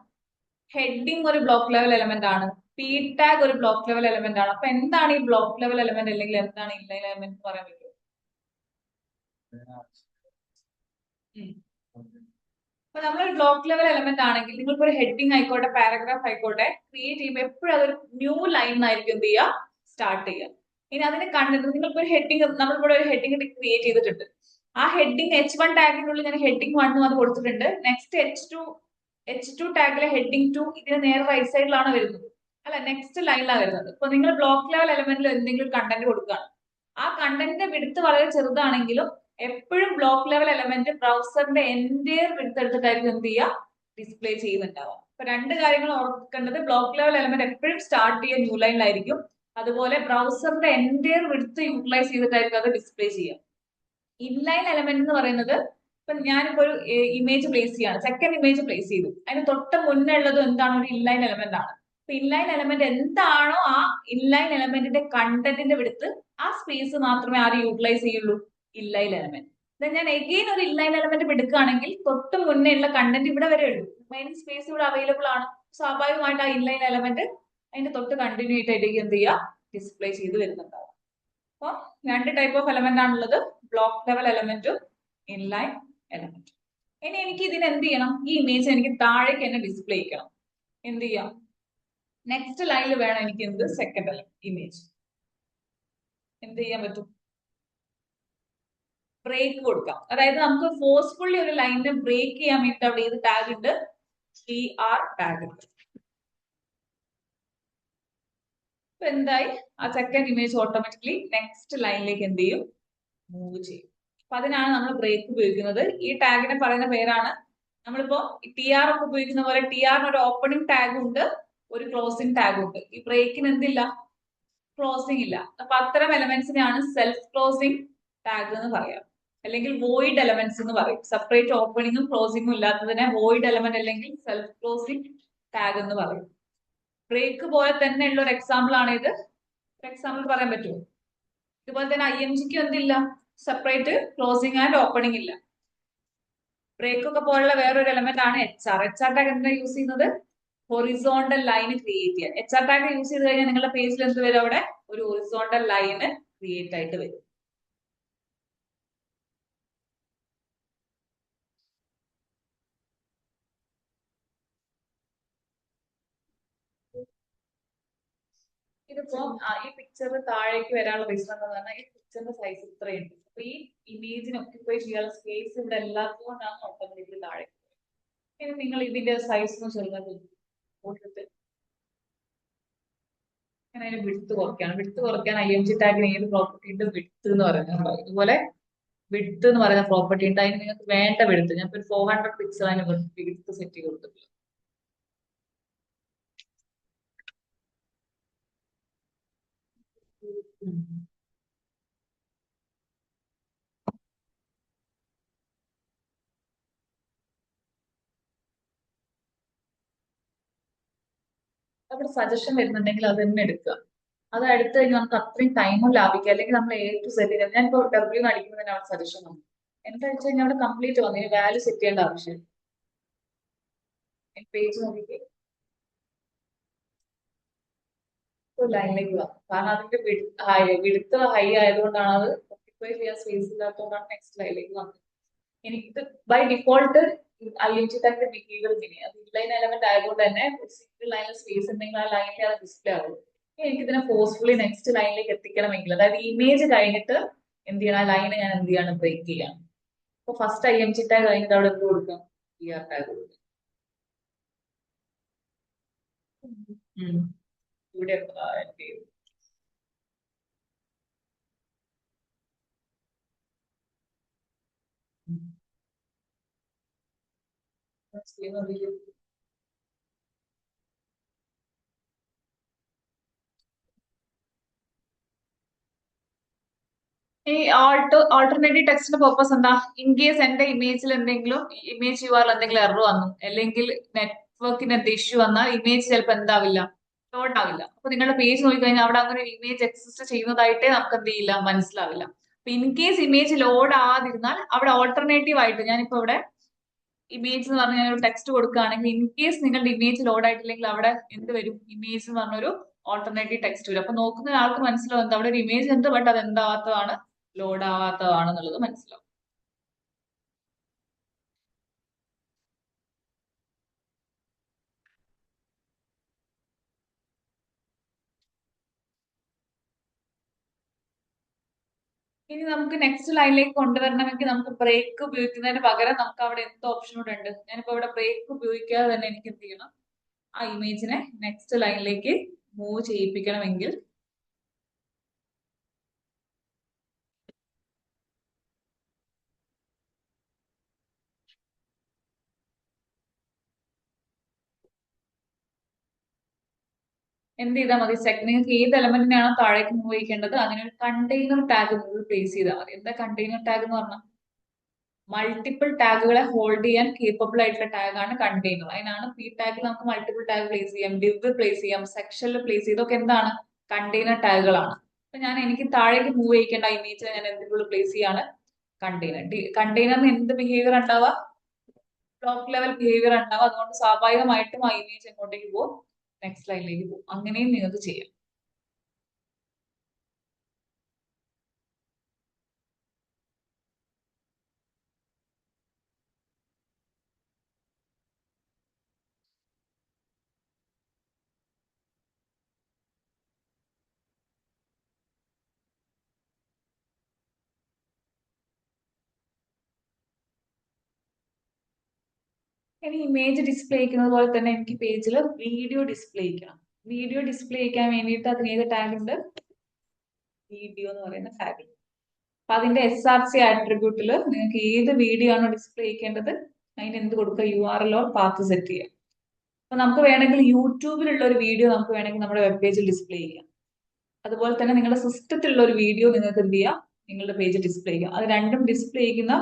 ഹെഡിങ് ഒരു ബ്ലോക്ക് ലെവൽ എലമെന്റ് ആണ്. പി ടാഗ് ഒരു ബ്ലോക്ക് ലെവൽ എലമെന്റ് ആണ്. അപ്പൊ എന്താണ് ഈ ബ്ലോക്ക് ലെവൽ എലമെന്റ് അല്ലെങ്കിൽ എന്താണ് ഇൻലൈൻ എലമെന്റ് എന്ന് പറയാൻ പറ്റുമോ? അപ്പൊ നമ്മളൊരു ബ്ലോക്ക് ലെവൽ എലമെന്റ് ആണെങ്കിൽ നിങ്ങൾക്ക് ഒരു ഹെഡിങ് ആയിക്കോട്ടെ പാരഗ്രാഫ് ആയിക്കോട്ടെ ക്രിയേറ്റ് ചെയ്യുമ്പോൾ എപ്പോഴും അതൊരു ന്യൂ ലൈൻ ആയിരിക്കും എന്ത് ചെയ്യുക, സ്റ്റാർട്ട് ചെയ്യുക. ഇനി അതിന് കണ്ടിട്ട് നിങ്ങൾക്ക് ഒരു ഹെഡിങ്, നമ്മളിവിടെ ഒരു ഹെഡിങ് ക്രിയേറ്റ് ചെയ്തിട്ടുണ്ട്. ആ ഹെഡിങ് H1 ടാഗിനുള്ളിൽ ഞാൻ ഹെഡിങ് 1 അത് കൊടുത്തിട്ടുണ്ട്. നെക്സ്റ്റ് H2 ടാഗിലെ ഹെഡിങ് 2 ഇതിന് നേരെ റൈറ്റ് സൈഡിലാണ് വരുന്നത്, അല്ല നെക്സ്റ്റ് ലൈനിലാണ് വരുന്നത്. ഇപ്പൊ നിങ്ങൾ ബ്ലോക്ക് ലെവൽ എലമെന്റിൽ എന്തെങ്കിലും കണ്ടന്റ് കൊടുക്കുകയാണ്, ആ കണ്ടന്റിന്റെ വിഡ്ത്ത് വളരെ ചെറുതാണെങ്കിലും എപ്പോഴും ബ്ലോക്ക് ലെവൽ എലമെന്റ് ബ്രൗസറിന്റെ എന്റയർ വിഡ്ത്ത് എടുത്തിട്ടായിരിക്കും എന്ത് ചെയ്യുക, ഡിസ്പ്ലേ ചെയ്യുന്നുണ്ടാവുക. അപ്പൊ രണ്ട് കാര്യങ്ങൾ ഓർക്കേണ്ടത്, ബ്ലോക്ക് ലെവൽ എലമെന്റ് എപ്പോഴും സ്റ്റാർട്ട് ചെയ്യുക ന്യൂ ലൈനിലായിരിക്കും. അതുപോലെ ബ്രൗസറിന്റെ എന്റയർ വിഡ്ത്ത് യൂട്ടിലൈസ് ചെയ്തിട്ടായിരിക്കും അത് ഡിസ്പ്ലേ ചെയ്യുക. ഇൻലൈൻ എലമെന്റ് എന്ന് പറയുന്നത്, ഇപ്പൊ ഞാനിപ്പോ ഒരു ഇമേജ് പ്ലേസ് ചെയ്യാണ്, സെക്കൻഡ് ഇമേജ് പ്ലേസ് ചെയ്തു, അതിന് തൊട്ട് മുന്നേ ഉള്ളത് എന്താണ്? ഒരു ഇൻലൈൻ എലമെന്റ് ആണ്. അപ്പൊ ഇൻലൈൻ എലമെന്റ് എന്താണോ ആ ഇൻലൈൻ എലമെന്റിന്റെ കണ്ടന്റിന്റെ വിടുത്ത് ആ സ്പേസ് മാത്രമേ ആര് യൂട്ടിലൈസ് ചെയ്യുള്ളൂ? Inline element. ഞാൻ എഗെയിൻ ഒരു ഇൻലൈൻ എലമെന്റ് എടുക്കുകയാണെങ്കിൽ തൊട്ട് മുന്നേ ഉള്ള കണ്ടന്റ് ഇവിടെ വരെ ഉള്ളൂ, മെയിൻ സ്പേസ് ഇവിടെ അവൈലബിൾ ആണ്. സ്വാഭാവികമായിട്ട് ആ ഇൻലൈൻ എലമെന്റ് അതിന്റെ തൊട്ട് കണ്ടിന്യൂ ആയിട്ട് എന്ത് ചെയ്യുക, ഡിസ്പ്ലേ ചെയ്ത് വരുന്നുണ്ടാവും. അപ്പൊ രണ്ട് ടൈപ്പ് ഓഫ് എലമെന്റ് ആണുള്ളത്, ബ്ലോക്ക് ലെവൽ എലമെന്റും ഇൻലൈൻ എലമെന്റും. ഇനി എനിക്ക് ഇതിന് എന്ത് ചെയ്യണം? ഈ ഇമേജ് എനിക്ക് താഴേക്ക് തന്നെ ഡിസ്പ്ലേ ചെയ്യണം. എന്ത് ചെയ്യാം? നെക്സ്റ്റ് ലൈനിൽ വേണം എനിക്ക് എന്ത്, സെക്കൻഡ് ഇമേജ് എന്ത് ചെയ്യാൻ പറ്റും? ബ്രേക്ക് കൊടുക്കാം. അതായത് നമുക്ക് ഫോഴ്സ്ഫുള്ളി ഒരു ലൈനിനെ ബ്രേക്ക് ചെയ്യാൻ വേണ്ടി അവിടെ ഏത് ടാഗ് ഉണ്ട്? BR ടാഗ് ഉണ്ട്. അപ്പൊ എന്തായി? ആ സെക്കൻഡ് ഇമേജ് ഓട്ടോമാറ്റിക്കലി നെക്സ്റ്റ് ലൈനിലേക്ക് എന്ത് ചെയ്യും? മൂവ് ചെയ്യും. അപ്പൊ അതിനാണ് നമ്മൾ ബ്രേക്ക് ഉപയോഗിക്കുന്നത്. ഈ ടാഗിനെ പറയുന്ന പേരാണ്, നമ്മളിപ്പോ TR ഒക്കെ ഉപയോഗിക്കുന്ന പോലെ TRന് ഒരു ഓപ്പണിംഗ് ടാഗ് ഉണ്ട്, ഒരു ക്ലോസിംഗ് ടാഗ് ഉണ്ട്. ഈ ബ്രേക്കിന് എന്തില്ല? ക്ലോസിംഗ് ഇല്ല. അപ്പൊ അത്തരം എലമെന്റ്സിനെയാണ് സെൽഫ് ക്ലോസിംഗ് ടാഗ് എന്ന് പറയാം, അല്ലെങ്കിൽ വോയിഡ് എലമെന്റ്സ് എന്ന് പറയും. സെപ്പറേറ്റ് ഓപ്പണിംഗും ക്ലോസിംഗും ഇല്ലാത്തതിനെ വോയിഡ് എലമെന്റ് അല്ലെങ്കിൽ സെൽഫ് ക്ലോസിംഗ് ടാഗ് എന്ന് പറയും. ബ്രേക്ക് പോലെ തന്നെ ഉള്ള ഒരു എക്സാമ്പിൾ ആണ് ഇത്. എക്സാമ്പിൾ പറയാൻ പറ്റുമോ? ഇതുപോലെ തന്നെ IMGക്ക് എന്തില്ല? സെപ്പറേറ്റ് ക്ലോസിംഗ് ആൻഡ് ഓപ്പണിംഗ് ഇല്ല. ബ്രേക്ക് ഒക്കെ പോലുള്ള വേറൊരു എലമെന്റ് ആണ് HR. HR ടാഗ് എന്താ യൂസ് ചെയ്യുന്നത്? ഹൊറിസോണ്ടൽ ലൈൻ ക്രിയേറ്റ് ചെയ്യാൻ. HR ടാഗ് യൂസ് ചെയ്ത് കഴിഞ്ഞാൽ നിങ്ങളുടെ പേജിൽ എന്ത് വരും? അവിടെ ഒരു ഹൊറിസോണ്ടൽ ലൈന് ക്രിയേറ്റ് ആയിട്ട് വരും. ഇതിപ്പോ ഈ പിക്ചർ താഴേക്ക് വരാനുള്ള റീസൺ എന്ന് പറഞ്ഞാൽ ഈ പിക്ചറിന്റെ സൈസ് ഇത്രയുണ്ട്. അപ്പൊ ഈ ഇമേജിന് ഒക്യുപ്പൈ ചെയ്യാനുള്ള സ്പേസ് ഇവിടെ എല്ലാത്തുകൊണ്ടാണ് ഓട്ടോമാറ്റിക്കലി താഴേക്ക്. ഇനി നിങ്ങൾ ഇതിന്റെ സൈസ് എന്ന് ചെറുതാക്കി കൊടുത്തിട്ട് ഞാൻ അതിന് വിഡ്ത്ത് കുറയ്ക്കാണ്. വിഡ്ത്ത് കുറയ്ക്കാൻ IMG ടാഗിന് ഏത് പ്രോപ്പർട്ടി ഉണ്ട്? വിഡ്ത്ത് എന്ന് പറയുന്നത്. ഇതുപോലെ വിഡ്ത്ത് എന്ന് പറയുന്ന പ്രോപ്പർട്ടി ഉണ്ട്. അതിന് നിങ്ങൾക്ക് വേണ്ട വിഡ്ത്ത്, ഞാൻ ഒരു 400 പിക്സൽ അതിന് വിഡ്ത്ത് സെറ്റ് ചെയ്ത് കൊടുത്തിട്ടില്ല. അവിടെ സജഷൻ വരുന്നുണ്ടെങ്കിൽ അത് തന്നെ എടുക്കുക. അത് എടുത്തു കഴിഞ്ഞാൽ നമുക്ക് അത്രയും ടൈമും ലാഭിക്കാം. അല്ലെങ്കിൽ നമ്മൾ A to Z ഞാനിപ്പോ W അടിക്കുമ്പോൾ തന്നെ അവിടെ സജഷൻ വന്നു. എന്താണെന്ന് കഴിഞ്ഞാൽ അവിടെ കംപ്ലീറ്റ് വന്നു. ഇനി വാല്യൂ സെറ്റ് ചെയ്യേണ്ട ആവശ്യം. പേജ് നോക്കിക്കേ, ലൈനിലേക്ക് പോവാം. കാരണം അതിന്റെ വിടുത്ത് ഹൈ ആയതുകൊണ്ടാണ്, അത് ഒക്യുപ്പൈ ചെയ്യാൻ സ്പേസ് ഇല്ലാത്തതുകൊണ്ടാണ് നെക്സ്റ്റ് ലൈനിലേക്ക് വന്നത്. എനിക്ക് ബൈ ഡിഫോൾട്ട് IMG ടാഗിന്റെ ബിഹേവിയർ ഇങ്ങനെ, അത് ഇൻലൈൻ എലമെന്റ് ആയതുകൊണ്ട് തന്നെ സിംഗിൾ ലൈനിൽ സ്പേസ് ഉണ്ടെങ്കിൽ ആ ലൈനിൽ അത് ഡിസ്പ്ലേ ആകും. എനിക്ക് ഇതിനെ ഫോഴ്സ്ഫുള്ളി നെക്സ്റ്റ് ലൈനിലേക്ക് എത്തിക്കണമെങ്കിൽ, അതായത് ഇമേജ് കഴിഞ്ഞിട്ട് എന്ത് ചെയ്യണം? ആ ലൈനെ ഞാൻ എന്ത് ചെയ്യാണ്? ബ്രേക്ക് ചെയ്യാണ്. അപ്പൊ ഫസ്റ്റ് IMG ടാഗ് കഴിഞ്ഞിട്ട് അവിടെ എന്ത് കൊടുക്കാം? BR ടാഗ് കൊടുക്കാം. ഇവിടെ ഈ ഓൾട്ടർനേറ്റീവ് ടെക്സ്റ്റിന്റെ പർപ്പസ് എന്താ? ഇൻ കേസ് എന്റെ ഇമേജിൽ എന്തെങ്കിലും ഇമേജ് യു ആറിൽ എന്തെങ്കിലും എറർ വന്നു, അല്ലെങ്കിൽ നെറ്റ്വർക്കിന് എന്ത് ഇഷ്യൂ വന്നാൽ ഇമേജ് ചിലപ്പോൾ എന്താവില്ല, ലോഡ് ആവില്ല. അപ്പൊ നിങ്ങളുടെ പേജ് നോക്കിക്കഴിഞ്ഞാൽ അവിടെ അങ്ങനെ ഒരു ഇമേജ് എക്സിസ്റ്റ് ചെയ്യുന്നതായിട്ടേ നമുക്ക് എന്ത് ചെയ്യില്ല, മനസ്സിലാവില്ല. അപ്പൊ ഇൻ കേസ് ഇമേജ് ലോഡ് ആവാതിരുന്നാൽ അവിടെ ഓൾട്ടർനേറ്റീവ് ആയിട്ട് ഞാനിപ്പോ ഇവിടെ ഇമേജ് എന്ന് പറഞ്ഞ ഒരു ടെക്സ്റ്റ് കൊടുക്കുകയാണെങ്കിൽ ഇൻ കേസ് നിങ്ങളുടെ ഇമേജ് ലോഡ് ആയിട്ടില്ലെങ്കിൽ അവിടെ എന്ത് വരും, ഇമേജ് എന്ന് പറഞ്ഞൊരു ഓൾട്ടർനേറ്റീവ് ടെക്സ്റ്റ് വരും. അപ്പൊ നോക്കുന്ന ആൾക്ക് മനസ്സിലാവും എന്താ അവിടെ ഒരു ഇമേജ് ഉണ്ട്, ബട്ട് അത് എന്താവാത്തതാണ്, ലോഡ് ആവാത്തതാണെന്നുള്ളത് മനസ്സിലാവും. ഇനി നമുക്ക് നെക്സ്റ്റ് ലൈനിലേക്ക് കൊണ്ടുവരണമെങ്കിൽ നമുക്ക് ബ്രേക്ക് ഉപയോഗിക്കുന്നതിന് പകരം നമുക്ക് അവിടെ എന്ത് ഓപ്ഷൻ കൂടെ ഉണ്ട്. ഞാനിപ്പോ ഇവിടെ ബ്രേക്ക് ഉപയോഗിക്കാതെ തന്നെ എനിക്ക് എന്ത് ചെയ്യണം, ആ ഇമേജിനെ നെക്സ്റ്റ് ലൈനിലേക്ക് മൂവ് ചെയ്യിപ്പിക്കണമെങ്കിൽ എന്ത് ചെയ്താൽ മതി, നിങ്ങൾക്ക് ഏത് എലമെന്റിനെയാണോ താഴേക്ക് മൂവ് ചെയ്യിക്കേണ്ടത് അങ്ങനെ ഒരു കണ്ടെയ്നർ ടാഗ് മുകളിൽ പ്ലേസ് ചെയ്താൽ മതി. എന്താ കണ്ടെയ്നർ ടാഗ് എന്ന് പറഞ്ഞാൽ? മൾട്ടിപ്പിൾ ടാഗുകളെ ഹോൾഡ് ചെയ്യാൻ കേപ്പബിൾ ആയിട്ടുള്ള ടാഗാണ് കണ്ടെയ്നർ. അതിനാണ് പി ടാഗിൽ നമുക്ക് മൾട്ടിപ്പിൾ ടാഗ് പ്ലേസ് ചെയ്യാം, ഡിവ് പ്ലേസ് ചെയ്യാം, സെക്ഷനിൽ പ്ലേസ് ചെയ്യും. ഇതൊക്കെ എന്താണ്, കണ്ടെയ്നർ ടാഗുകളാണ്. അപ്പൊ ഞാൻ എനിക്ക് താഴേക്ക് മൂവ് ചെയ്യിക്കേണ്ട ഇമേജ് ഞാൻ എന്തിനുള്ളിൽ പ്ലേസ് ചെയ്യാണ്, കണ്ടെയ്നർ. കണ്ടെയ്നറിന് എന്ത് ബിഹേവിയർ ഉണ്ടാവുക, ബ്ലോക്ക് ലെവൽ ബിഹേവിയർ ഉണ്ടാവുക. അതുകൊണ്ട് സ്വാഭാവികമായിട്ടും ആ ഇമേജ് എങ്ങോട്ടേക്ക് പോകും, നെക്സ്റ്റ് ലൈനിലേക്ക് പോകും. അങ്ങനെയും നിങ്ങൾക്ക് ചെയ്യാം. ഇനി ഇമേജ് ഡിസ്പ്ലേ ചെയ്യുന്നത് പോലെ തന്നെ എനിക്ക് പേജിൽ വീഡിയോ ഡിസ്പ്ലേ ചെയ്യണം. വീഡിയോ ഡിസ്പ്ലേ ചെയ്യാൻ വേണ്ടിയിട്ട് അതിന് ഏത് ടാഗ് ഉണ്ട്, വീഡിയോ എന്ന് പറയുന്ന ടാഗ്. അപ്പൊ അതിന്റെ SRC ആട്രിബ്യൂട്ടിൽ നിങ്ങൾക്ക് ഏത് വീഡിയോ ആണോ ഡിസ്പ്ലേ ചെയ്യേണ്ടത് അതിന് എന്ത് കൊടുക്കുക, URL ഓർ പാത്ത് സെറ്റ് ചെയ്യാം. അപ്പൊ നമുക്ക് വേണമെങ്കിൽ യൂട്യൂബിലുള്ള ഒരു വീഡിയോ നമുക്ക് വേണമെങ്കിൽ നമ്മുടെ വെബ് പേജിൽ ഡിസ്പ്ലേ ചെയ്യാം. അതുപോലെ തന്നെ നിങ്ങളുടെ സിസ്റ്റത്തിലുള്ള ഒരു വീഡിയോ നിങ്ങൾക്ക് എന്ത് ചെയ്യാം, നിങ്ങളുടെ പേജ് ഡിസ്പ്ലേ ചെയ്യാം. അത് രണ്ടും ഡിസ്പ്ലേ ചെയ്യുന്ന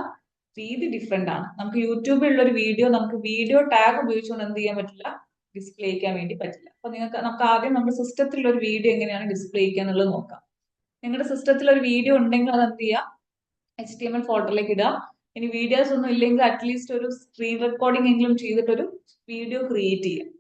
രീതി ഡിഫറെന്റ് ആണ്. നമുക്ക് യൂട്യൂബിലുള്ള ഒരു വീഡിയോ നമുക്ക് വീഡിയോ ടാഗ് ഉപയോഗിച്ചുകൊണ്ട് എന്ത് ചെയ്യാൻ പറ്റില്ല, ഡിസ്പ്ലേ ചെയ്യാൻ വേണ്ടി പറ്റില്ല. അപ്പൊ നമുക്ക് ആദ്യം നമ്മുടെ സിസ്റ്റത്തിലുള്ള ഒരു വീഡിയോ എങ്ങനെയാണ് ഡിസ്പ്ലേ ചെയ്യുക എന്നുള്ളത് നോക്കാം. നിങ്ങളുടെ സിസ്റ്റത്തിൽ ഒരു വീഡിയോ ഉണ്ടെങ്കിൽ അത് എന്ത് ചെയ്യുക, HTML ഫോൾഡറിലേക്ക് ഇടുക. ഇനി വീഡിയോസ് ഒന്നും ഇല്ലെങ്കിൽ അറ്റ്ലീസ്റ്റ് ഒരു സ്ക്രീൻ റെക്കോർഡിംഗ് എങ്കിലും ചെയ്തിട്ടൊരു വീഡിയോ ക്രിയേറ്റ് ചെയ്യുക.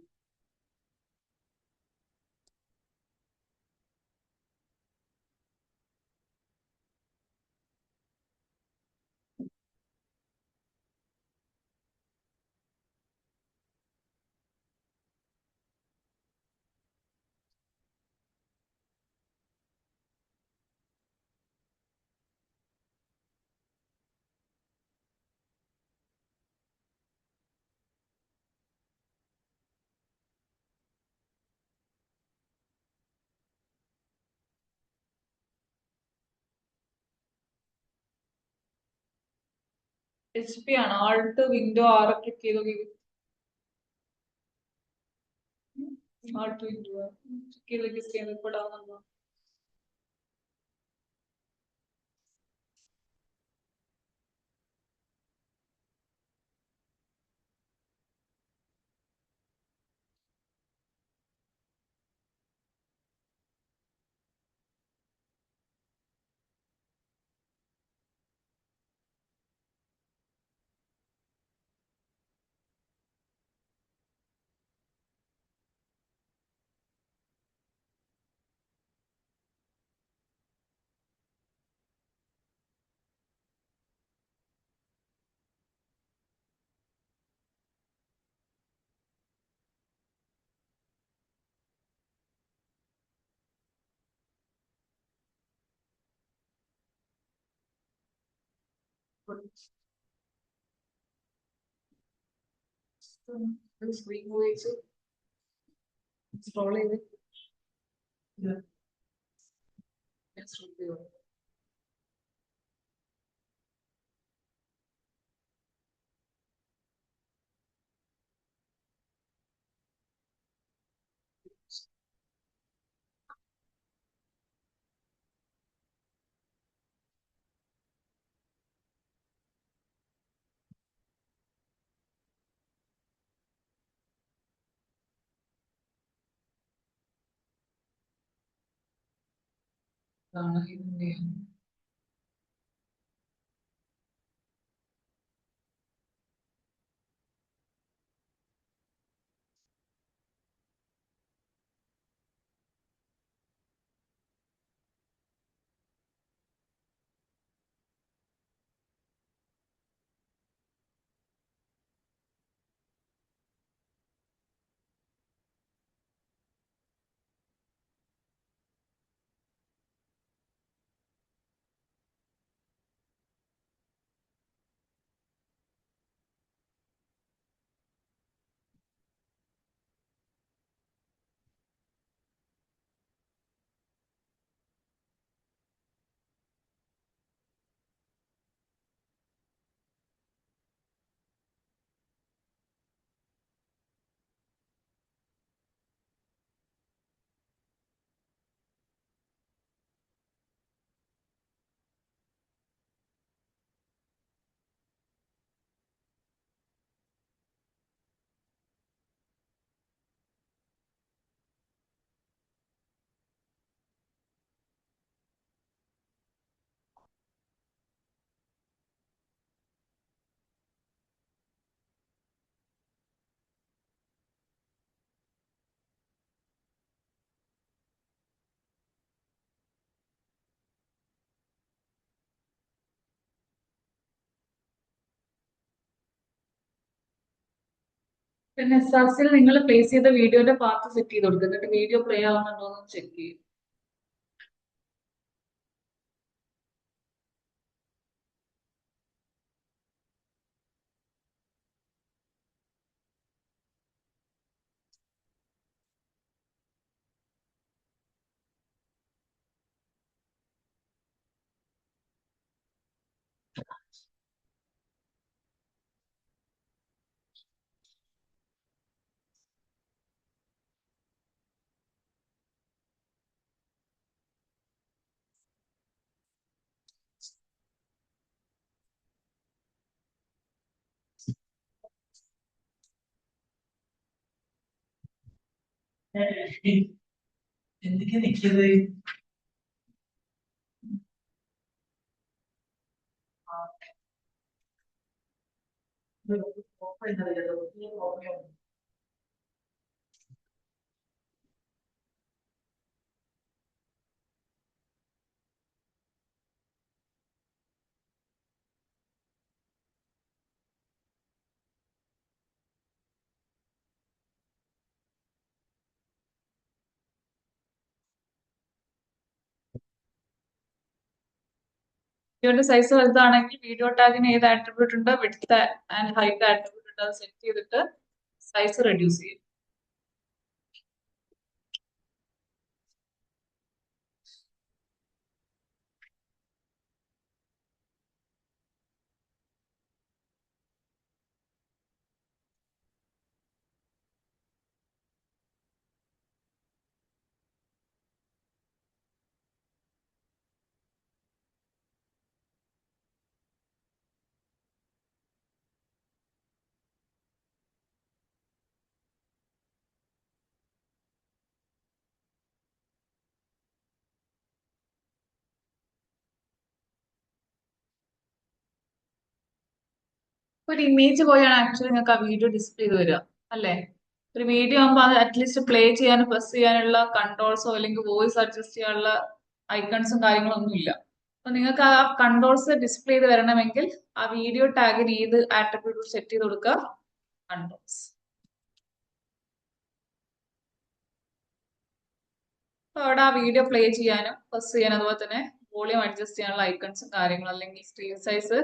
HP ആണ്, ആൾട്ട് വിൻഡോ 6 ക്ലിക്ക് ചെയ്ത് ആൾട്ട് വിൻഡോ ക്ലിക്ക് ചെയ്ത് ഇപ്പോൾ ഡൗൺ ആവുക. സ്ക്രീൻ ഉപയോഗിച്ച് സ്ക്രോൾ ചെയ്ത് ആണ് ഇതിന്റെ. പിന്നെ എസ്ആർസിൽ നിങ്ങൾ പ്ലേസ് ചെയ്ത വീഡിയോന്റെ പാത്ത് സെറ്റ് ചെയ്ത് കൊടുക്കുക, എന്നിട്ട് വീഡിയോ പ്ലേ ആവുന്നുണ്ടോ എന്ന് ചെക്ക് ചെയ്യും. എന്തൊക്കെയാ നിൽക്കുന്നത്? വീഡിയോന്റെ സൈസ് വലുതാണെങ്കിൽ വീഡിയോ ടാഗിന് ഏത് ആട്രിബ്യൂട്ട് ഉണ്ട്, വിഡ്ത്ത് ആൻഡ് ഹൈറ്റ് ആട്രിബ്യൂട്ട് ഉണ്ട്, അത് സെറ്റ് ചെയ്തിട്ട് സൈസ് റെഡ്യൂസ് ചെയ്യും. ഒരു ഇമേജ് പോയാണ് ആക്ച്വലി നിങ്ങൾക്ക് ആ വീഡിയോ ഡിസ്പ്ലേ ചെയ്ത് വരിക, അല്ലേ? ഒരു വീഡിയോ ആകുമ്പോൾ അത് അറ്റ്ലീസ്റ്റ് പ്ലേ ചെയ്യാനും പ്രസ് ചെയ്യാനുള്ള കൺട്രോൾസോ അല്ലെങ്കിൽ വോയിസ് അഡ്ജസ്റ്റ് ചെയ്യാനുള്ള ഐക്കൺസും കാര്യങ്ങളും ഒന്നും ഇല്ല. അപ്പൊ നിങ്ങൾക്ക് ആ കൺട്രോൾസ് ഡിസ്പ്ലേ ചെയ്ത് വരണമെങ്കിൽ ആ വീഡിയോ ടാഗിന് ഏത് ആട്രിബ്യൂട്ട് സെറ്റ് ചെയ്ത് കൊടുക്കുക, കൺട്രോൾസ്. അപ്പൊ അവിടെ ആ വീഡിയോ പ്ലേ ചെയ്യാനും പ്രസ് ചെയ്യാനും അതുപോലെ തന്നെ വോളിയം അഡ്ജസ്റ്റ് ചെയ്യാനുള്ള ഐക്കൺസും കാര്യങ്ങളും അല്ലെങ്കിൽ സ്ക്രീൻ സൈസ്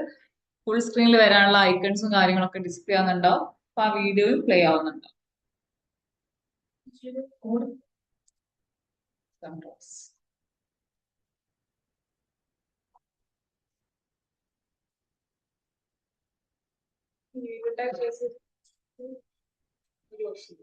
ഫുൾ സ്ക്രീനിൽ വരാനുള്ള ഐക്കൺസും കാര്യങ്ങളൊക്കെ ഡിസ്പ്ലേ ആവുന്നുണ്ടാവും. അപ്പൊ ആ വീഡിയോയും പ്ലേ ആവുന്നുണ്ടാവും. കൺട്രോൾസ്. വീഡിയോ ടാഗ് ചെയ്ത് ഒരു ഓപ്ഷൻ.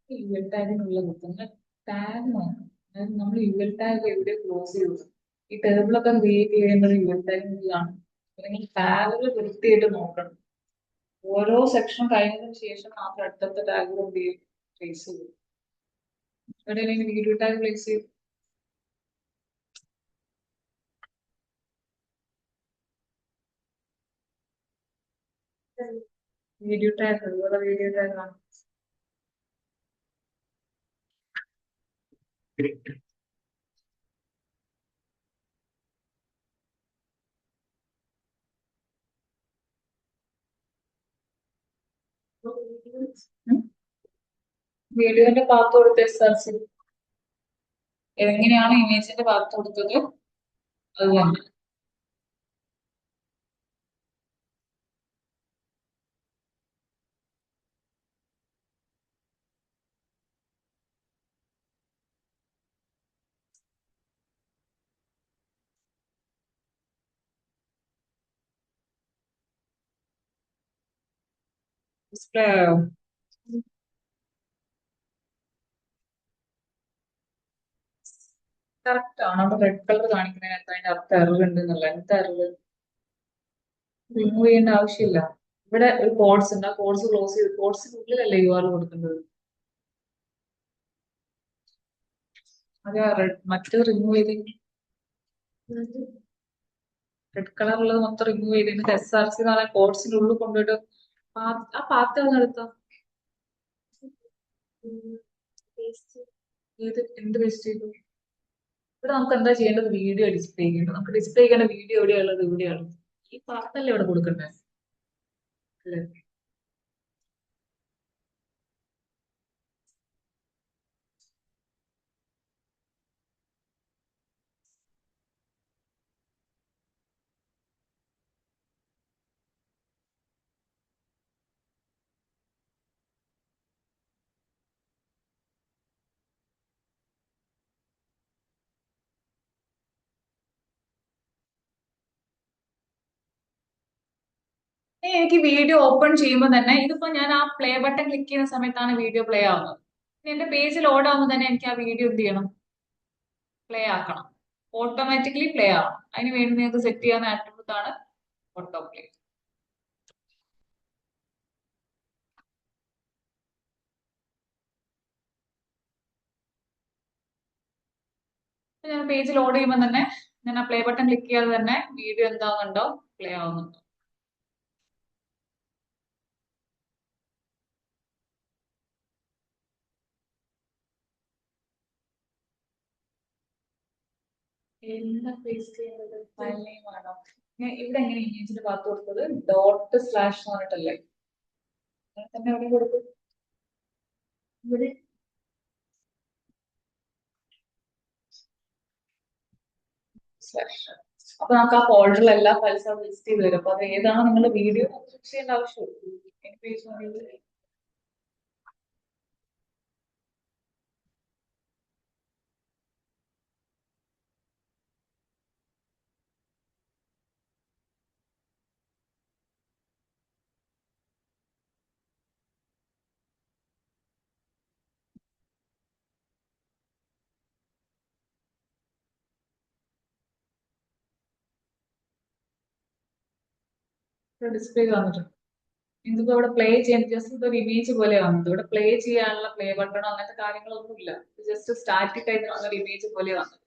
യു എൽ ടാഗിനുള്ള കുത്തുന്ന ടാഗ് നോക്കണം. അതായത് നമ്മൾ യു എൽ ടാഗ് എവിടെ ക്ലോസ് ചെയ്തു, ഈ ടേബിളൊക്കെ ക്രിയേറ്റ് ചെയ്യേണ്ടത് യു എൽ ടാഗിനുള്ളിലാണ്. അല്ലെങ്കിൽ ടാഗുകൾ വൃത്തിയായിട്ട് നോക്കണം. ഓരോ സെക്ഷൻ കഴിഞ്ഞതിന് ശേഷം മാത്രം അടുത്തടുത്ത ടാഗുകൾ പ്ലേസ് ചെയ്യും. എവിടെയെങ്കിലും വീഡിയോ ടാഗ് പ്ലേസ് ചെയ്യും. വീഡിയോ ടാഗ് അതുപോലെ വീഡിയോ ടാഗ് ആണ്. വീഡിയോന്റെ പാത്ത് കൊടുത്ത് സെർച്ച് എങ്ങനെയാണ് ഇമേജിന്റെ പാത്ത് കൊടുത്തത് അത് തന്നെ. ഡിസ്പ്ലേ കറക്റ്റ് ആണ്. അവിടെ റെഡ് കളർ കാണിക്കുന്നതിനകത്ത് അതിന്റെ അർത്ഥം എറർ ഉണ്ട് എന്നുള്ള. എന്താ എറർ? റിമൂവ് ചെയ്യേണ്ട ആവശ്യമില്ല. ഇവിടെ ഒരു കോഡ്സ് ഉണ്ട്. ആ കോഡ്സ് ക്ലോസ് ചെയ്ത് കോഡ്സിനുള്ളിലല്ലേ യു ആർ കൊടുക്കുന്നത്. അത് മറ്റേത് റിമൂവ് ചെയ്ത് റെഡ് കളറുള്ളത് മൊത്തം റിമൂവ് ചെയ്ത് എസ് ആർ സി എന്ന് പറഞ്ഞ കോഡ്സിന്റെ ഉള്ളിൽ കൊണ്ടുപോയിട്ട് ആ പാത്ത് എടുത്തോ. ഏത് എന്ത് വേസ്റ്റ് ചെയ്തു? ഇവിടെ നമുക്ക് എന്താ ചെയ്യേണ്ടത്? വീഡിയോ ഡിസ്പ്ലേ ചെയ്യേണ്ടത്. നമുക്ക് ഡിസ്പ്ലേ ചെയ്യേണ്ട വീഡിയോ എവിടെയുള്ളത്? ഇവിടെയാണ്. ഈ പാർട്ടല്ലേ ഇവിടെ കൊടുക്കണ്ടേ? അല്ലേ? എനിക്ക് വീഡിയോ ഓപ്പൺ ചെയ്യുമ്പോൾ തന്നെ ഇതിപ്പോ ഞാൻ ആ പ്ലേ ബട്ടൺ ക്ലിക്ക് ചെയ്യുന്ന സമയത്താണ് വീഡിയോ പ്ലേ ആവുന്നത്. ഇനി എന്റെ പേജ് ലോഡ് ആവുമ്പോൾ തന്നെ എനിക്ക് ആ വീഡിയോ എന്ത് ചെയ്യണം? പ്ലേ ആക്കണം. ഓട്ടോമാറ്റിക്കലി പ്ലേ ആവണം. അതിന് വേണ്ടി നിങ്ങൾക്ക് സെറ്റ് ചെയ്യാവുന്ന ആട്രിബ്യൂട്ട് ആണ് ഓട്ടോ പ്ലേ. ഞാൻ പേജ് ലോഡ് ചെയ്യുമ്പോൾ തന്നെ ഞാൻ ആ പ്ലേ ബട്ടൺ ക്ലിക്ക് ചെയ്യാതെ തന്നെ വീഡിയോ എന്താവുന്നുണ്ടോ? പ്ലേ ആവുന്നുണ്ടോ? എന്താ പേസ്റ്റ് ചെയ്യേണ്ടത്? ഫയൽ നെയിം ആണോ? ഞാൻ ഇവിടെ എങ്ങനെ ഇമേജിന്റെ ഭാഗത്ത് കൊടുത്തത്? ഡോട്ട് സ്ലാഷ് എന്ന് പറഞ്ഞിട്ടല്ലേ? അങ്ങനെ തന്നെ എവിടെ കൊടുക്കും? ഇവിടെ സ്ലാഷ്. അപ്പൊ നമുക്ക് ആ ഫോൾഡറിൽ എല്ലാ ഫയൽസും അവിടെ ലിസ്റ്റ് ചെയ്ത് വരും. അപ്പൊ അത് ഏതാണ് നിങ്ങളുടെ വീഡിയോ സെർച്ച് ചെയ്യേണ്ട ആവശ്യമുള്ളൂ. എനിക്ക് പേജ് ഡിസ്പ്ലേ വന്നിട്ടുണ്ട്. ഇതിപ്പോ ഇവിടെ പ്ലേ ചെയ്യാൻ ജസ്റ്റ് ഇതൊരു ഇമേജ് പോലെ വന്നത്. ഇവിടെ പ്ലേ ചെയ്യാനുള്ള പ്ലേ ബട്ടണോ അങ്ങനത്തെ കാര്യങ്ങളൊന്നും ഇല്ല. ജസ്റ്റ് സ്റ്റാറ്റിക് ആയിട്ട് വന്നൊരു ഇമേജ് പോലെ വന്നത്.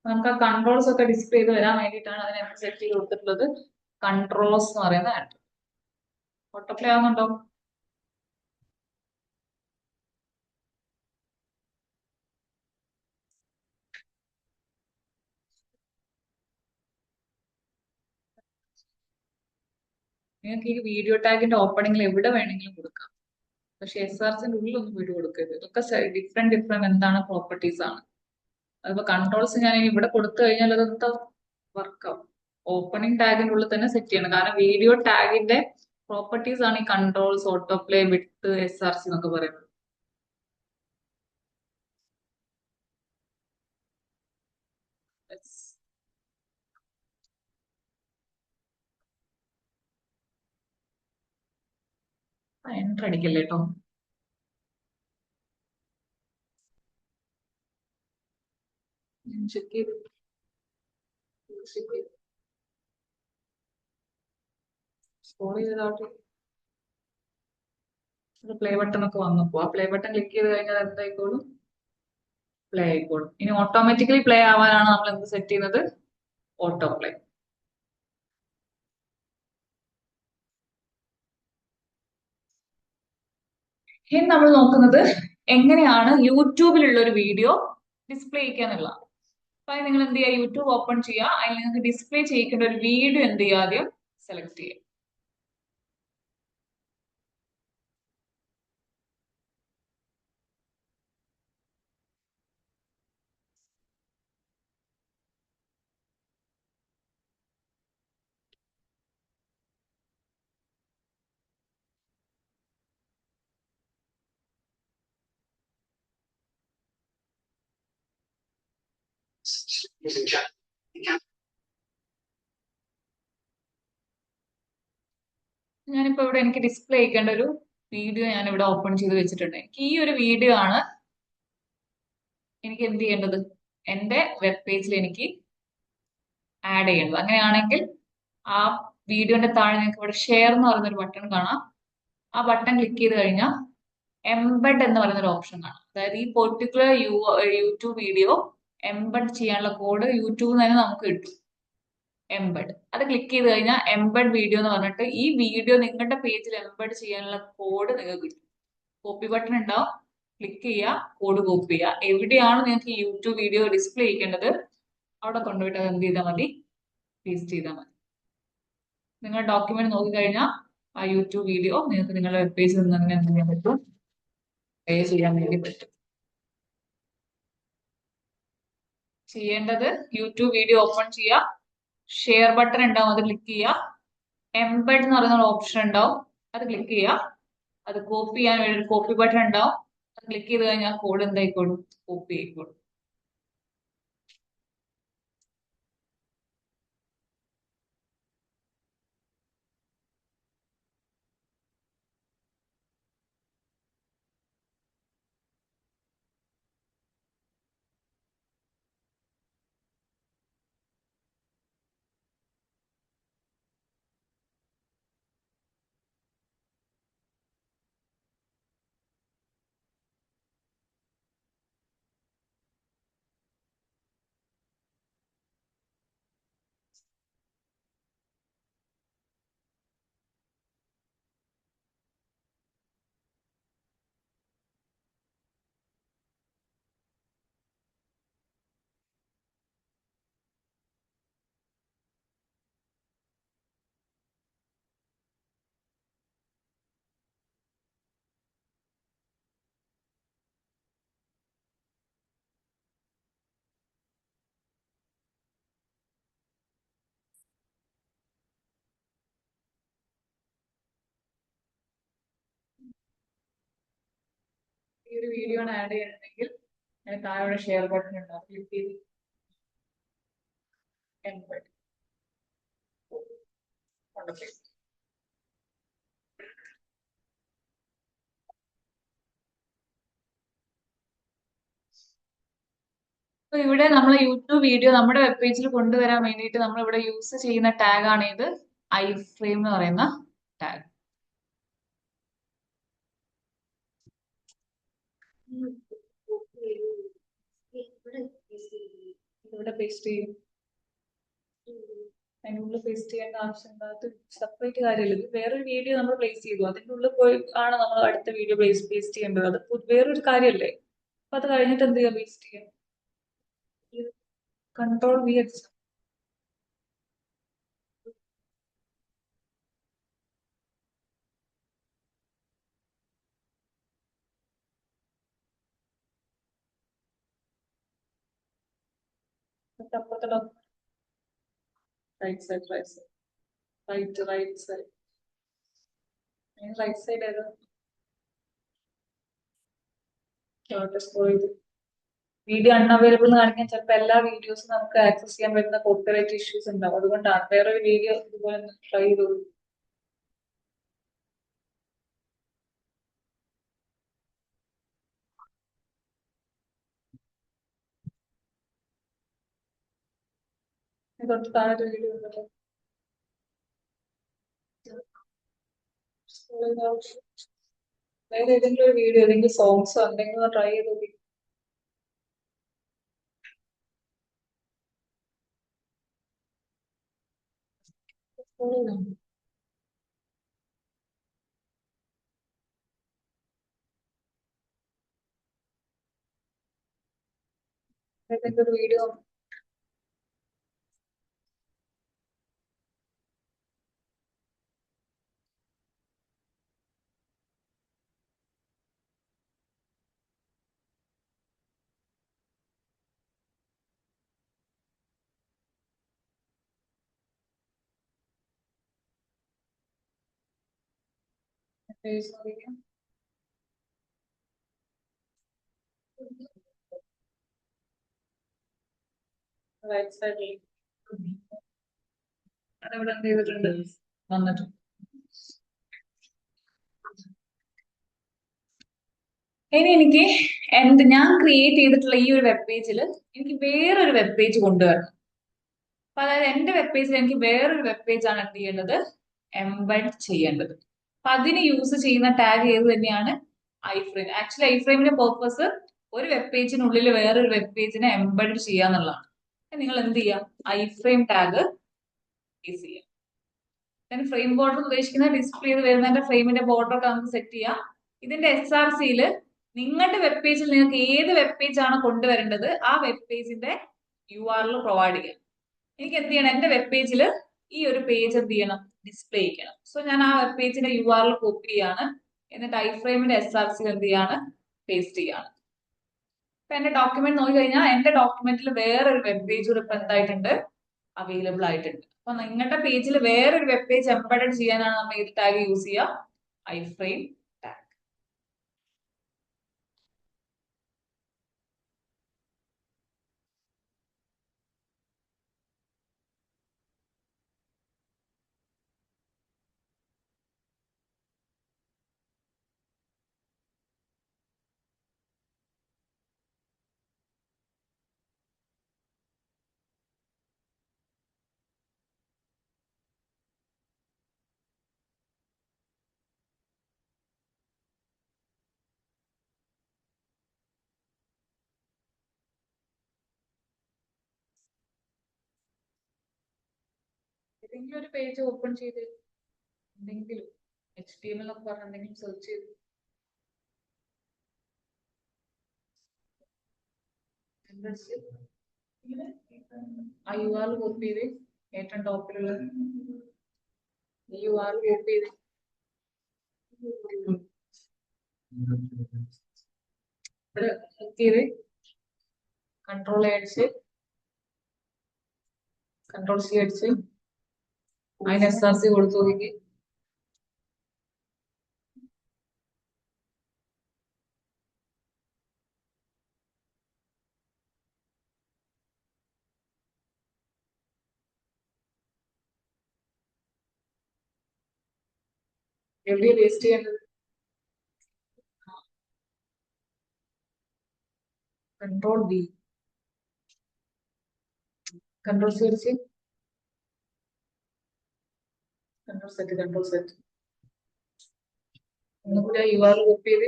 നമുക്ക് ആ കൺട്രോൾസ് ഒക്കെ ഡിസ്പ്ലേ ചെയ്ത് വരാൻ വേണ്ടിയിട്ടാണ് അതിനെ സെറ്റ് ചെയ്ത് കൊടുത്തിട്ടുള്ളത്. കൺട്രോൾസ് എന്ന് പറയുന്ന ആഡ്. ഓട്ടോ പ്ലേ ആവുന്നുണ്ടോ? നിങ്ങൾക്ക് ഈ വീഡിയോ ടാഗിന്റെ ഓപ്പണിംഗിൽ എവിടെ വേണമെങ്കിലും കൊടുക്കാം. പക്ഷെ എസ് ആർ സിന്റെ ഉള്ളിൽ ഒന്നും വീഡിയോ കൊടുക്കരുത്. ഇതൊക്കെ ഡിഫറെന്റ് ഡിഫറെന്റ് എന്താണ് പ്രോപ്പർട്ടീസ് ആണ്. അതിപ്പോ കൺട്രോൾസ് ഞാൻ ഇവിടെ കൊടുത്തു കഴിഞ്ഞാൽ അതെന്താ വർക്കാവും. ഓപ്പണിംഗ് ടാഗിന്റെ ഉള്ളിൽ തന്നെ സെറ്റ് ചെയ്യണം. കാരണം വീഡിയോ ടാഗിന്റെ പ്രോപ്പർട്ടീസ് ആണ് ഈ controls, auto play, width, S R C എന്നൊക്കെ പറയുന്നത്. എന്റർ അടിക്കല്ലേ കേട്ടോ. ചെക്ക് ചെയ്ത് സ്കോർ ചെയ്തതാവട്ടെ. പ്ലേ ബട്ടൺ ഒക്കെ വന്നപ്പോ ആ പ്ലേ ബട്ടൺ ക്ലിക്ക് ചെയ്ത് കഴിഞ്ഞാൽ എന്തായിക്കോളും, പ്ലേ ആയിക്കോളും. ഇനി ഓട്ടോമാറ്റിക്കലി പ്ലേ ആവാനാണ് നമ്മൾ എന്ത് സെറ്റ് ചെയ്യുന്നത്, ഓട്ടോ പ്ലേ. ഇനി നമ്മൾ നോക്കുന്നത് എങ്ങനെയാണ് യൂട്യൂബിലുള്ള ഒരു വീഡിയോ ഡിസ്പ്ലേ ചെയ്യിക്കുക. അപ്പൊ അതിന് നിങ്ങൾ എന്ത് ചെയ്യുക, യൂട്യൂബ് ഓപ്പൺ ചെയ്യുക, അതിൽ നിങ്ങൾക്ക് ഡിസ്പ്ലേ ചെയ്യിക്കേണ്ട ഒരു വീഡിയോ എന്ത് ചെയ്യുക, ആദ്യം സെലക്ട് ചെയ്യുക. ഞാനിപ്പോ ഇവിടെ എനിക്ക് ഡിസ്പ്ലേ ചെയ്യിക്കേണ്ട ഒരു വീഡിയോ ഞാൻ ഇവിടെ ഓപ്പൺ ചെയ്ത് വെച്ചിട്ടുണ്ട്. എനിക്ക് ഈ ഒരു വീഡിയോ ആണ് എനിക്ക് എന്ത് ചെയ്യേണ്ടത്, എന്റെ വെബ് പേജിൽ എനിക്ക് ആഡ് ചെയ്യേണ്ടത്. അങ്ങനെയാണെങ്കിൽ ആ വീഡിയോന്റെ താഴെ നിങ്ങൾക്ക് ഇവിടെ ഷെയർ എന്ന് പറയുന്ന ഒരു ബട്ടൺ കാണാം. ആ ബട്ടൺ ക്ലിക്ക് ചെയ്ത് കഴിഞ്ഞാൽ എംബഡ് എന്ന് പറയുന്ന ഒരു ഓപ്ഷൻ കാണാം. അതായത് ഈ പെർട്ടിക്കുലർ യൂട്യൂബ് വീഡിയോ എംബഡ് ചെയ്യാനുള്ള കോഡ് യൂട്യൂബിൽ തന്നെ നമുക്ക് കിട്ടും. എംബഡ് അത് ക്ലിക്ക് ചെയ്ത് കഴിഞ്ഞാൽ എംബഡ് വീഡിയോ എന്ന് പറഞ്ഞിട്ട് ഈ വീഡിയോ നിങ്ങളുടെ പേജിൽ എംബഡ് ചെയ്യാനുള്ള കോഡ് നിങ്ങൾക്ക് കിട്ടും. കോപ്പി ബട്ടൺ ഉണ്ടാവും, ക്ലിക്ക് ചെയ്യുക, കോഡ് കോപ്പി ചെയ്യുക. എവിടെയാണ് നിങ്ങൾക്ക് ഈ യൂട്യൂബ് വീഡിയോ ഡിസ്പ്ലേ ചെയ്യേണ്ടത് അവിടെ കൊണ്ടുപോയിട്ട് അത് എന്ത് ചെയ്താൽ മതി, പേസ്റ്റ് ചെയ്താൽ മതി. നിങ്ങൾ ഡോക്യുമെന്റ് നോക്കിക്കഴിഞ്ഞാൽ ആ യൂട്യൂബ് വീഡിയോ നിങ്ങൾക്ക് നിങ്ങളുടെ വെബ് പേജിൽ നിന്ന് തന്നെ എന്ത് ചെയ്യാൻ പറ്റും, പ്ലേ ചെയ്യാൻ വേണ്ടി പറ്റും. ചെയ്യേണ്ടത് യൂട്യൂബ് വീഡിയോ ഓപ്പൺ ചെയ്യുക, ഷെയർ ബട്ടൺ ഉണ്ടാവും, അത് ക്ലിക്ക് ചെയ്യുക, എംബഡ് എന്ന് പറയുന്ന ഓപ്ഷൻ ഉണ്ടാവും, അത് ക്ലിക്ക് ചെയ്യുക, അത് കോപ്പി ചെയ്യാൻ വേണ്ടി ഒരു കോപ്പി ബട്ടൺ ഉണ്ടാവും, അത് ക്ലിക്ക് ചെയ്ത് കഴിഞ്ഞാൽ കോഡ് എന്തായിക്കോളും, കോപ്പി ആയിക്കോളും. ഈ ഒരു വീഡിയോ ആണ് ആഡ് ചെയ്യണമെങ്കിൽ താഴെ ഷെയർ ബട്ടൺ ഉണ്ടാവും, ക്ലിക്ക് ചെയ്ത് എംബഡ് കൊണ്ടുപോയി. അപ്പൊ ഇവിടെ നമ്മൾ യൂട്യൂബ് വീഡിയോ നമ്മുടെ വെബ് പേജിൽ കൊണ്ടുവരാൻ വേണ്ടിയിട്ട് നമ്മൾ ഇവിടെ യൂസ് ചെയ്യുന്ന ടാഗ് ആണ് ഇത്, ഐ ഫ്രെയിം എന്ന് പറയുന്ന ടാഗ്. ഇവിടെ പേസ്റ്റ് ചെയ്യും, അതിൻ്റെ ഉള്ളിൽ പേസ്റ്റ് ചെയ്യേണ്ട ആവശ്യം എന്താ, അത് സെപ്പറേറ്റ് കാര്യമില്ല. ഇത് വേറൊരു വീഡിയോ നമ്മൾ പ്ലേസ് ചെയ്തു, അതിൻ്റെ ഉള്ളിൽ പോയി ആണ് നമ്മൾ അടുത്ത വീഡിയോ പേസ്റ്റ് ചെയ്യേണ്ടത്. അത് വേറൊരു കാര്യമല്ലേ. അപ്പൊ അത് കഴിഞ്ഞിട്ട് എന്ത് ചെയ്യാം, പേസ്റ്റ് ചെയ്യാം. കൺട്രോൾ വി അടിച്ചു അപ്പുറത്തെ right side, right side, right side, right side ഏതാ, സ്കോർ ചെയ്ത് വീഡിയോ അൺഅവൈലബിൾ എന്ന് കാണിക്കാൻ ചിലപ്പോൾ എല്ലാ വീഡിയോസും നമുക്ക് ആക്സസ് ചെയ്യാൻ പറ്റുന്ന കോപ്പിറൈറ്റ് ഇഷ്യൂസ് ഉണ്ടാവും. അതുകൊണ്ടാണ് വേറൊരു വീഡിയോ ഇതുപോലെ ട്രൈ ചെയ്തോളൂ. തൊട്ട് താഴെ ഒരു വീഡിയോ ഉണ്ടല്ലോ. വേറെ ഏതെങ്കിലും ഒരു വീഡിയോ, ഏതെങ്കിലും സോങ്സോ എന്തെങ്കിലും ട്രൈ ചെയ്ത് നോക്കി. ഏതെങ്കിലും ഒരു വീഡിയോ. റൈറ്റ് സൈഡിൽ അതിവിടെ എന്ത് ചെയ്തിട്ടുണ്ട്, വന്നിട്ടുണ്ട്. ഇനി എനിക്ക് ഞാൻ ക്രിയേറ്റ് ചെയ്തിട്ടുള്ള ഈ ഒരു വെബ് പേജിൽ എനിക്ക് വേറൊരു വെബ് പേജ് കൊണ്ടുവരണം. അപ്പൊ അതായത് എന്റെ വെബ് പേജിൽ എനിക്ക് വേറൊരു വെബ് പേജ് ആണ് എന്ത് ചെയ്യേണ്ടത്, എംബഡ് ചെയ്യേണ്ടത്. അപ്പൊ അതിന് യൂസ് ചെയ്യുന്ന ടാഗ് ഏത് തന്നെയാണ്, ഐഫ്രെയിം. ആക്ച്വലി ഐഫ്രെയിമിന്റെ പേർപ്പസ് ഒരു വെബ് പേജിനുള്ളിൽ വേറൊരു വെബ് പേജിനെ എംബഡ് ചെയ്യാന്നുള്ളതാണ്. നിങ്ങൾ എന്ത് ചെയ്യാം, ഐഫ്രെയിം ടാഗ് യൂസ് ചെയ്യാം. ഞാൻ ഫ്രെയിം ബോർഡർ ഉദ്ദേശിക്കുന്ന ഡിസ്പ്ലേ ചെയ്ത് വരുന്നതിന്റെ ഫ്രെയിമിന്റെ ബോർഡർ ഒക്കെ നമുക്ക് സെറ്റ് ചെയ്യാം. ഇതിന്റെ SRCയിൽ നിങ്ങളുടെ വെബ് പേജിൽ നിങ്ങൾക്ക് ഏത് വെബ് പേജ് ആണ് കൊണ്ടുവരേണ്ടത് ആ വെബ് പേജിന്റെ URL പ്രൊവൈഡ് ചെയ്യാം. എനിക്ക് എന്ത് ചെയ്യണം, എന്റെ വെബ് പേജിൽ ഈ ഒരു പേജ് എന്ത് ചെയ്യണം, ഡിസ്പ്ലേ ചെയ്യണം. സോ ഞാൻ ആ വെബ് പേജിന്റെ URL കോപ്പി ചെയ്യാണ്, എന്നിട്ട് ഐഫ്രെയിമിന്റെ SRC എന്ത് ചെയ്യാണ്, പേസ്റ്റ് ചെയ്യാണ്. ഇപ്പൊ എന്റെ ഡോക്യുമെന്റ് നോക്കി കഴിഞ്ഞാൽ എന്റെ ഡോക്യുമെന്റിൽ വേറൊരു വെബ് പേജ് കൂടെ ഇപ്പൊ എന്തായിട്ടുണ്ട്, അവൈലബിൾ ആയിട്ടുണ്ട്. അപ്പൊ നിങ്ങളുടെ പേജിൽ വേറൊരു വെബ് പേജ് എംബഡഡ് ചെയ്യാനാണ് നമ്മൾ ഏത് ടാഗ് യൂസ് ചെയ്യുക, ഐഫ്രെയിം ടാഗ്. ഏതെങ്കിലും ഒരു പേജ് ഓപ്പൺ ചെയ്ത് എന്തെങ്കിലും HTML എന്നൊക്കെ പറഞ്ഞ എന്തെങ്കിലും സെർച്ച് ചെയ്ത് ആ URL കോപ്പി ചെയ്ത് ഏറ്റവും ടോപ്പിലുള്ള URL കോപ്പി ചെയ്ത് ഇവിടെ ക്ലിക്ക് ചെയ്ത് കൺട്രോൾ അടിച്ച് കൺട്രോൾ C അടിച്ച് അതിന് SRC കൊടുത്തു നോക്കി. എവിടെയാ വേസ്റ്റ് ചെയ്യേണ്ടത്, കൺട്രോൾ B, കൺട്രോൾ C അടിച്ച് കൺട്രോൾ സെറ്റ് ഒന്നുകൂടി ആ URL കോപ്പി ചെയ്ത്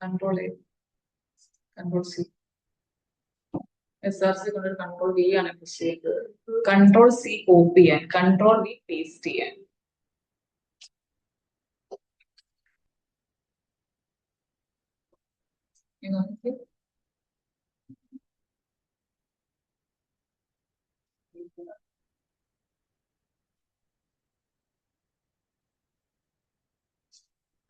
control A, control C, SRC കൊണ്ടൊരു കൺട്രോൾ V ആണ് പുഷ് ചെയ്തത്. കൺട്രോൾ C കോപ്പി ചെയ്യാൻ, കൺട്രോൾ V പേസ്റ്റ് ചെയ്യാൻ. നമുക്ക്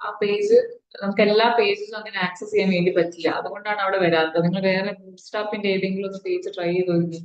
ആ പേജ്, നമുക്ക് എല്ലാ പേജസും അങ്ങനെ ആക്സസ് ചെയ്യാൻ വേണ്ടി പറ്റില്ല, അതുകൊണ്ടാണ് അവിടെ വരാത്തത്. നിങ്ങൾ വേറെ ബൂട്ട്സ്ട്രാപ്പിന്റെ ഏതെങ്കിലും ഒന്ന് പേജ് ട്രൈ ചെയ്ത് നോക്കി.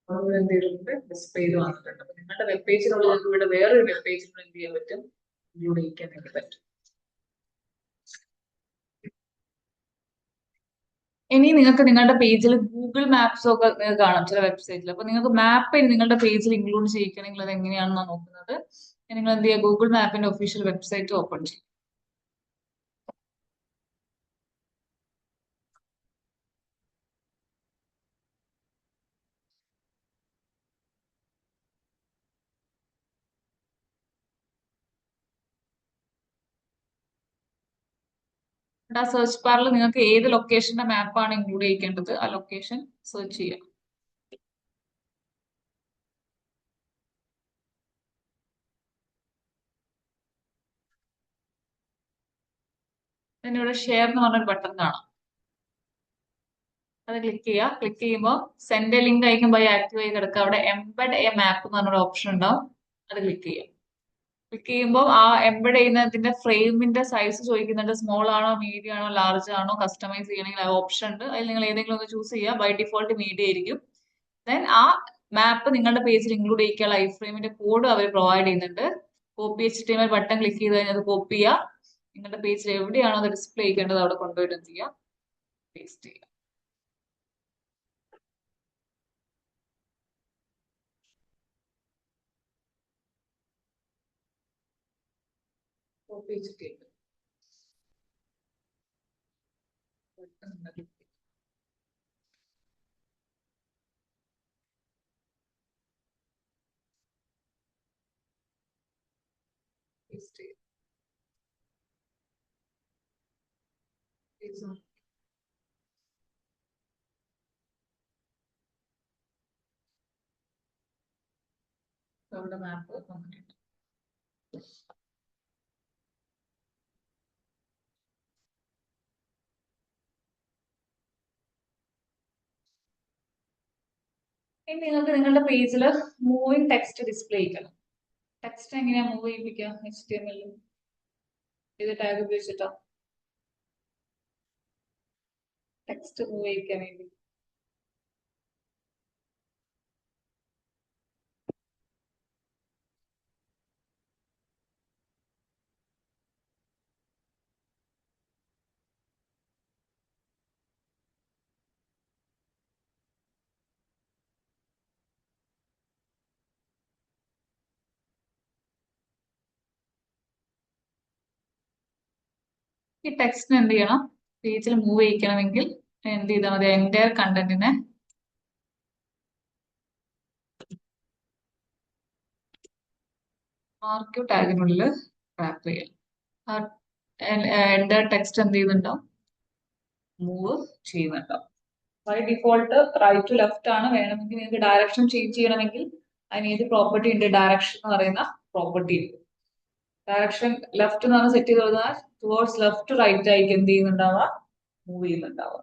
അതുപോലെ എന്ത് ചെയ്തിട്ടുണ്ട് ഡിസ്പ്ലേ ചെയ്ത് വന്നിട്ടുണ്ട്. അപ്പൊ നിങ്ങളുടെ വെബ് പേജിനുള്ളിൽ നിങ്ങൾക്ക് ഇവിടെ വേറൊരു വെബ് പേജിൽ എന്ത് ചെയ്യാൻ പറ്റും, ഇൻക്ലൂഡ് ചെയ്യിക്കാൻ വേണ്ടി പറ്റും. ഇനി നിങ്ങൾക്ക് നിങ്ങളുടെ പേജിൽ ഗൂഗിൾ മാപ്സ് ഒക്കെ നിങ്ങൾക്ക് കാണാം ചില വെബ്സൈറ്റിൽ. അപ്പൊ നിങ്ങൾക്ക് മാപ്പ് നിങ്ങളുടെ പേജിൽ ഇൻക്ലൂഡ് ചെയ്യിക്കണമെങ്കിൽ അത് എങ്ങനെയാണെന്നാണ് നോക്കുന്നത്. നിങ്ങൾ എന്ത് ചെയ്യുക, ഗൂഗിൾ മാപ്പിന്റെ ഒഫീഷ്യൽ വെബ്സൈറ്റ് ഓപ്പൺ ചെയ്യും. ആ സെർച്ച് ബാറിൽ നിങ്ങൾക്ക് ഏത് ലൊക്കേഷന്റെ മാപ്പാണ് ഇൻക്ലൂഡ് ചെയ്യിക്കേണ്ടത് ആ ലൊക്കേഷൻ സെർച്ച് ചെയ്യാം. then ഇവിടെ ഷെയർ എന്ന് പറഞ്ഞൊരു ബട്ടൺ കാണാം. അത് ക്ലിക്ക് ചെയ്യുക. ക്ലിക്ക് ചെയ്യുമ്പോൾ സെൻഡ് എ ലിങ്ക് അയക്കും ബൈ ആക്റ്റീവ് ആയി കിടക്കുക. അവിടെ എംബഡ് എ മാപ്പ് എന്ന് പറഞ്ഞൊരു ഓപ്ഷൻ ഉണ്ടാവും. അത് ക്ലിക്ക് ചെയ്യുക. ക്ലിക്ക് ചെയ്യുമ്പോൾ ആ എംബഡ് ചെയ്യുന്നതിന്റെ ഫ്രെയിമിന്റെ സൈസ് ചോദിക്കുന്നുണ്ട്. സ്മോൾ ആണോ, മീഡിയം ആണോ, ലാർജ് ആണോ, കസ്റ്റമൈസ് ചെയ്യണമെങ്കിൽ ആ ഓപ്ഷൻ ഉണ്ട്. അതിൽ നിങ്ങൾ ഏതെങ്കിലും ഒന്ന് ചൂസ് ചെയ്യുക. ബൈ ഡിഫോൾട്ട് മീഡിയം ആയിരിക്കും. ദെൻ ആ മാപ്പ് നിങ്ങളുടെ പേജിൽ ഇൻക്ലൂഡ് ചെയ്യിക്കുക. ഐ ഫ്രെയിമിന്റെ കോഡ് അവർ പ്രൊവൈഡ് ചെയ്യുന്നുണ്ട്. കോപ്പി HTML ബട്ടൺ ക്ലിക്ക് ചെയ്ത് കഴിഞ്ഞാൽ അത് കോപ്പി ചെയ്യുക. നിങ്ങളുടെ പേജിൽ എവിടെയാണോ അത് ഡിസ്പ്ലേ ചെയ്യേണ്ടത് അവിടെ കൊണ്ടുപോയിട്ട് എന്ത് ചെയ്യുക, പേസ്റ്റ് ചെയ്യുക. Copy HTML button click paste ചെയ്യുക. നമ്മുടെ മാപ്പ് വന്നിട്ടുണ്ട്. ഇനി നിങ്ങൾക്ക് നിങ്ങളുടെ പേജിൽ മൂവിങ് ടെക്സ്റ്റ് ഡിസ്പ്ലേ ചെയ്യണം. ടെക്സ്റ്റ് എങ്ങനെയാ മൂവ് ചെയ്യിപ്പിക്കുക, HTML ഇത് ടാഗ് ഉപയോഗിച്ചിട്ടോ ടെക്സ്റ്റ് മൂവ് ചെയ്യിക്കാൻ വേണ്ടി. ഈ ടെക്സ്റ്റിന് എന്ത് ചെയ്യണം, പേജിൽ മൂവ് ചെയ്യിക്കണമെങ്കിൽ എന്ത് ചെയ്താൽ മതി, എൻ്റയർ കണ്ടന്റിനെ മാർക്ക് ടാഗിനുള്ളിൽ റാപ്പ് ചെയ്യാം. എൻ്റയർ ടെക്സ്റ്റ് എന്ത് ചെയ്യുന്നുണ്ടോ, മൂവ് ചെയ്യുന്നുണ്ടോ. By default right to left ആണ്. വേണമെങ്കിൽ നിങ്ങൾക്ക് ഡയറക്ഷൻ ചേഞ്ച് ചെയ്യണമെങ്കിൽ അതിന് ഏത് പ്രോപ്പർട്ടി ഉണ്ട്, ഡയറക്ഷൻ എന്ന് പറയുന്ന പ്രോപ്പർട്ടി ഉണ്ട്. ഡയറക്ഷൻ ലെഫ്റ്റ് എന്ന് പറഞ്ഞ് സെറ്റ് ചെയ്ത് കൊടുത്താൽ ടുവേർഡ്സ് ലെഫ്റ്റ് റൈറ്റ് ആയിരിക്കും എന്ത് ചെയ്യുന്നുണ്ടാവുക, മൂവ് ചെയ്യുന്നുണ്ടാവുക.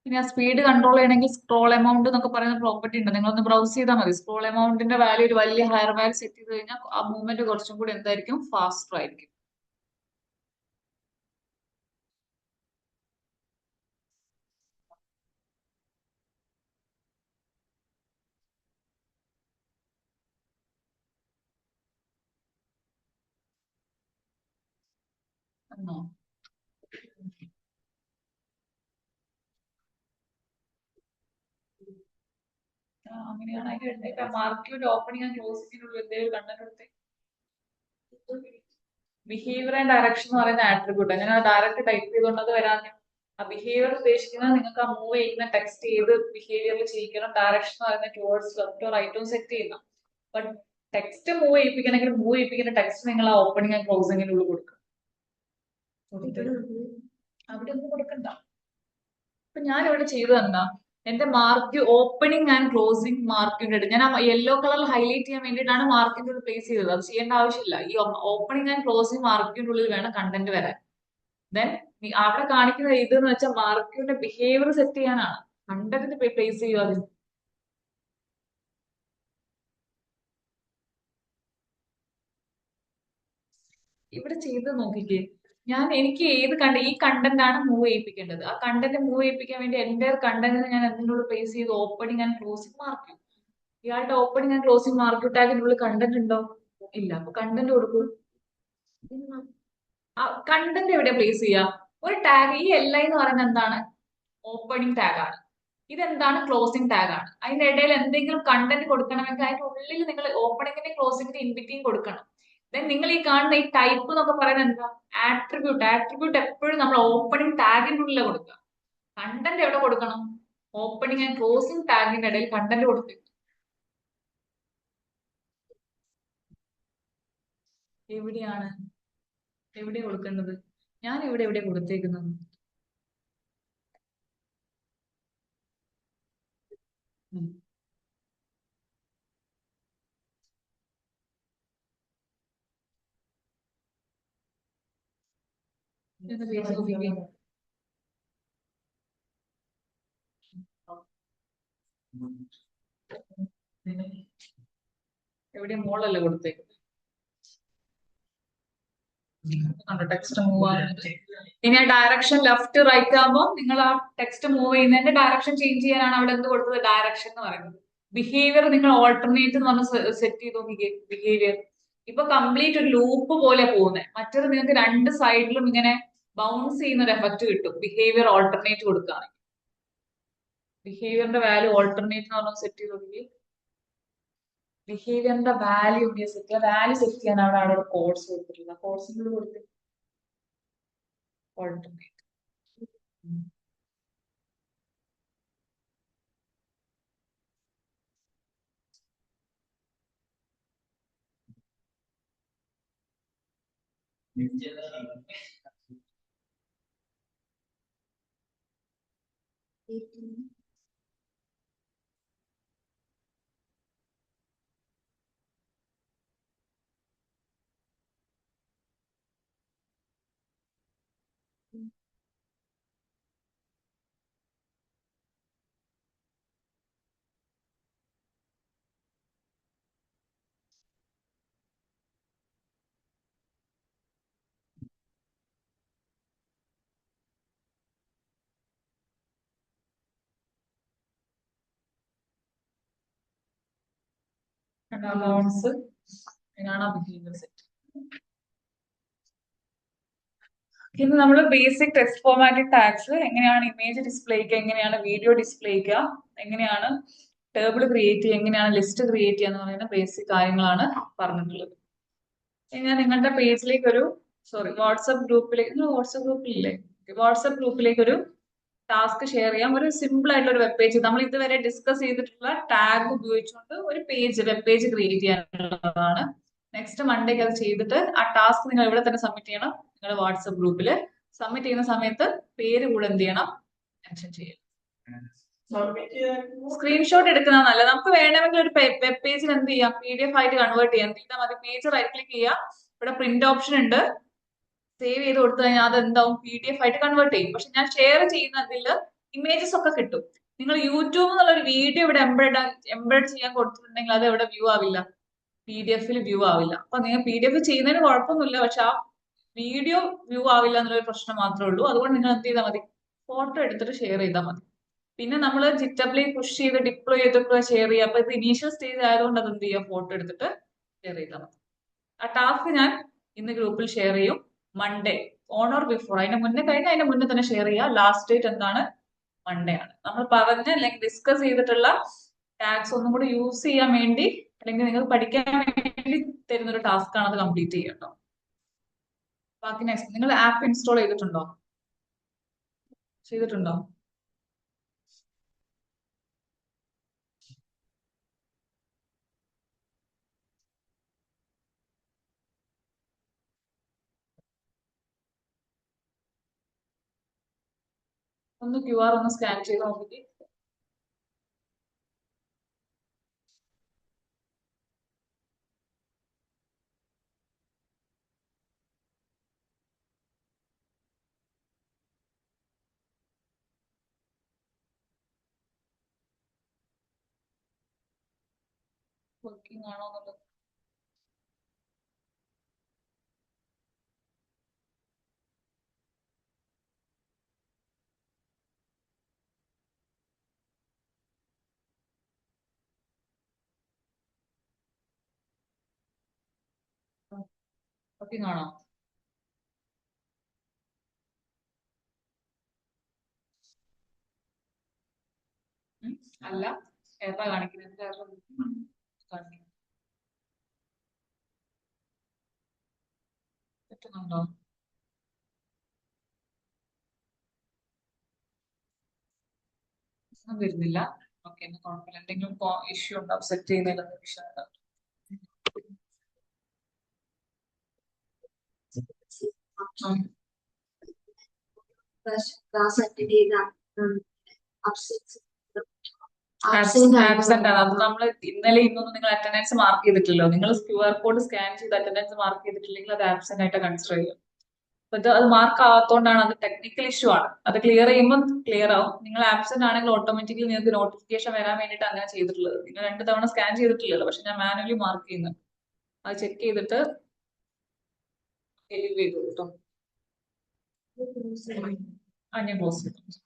പിന്നെ ആ സ്പീഡ് കൺട്രോൾ ചെയ്യണമെങ്കിൽ സ്ക്രോൾ എമൗണ്ട് എന്നൊക്കെ പറയുന്ന പ്രോപ്പർട്ടി ഉണ്ട്. നിങ്ങളൊന്ന് ബ്രൗസ് ചെയ്താൽ മതി. സ്ക്രോൾ എമൗണ്ടിന്റെ വാല്യൂ ഒരു വലിയ ഹയർ വാല്യൂ സെറ്റ് ചെയ്ത് കഴിഞ്ഞാൽ ആ മൂവ്മെന്റ് കുറച്ചും കൂടി എന്തായിരിക്കും, ഫാസ്റ്റർ ആയിരിക്കും. എന്നോ അങ്ങനെയാണ് അതിന്റെ മാർക്കറ്റ് ഓപ്പണിംഗ് ആൻഡ് ക്ലോസിംഗിനുള്ള എന്തെങ്കിലും കണ്ടിട്ട് ബിഹേവിയർ ആൻഡ് ഡയറക്ഷൻ എന്ന് പറയുന്ന ആട്രിബ്യൂട്ട്. അങ്ങനെ ഡയറക്റ്റ് ടൈപ്പ് ചെയ്തുകൊണ്ടത് വരാൻ ആ ബിഹേവിയർ ഉദ്ദേശിക്കുന്നത് നിങ്ങൾക്ക് ആ മൂവ് ചെയ്യുന്ന ടെക്സ്റ്റ് ചെയ്ത് ബിഹേവിയറിൽ ചെയ്യിക്കണം. ഡയറക്ഷൻ എന്ന് പറയുന്ന ടുവേർഡ്സ് ലെഫ്റ്റോ റൈറ്റോ സെറ്റ് ചെയ്യണം. ബട്ട് ടെക്സ്റ്റ് മൂവ് ചെയ്യിപ്പിക്കണമെങ്കിൽ മൂവ് ചെയ്യിപ്പിക്കുന്ന ടെക്സ്റ്റ് നിങ്ങൾ ആ ഓപ്പണിംഗ് ആൻഡ് ക്ലോസിംഗിന്റെ ഉള്ളിൽ കൊടുക്കുക. അവിടെ ഒന്നും കൊടുക്കണ്ട. അപ്പൊ ഞാൻ ഇവിടെ ചെയ്തത് എന്താ, എന്റെ മാർക്ക് ഓപ്പണിംഗ് ആൻഡ് ക്ലോസിംഗ് മാർക്കിന്റെ ഇടയിൽ ഞാൻ ആ യെല്ലോ കളറിൽ ഹൈലൈറ്റ് ചെയ്യാൻ വേണ്ടിയിട്ടാണ് മാർക്കിന്റെ ഉള്ളിൽ പ്ലേസ് ചെയ്തത്. അത് ചെയ്യേണ്ട ആവശ്യമില്ല. ഈ ഓപ്പണിംഗ് ആൻഡ് ക്ലോസിംഗ് മാർക്കിന്റെ ഉള്ളിൽ വേണം കണ്ടന്റ് വരാൻ. ദെൻ അവിടെ കാണിക്കുന്ന ഇതെന്ന് വെച്ചാൽ മാർക്കിന്റെ ബിഹേവിയർ സെറ്റ് ചെയ്യാനാണ്, കണ്ടന്റ് പ്ലേസ് ചെയ്യുക അതിൽ. ഇവിടെ ചെയ്ത് നോക്കിക്കേ, എനിക്ക് ഈ കണ്ടന്റ് ആണ് മൂവ് ചെയ്യിപ്പിക്കേണ്ടത്. ആ കണ്ടന്റ് മൂവ് ചെയ്യിപ്പിക്കാൻ വേണ്ടി എന്റെ കണ്ടന്റിന് ഞാൻ എന്തിനോട് പ്ലേസ് ചെയ്ത് ഓപ്പണിംഗ് ആൻഡ് ക്ലോസിംഗ് മാർക്ക്. ഇയാളുടെ ഓപ്പണിംഗ് ആൻഡ് ക്ലോസിംഗ് മാർക്ക് ടാഗിന്റെ ഉള്ളിൽ കണ്ടന്റ് ഉണ്ടോ? ഇല്ല. അപ്പൊ കണ്ടന്റ് കൊടുക്കൂ. കണ്ടന്റ് എവിടെ പ്ലേസ് ചെയ്യുക? ഒരു ടാഗ്, ഈ LI എന്ന് പറയുന്നത് എന്താണ്? ഓപ്പണിംഗ് ടാഗ് ആണ്. ഇതെന്താണ്? ക്ലോസിംഗ് ടാഗ് ആണ്. അതിന്റെ ഇടയിൽ എന്തെങ്കിലും കണ്ടന്റ് കൊടുക്കണമെങ്കിൽ അതിന്റെ ഉള്ളിൽ നിങ്ങൾ ഓപ്പണിംഗിന്റെ ക്ലോസിംഗിന്റെ ഇൻബിറ്റ്വീൻ കൊടുക്കണം. ദെൻ നിങ്ങൾ ഈ കാണുന്ന ഈ ടൈപ്പ് എന്നൊക്കെ പറയുന്നത് എന്താ? ആട്രിബ്യൂട്ട്. ആട്രിബ്യൂട്ട് എപ്പോഴും നമ്മൾ ഓപ്പണിംഗ് ടാഗിന്റെ ഉള്ളിൽ കൊടുക്കുക. കണ്ടന്റ് എവിടെ കൊടുക്കണം? ഓപ്പണിംഗ് ആൻഡ് ക്ലോസിംഗ് ടാഗിന്റെ ഇടയിൽ കണ്ടന്റ് കൊടുക്കുക. എവിടെയാണ് കൊടുക്കേണ്ടത്? ഞാൻ എവിടെ കൊടുത്തേക്കുന്നത്? എവിടെ മോളല്ലേ കൊടുത്തേക്കുന്നത്? ടെക്സ്റ്റ് മൂവ് ആകുന്നത്. ഇനി ആ ഡയറക്ഷൻ ലെഫ്റ്റ് റൈറ്റ് ആകുമ്പോൾ നിങ്ങൾ ആ ടെക്സ്റ്റ് മൂവ് ചെയ്യുന്നതിന്റെ ഡയറക്ഷൻ ചേഞ്ച് ചെയ്യാനാണ് അവിടെ എന്ത് കൊടുത്തത്? ഡയറക്ഷൻ എന്ന് പറയുന്നത്. ബിഹേവിയർ നിങ്ങൾ ഓൾട്ടർനേറ്റ് എന്ന് പറഞ്ഞ് സെറ്റ് ചെയ്ത് നോക്കിക്കേ. ബിഹേവിയർ ഇപ്പൊ കംപ്ലീറ്റ് ഒരു ലൂപ്പ് പോലെ പോകുന്നത്. മറ്റൊരു നിങ്ങൾക്ക് രണ്ട് സൈഡിലും ഇങ്ങനെ ബൗൺസ് ചെയ്യുന്ന ഒരു എഫക്ട് കിട്ടും ബിഹേവിയർ ഓൾട്ടർനേറ്റ് കൊടുക്കുകയാണെങ്കിൽ. ബിഹേവിയറിന്റെ വാല്യൂ ഓൾട്ടർനേറ്റ് എന്ന് പറഞ്ഞ് സെറ്റ് ചെയ്ത് നോക്കിക്കേ. ബിഹേവിയറിന്റെ വാല്യൂ സെറ്റ് ചെയ്യാൻ അവിടെ ഒരു കോഴ്സ് കൊടുത്തിട്ടില്ല. കോഴ്സിനുള്ളിൽ കൊടുത്ത് ഓൾട്ടർനേറ്റ്. അലൗൺസ് ഇതിനാണ് ബിഹേവിയർ സെറ്റ്. ഇന്ന് നമ്മൾ ബേസിക് ടെക്സ്റ്റ് ഫോർമാറ്റിംഗ് ടാഗ്സ്, എങ്ങനെയാണ് ഇമേജ് ഡിസ്പ്ലേക്ക്, എങ്ങനെയാണ് വീഡിയോ ഡിസ്പ്ലേക്ക്, എങ്ങനെയാണ് ടേബിൾ ക്രിയേറ്റ് ചെയ്യുക, എങ്ങനെയാണ് ലിസ്റ്റ് ക്രിയേറ്റ് ചെയ്യുക എന്ന് പറയുന്ന ബേസിക് കാര്യങ്ങളാണ് പറഞ്ഞിട്ടുള്ളത്. ഞാൻ നിങ്ങളുടെ പേജിലേക്ക് വാട്സപ്പ് ഗ്രൂപ്പിലേക്ക് ഒരു ടാസ്ക് ഷെയർ ചെയ്യാം. ഒരു സിമ്പിൾ ആയിട്ടുള്ള ഒരു വെബ് പേജ്, നമ്മൾ ഇതുവരെ ഡിസ്കസ് ചെയ്തിട്ടുള്ള ടാഗ് ഉപയോഗിച്ചുകൊണ്ട് ഒരു വെബ് പേജ് ക്രിയേറ്റ് ചെയ്യാനുള്ളതാണ്. നെക്സ്റ്റ് മൺഡേക്ക് അത് ചെയ്തിട്ട് ആ ടാസ്ക് നിങ്ങൾ ഇവിടെ തന്നെ സബ്മിറ്റ് ചെയ്യണം. നിങ്ങളുടെ വാട്സപ്പ് ഗ്രൂപ്പിൽ സബ്മിറ്റ് ചെയ്യുന്ന സമയത്ത് പേര് കൂടെ എന്ത് ചെയ്യണം? മെൻഷൻ ചെയ്യണം. സ്ക്രീൻഷോട്ട് എടുക്കുന്നത് നല്ലത്. നമുക്ക് വേണമെങ്കിൽ ഒരു വെബ് പേജിൽ എന്ത് ചെയ്യാം? PDF ആയിട്ട് കൺവേർട്ട് ചെയ്യാം. ചെയ്താൽ മതി. പേജ് റൈറ്റ് ക്ലിക്ക് ചെയ്യാം. ഇവിടെ പ്രിന്റ് ഓപ്ഷൻ ഉണ്ട്. സേവ് ചെയ്ത് കൊടുത്തു കഴിഞ്ഞാൽ അത് എന്താവും? PDF ആയിട്ട് കൺവേർട്ട് ചെയ്യും. പക്ഷെ ഞാൻ ഷെയർ ചെയ്യുന്നതിൽ ഇമേജസ് ഒക്കെ കിട്ടും. നിങ്ങൾ യൂട്യൂബ് എന്നുള്ള ഒരു വീഡിയോ ഇവിടെ എംബെഡ് ചെയ്യാൻ കൊടുത്തിട്ടുണ്ടെങ്കിൽ അത് ഇവിടെ വ്യൂ ആവില്ല, PDF-ൽ വ്യൂ ആവില്ല. അപ്പൊ നിങ്ങൾ PDF ചെയ്യുന്നതിന് കുഴപ്പമൊന്നുമില്ല, പക്ഷെ ആ വീഡിയോ വ്യൂ ആവില്ല എന്നുള്ളൊരു പ്രശ്നം മാത്രമേ ഉള്ളൂ. അതുകൊണ്ട് നിങ്ങൾ എന്ത് ചെയ്താൽ മതി? ഫോട്ടോ എടുത്തിട്ട് ഷെയർ ചെയ്താൽ മതി. പിന്നെ നമ്മൾ ജിറ്റബ്ലി പുഷ് ചെയ്ത് ഡിപ്ലോയ് ചെയ്തൊക്കെ ഷെയർ ചെയ്യുക. അപ്പൊ ഇത് ഇനീഷ്യൽ സ്റ്റേജ് ആയതുകൊണ്ട് അത് എന്ത് ചെയ്യുക? ഫോട്ടോ എടുത്തിട്ട് ഷെയർ ചെയ്താൽ മതി. ആ ടാസ്ക് ഞാൻ ഇന്ന് ഗ്രൂപ്പിൽ ഷെയർ ചെയ്യും. മൺഡേ ഓൺ ഓർ ബിഫോർ, അതിന്റെ മുന്നേ തന്നെ ഷെയർ ചെയ്യുക. ലാസ്റ്റ് ഡേറ്റ് എന്താണ്? മൺഡേ ആണ്. നമ്മൾ പറഞ്ഞ അല്ലെങ്കിൽ ഡിസ്കസ് ചെയ്തിട്ടുള്ള ടാഗ്സ് ഒന്നും കൂടി യൂസ് ചെയ്യാൻ വേണ്ടി, അല്ലെങ്കിൽ നിങ്ങൾ പഠിക്കാൻ വേണ്ടി തരുന്ന ഒരു ടാസ്ക് ആണ്. അത് കംപ്ലീറ്റ് ചെയ്യട്ടോ. ബാക്കി നെക്സ്റ്റ്, നിങ്ങൾ ആപ്പ് ഇൻസ്റ്റാൾ ചെയ്തിട്ടുണ്ടോ? ഒന്ന് QR ഒന്ന് സ്കാൻ ചെയ്ത് നോക്കി. വർക്കിംഗ് ആണോ എന്നുള്ളത്. വർക്കിംഗ് ആണോ? അല്ല, എറർ കാണിക്കുന്നത്. കാണിക്കുന്നത് പറ്റുന്നുണ്ടോ? ഒന്നും വരുന്നില്ല. ഓക്കെ, കുഴപ്പമില്ല. എന്തെങ്കിലും ഇഷ്യൂ ഉണ്ടാവും, സെറ്റ് ചെയ്യുന്നതിലൊന്നും ഇഷ്യൂ ഉണ്ടാവും. ക്ലാസ് അറ്റൻഡ് ചെയ്ത അബ്സെൻസ് ആബ്സെന്റ് ആണ്. അത് നമ്മൾ ഇന്നലെ ഇന്നൊന്നും നിങ്ങൾ അറ്റൻഡൻസ് മാർക്ക് ചെയ്തിട്ടില്ലല്ലോ. നിങ്ങൾ QR കോഡ് സ്കാൻ ചെയ്ത് അറ്റൻഡൻസ് മാർക്ക് ചെയ്തിട്ടില്ലെങ്കിൽ അത് ആബ്സെന്റ് ആയിട്ട് കൺസിഡർ ചെയ്യും. അപ്പൊ അത് മാർക്ക് ആവാത്തോണ്ടാണ്, അത് ടെക്നിക്കൽ ഇഷ്യൂ ആണ്. അത് ക്ലിയർ ചെയ്യുമ്പോൾ ക്ലിയർ ആവും. നിങ്ങൾ ആബ്സെന്റ് ആണെങ്കിൽ ഓട്ടോമാറ്റിക്കലി നിങ്ങൾക്ക് നോട്ടിഫിക്കേഷൻ വരാൻ വേണ്ടിയിട്ട് അങ്ങനെ ചെയ്തിട്ടുള്ളത്. നിങ്ങൾ 2 തവണ സ്കാൻ ചെയ്തിട്ടില്ലല്ലോ, പക്ഷെ ഞാൻ മാനുവലി മാർക്ക് ചെയ്യുന്നത്. അത് ചെക്ക് ചെയ്തിട്ട് ചെയ്തു കേട്ടോ. ഞാൻ ക്ലോസ് ചെയ്തു.